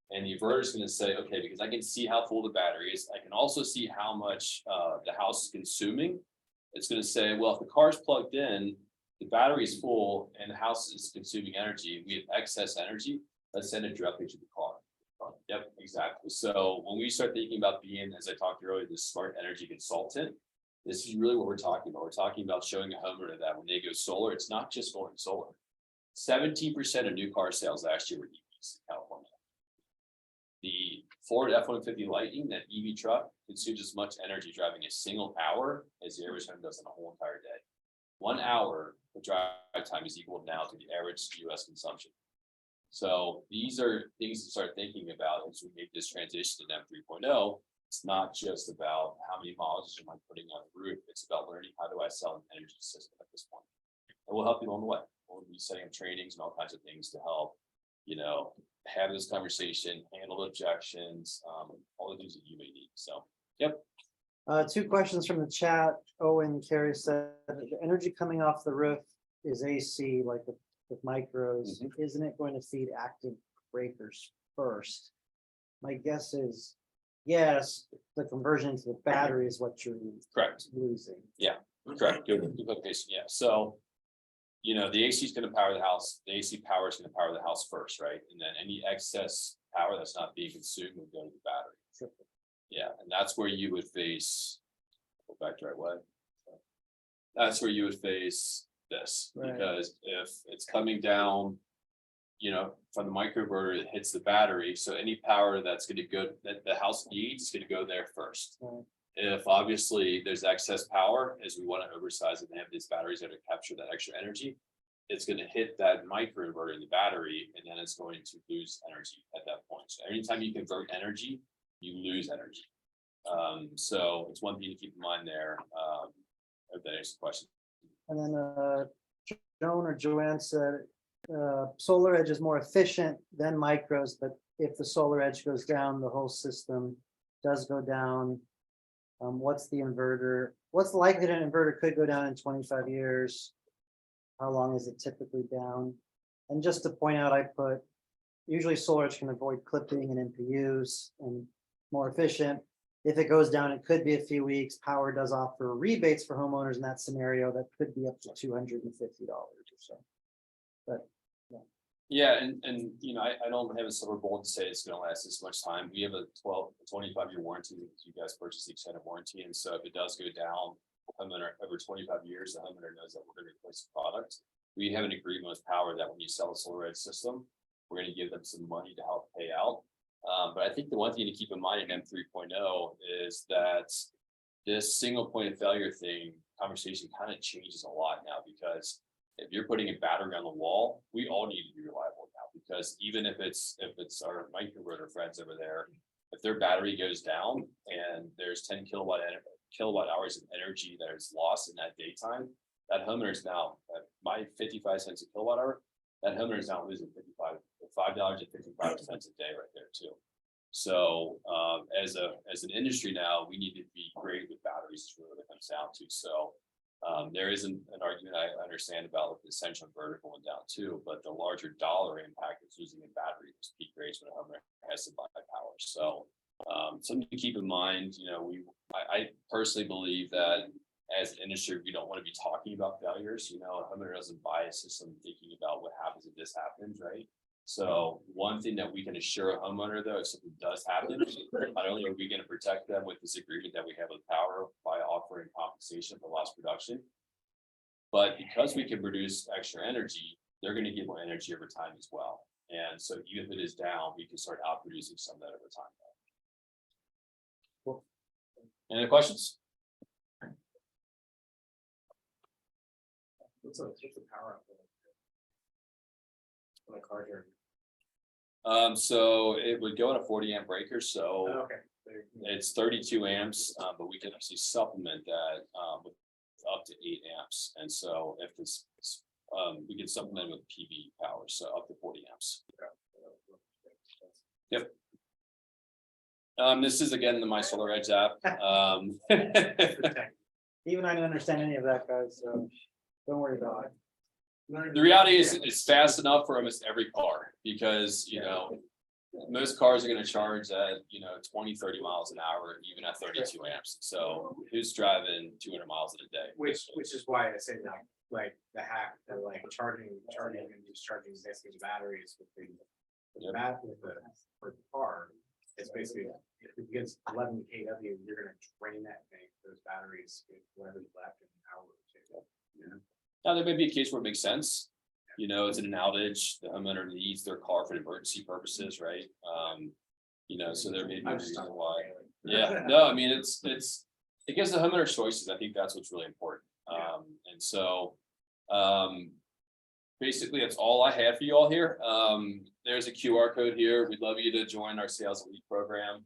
And the inverter is going to say, okay, because I can see how full the battery is. I can also see how much the house is consuming. It's going to say, well, if the car's plugged in, the battery is full and the house is consuming energy. We have excess energy. Let's send it directly to the car. Yep, exactly. So when we start thinking about being, as I talked earlier, the smart energy consultant, this is really what we're talking about. We're talking about showing a homeowner that when they go solar, it's not just going solar. 17% of new car sales last year were EVs in California. The Ford F-150 Lightning, that EV truck, consumes as much energy driving a single hour as the average home does in a whole entire day. 1 hour of drive time is equal now to the average US consumption. So these are things to start thinking about as we make this transition to NEM 3.0. It's not just about how many miles am I putting on the roof. It's about learning how do I sell an energy system at this point. And we'll help you along the way. We'll be setting up trainings and all kinds of things to help, have this conversation, handle objections, all the things that you may need. So, yep. 2 questions from the chat. Owen Carey said the energy coming off the roof is AC, like with micros. Isn't it going to feed active breakers first? My guess is yes. The conversion to the battery is what you're Correct. losing. Yeah, correct. Good clarification. Yeah. So, the AC is going to power the house. The AC power is going to power the house first, right? And then any excess power that's not being consumed will go to the battery. Sure. Yeah, and that's where you would face. Go back the right way. That's where you would face this, Right. because if it's coming down, from the microinverter that hits the battery, so any power that's going to go that the house needs is going to go there first. Right. If obviously there's excess power, as we want to oversize it and have these batteries that capture that extra energy, it's going to hit that microinverter in the battery, and then it's going to lose energy at that point. So anytime you convert energy, you lose energy. So it's one thing to keep in mind there. If that answers the question. And then Joan or Joanne said SolarEdge is more efficient than micros, but if the SolarEdge goes down, the whole system does go down. What's the inverter? What's the likelihood an inverter could go down in 25 years? How long is it typically down? And just to point out, I put usually SolarEdge can avoid clipping and NPUs and more efficient. If it goes down, it could be a few weeks. Powur does offer rebates for homeowners in that scenario that could be up to $250 or so. But yeah, and I don't have a silver bullet to say it's going to last this much time. We have a 25-year warranty. You guys purchase the extended warranty, and so if it does go down, homeowner over 25 years, the homeowner knows that we're going to replace the product. We have an agreement with Powur that when you sell a SolarEdge system, we're going to give them some money to help pay out. But I think the one thing to keep in mind in NEM 3.0 is that this single point of failure thing conversation kind of changes a lot now, because if you're putting a battery on the wall, we all need to be reliable now, because even if it's our microinverter friends over there, if their battery goes down and there's 10 kilowatt hours of energy that is lost in that daytime, that homeowner is now at my 55 cents a kilowatt hour. That homeowner is now losing $5.55 a day right there too. So as an industry now, we need to be great with batteries. Is really what it comes down to. So there is an argument I understand about the essential inverter going down too, but the larger dollar impact is losing a battery is peak rates when a homeowner has to buy power. So something to keep in mind. I personally believe that as an industry, we don't want to be talking about failures. A homeowner doesn't buy a system thinking about what happens if this happens, right? So one thing that we can assure a homeowner, though, if something does happen, not only are we going to protect them with this agreement that we have with Powur by offering compensation for lost production, but because we can produce extra energy, they're going to get more energy over time as well. And so even if it is down, we can start out producing some of that over time. Cool. Any other questions? What's the power up on a car here? So it would go on a 40 amp breaker. So Okay. It's 32 amps, but we can actually supplement that with up to 8 amps. And so if this, we can supplement with PV power, so up to 40 amps. Yep. This is again the My SolarEdge app. Even I don't understand any of that, guys, so don't worry about it. The reality is it's fast enough for almost every car because, you know, most cars are gonna charge at, 20, 30 miles an hour, even at 32 amps. So who's driving 200 miles in a day? Which is why I say that, like, the hack, the like charging and just charging basically batteries with the for the car. It's basically, if it gets 11 kW, you're gonna drain that thing, those batteries, with whatever's left in an hour or two. Now, there may be a case where it makes sense. It's in an outage, the homeowner needs their car for emergency purposes, right? So there may be a reason why. Yeah, no, I mean, it gives the homeowner choices. I think that's what's really important. And so, basically, that's all I have for you all here. There's a QR code here. We'd love you to join our Sales Elite program.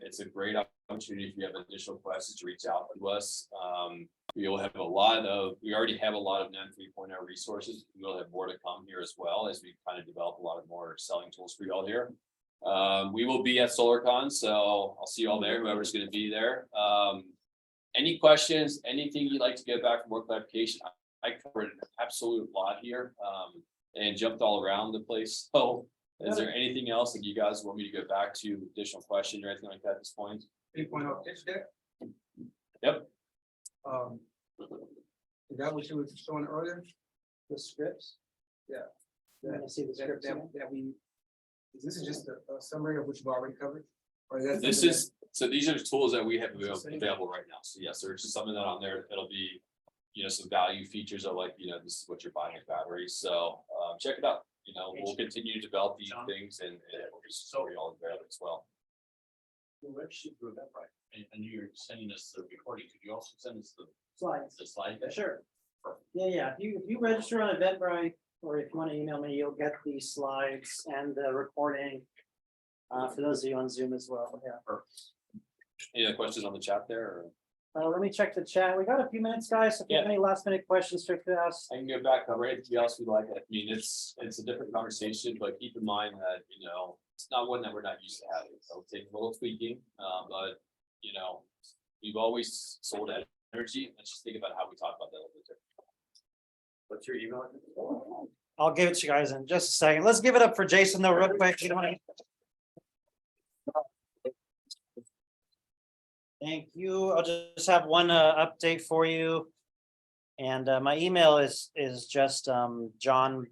It's a great opportunity if you have additional questions to reach out to us. We already have a lot of NEM 3.0 resources. We'll have more to come here as well as we kind of develop a lot of more selling tools for you all here. We will be at SolarCon, so I'll see you all there, whoever's going to be there. Any questions, anything you'd like to get back for more clarification? I covered an absolute lot here and jumped all around the place. So is there anything else that you guys want me to go back to, additional question or anything like that at this point? 3.0 pitch deck. Yep. Is that what you were showing earlier? The scripts? Yeah. You want to see the scripts? This is just a summary of what you've already covered? Or is that So these are the tools that we have available right now. So yes, there's some of that on there. It'll be, some value features of like, this is what you're buying at batteries. So check it out. We'll continue to develop these things and we'll just show you all there as well. We'll register through Eventbrite, and you're sending us the recording. Could you also send us the Slides. slide deck? Sure. Yeah. If you register on Eventbrite, or if you want to email me, you'll get the slides and the recording. For those of you on Zoom as well. Yeah. Any other questions on the chat there? Or? Let me check the chat. We got a few minutes, guys. So if you have any last minute questions, feel free to ask. I can go back over anything else we like. I mean, it's a different conversation, but keep in mind that, it's not one that we're not used to having. So take a little tweaking, but, we've always sold energy. Let's just think about how we talk about that a little bit different. What's your email? I'll give it to you guys in just a second. Let's give it up for Jason though, real quick. Thank you. I'll just have one update for you. And my email is just John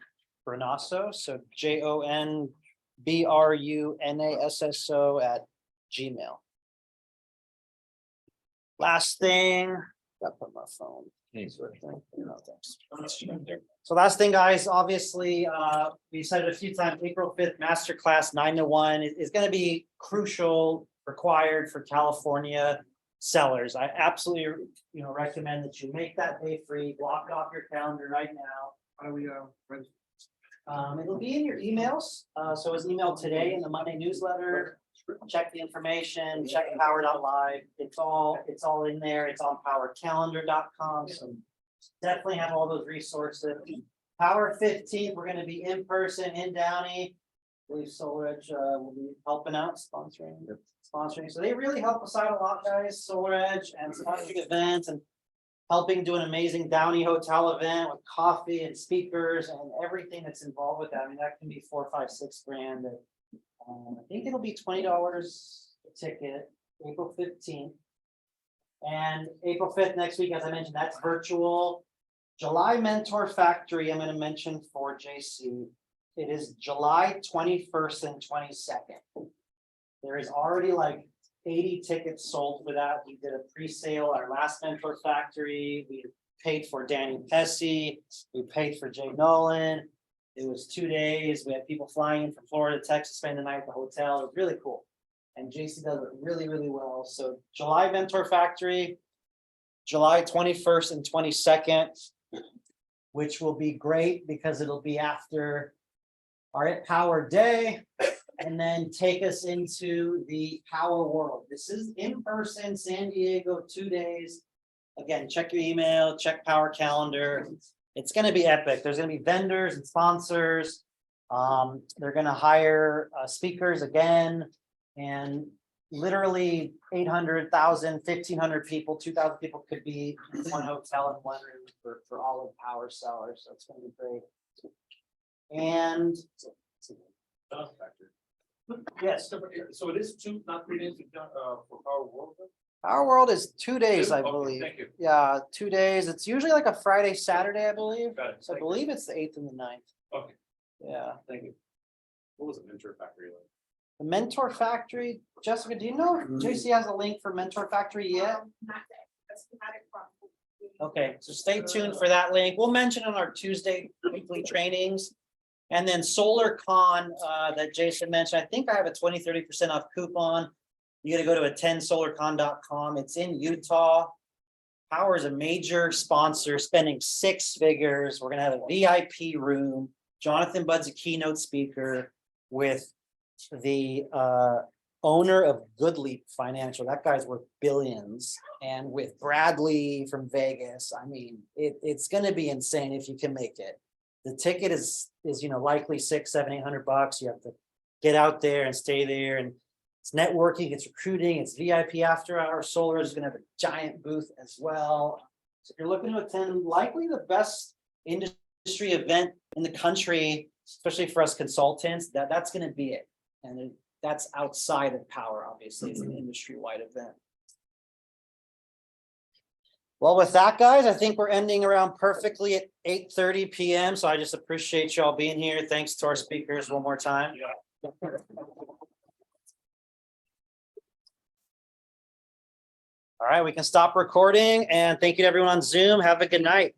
Brunasso. So JONBRUNASSO @gmail. Last thing, gotta put my phone. No, thanks. So last thing, guys, obviously, we said it a few times, April 5th, masterclass 9 to 1 is going to be crucial, required for California sellers. I absolutely, recommend that you make that day free, block it off your calendar right now. How do we It'll be in your emails. So it was emailed today in the Monday newsletter. Check the information, check Powur.live. It's all in there. It's on powercalendar.com. So definitely have all those resources. Powur 15th, we're going to be in person in Downey. I believe SolarEdge will be helping out, sponsoring. So they really help us out a lot, guys. SolarEdge and sponsoring events and helping do an amazing Downey Hotel event with coffee and speakers and everything that's involved with that. I mean, that can be $4, $5, $6 grand. I think it'll be $20 a ticket, April 15th. And April 5th next week, as I mentioned, that's virtual. July Mentor Factory, I'm going to mention for JC. It is July 21st and 22nd. There is already like 80 tickets sold for that. We did a pre-sale at our last Mentor Factory. We paid for Danny Pesci. We paid for Jay Nolan. It was 2 days. We had people flying in from Florida, Texas, spend the night at the hotel. It was really cool. And JC does it really, really well. So July Mentor Factory, July 21st and 22nd, which will be great because it'll be after our Powur Day. and then take us into the Power World. This is in person, San Diego, 2 days. Again, check your email, check Power Calendar. It's gonna be epic. There's gonna be vendors and sponsors. They're gonna hire speakers again, and literally 800,000, 1,500 people, 2,000 people could be in one hotel in one room for all of Power sellers. So it's gonna be great. And yes, So it is two, not 3 days for Power World? Power World is 2 days, I Okay, believe. thank you. Yeah, 2 days. It's usually like a Friday, Saturday, I believe. Got it. So I believe it's the 8th and the 9th. Okay, Yeah. thank you. What was the Mentor Factory like? The Mentor Factory, Jessica, do you know if JC has a link for Mentor Factory yet? Not that, that's not a problem. Okay, so stay tuned for that link. We'll mention on our Tuesday weekly trainings. And then SolarCon that Jason mentioned, I think I have a 20-30% off coupon. You gotta go to attendsolarcon.com. It's in Utah. Power is a major sponsor, spending 6 figures. We're gonna have a VIP room. Jonathan Budd's a keynote speaker with the owner of Goodleap Financial. That guy's worth billions. And with Bradley from Vegas, I mean, it's gonna be insane if you can make it. The ticket is likely $600-$800. You have to get out there and stay there, and it's networking, it's recruiting, it's VIP after hours. Solar is gonna have a giant booth as well. So if you're looking to attend likely the best industry event in the country, especially for us consultants, that's gonna be it. And that's outside of Power, obviously, it's an industry-wide event. Well, with that, guys, I think we're ending around perfectly at 8:30 p.m. So I just appreciate y'all being here. Thanks to our speakers one more time. All right, we can stop recording, and thank you to everyone on Zoom. Have a good night.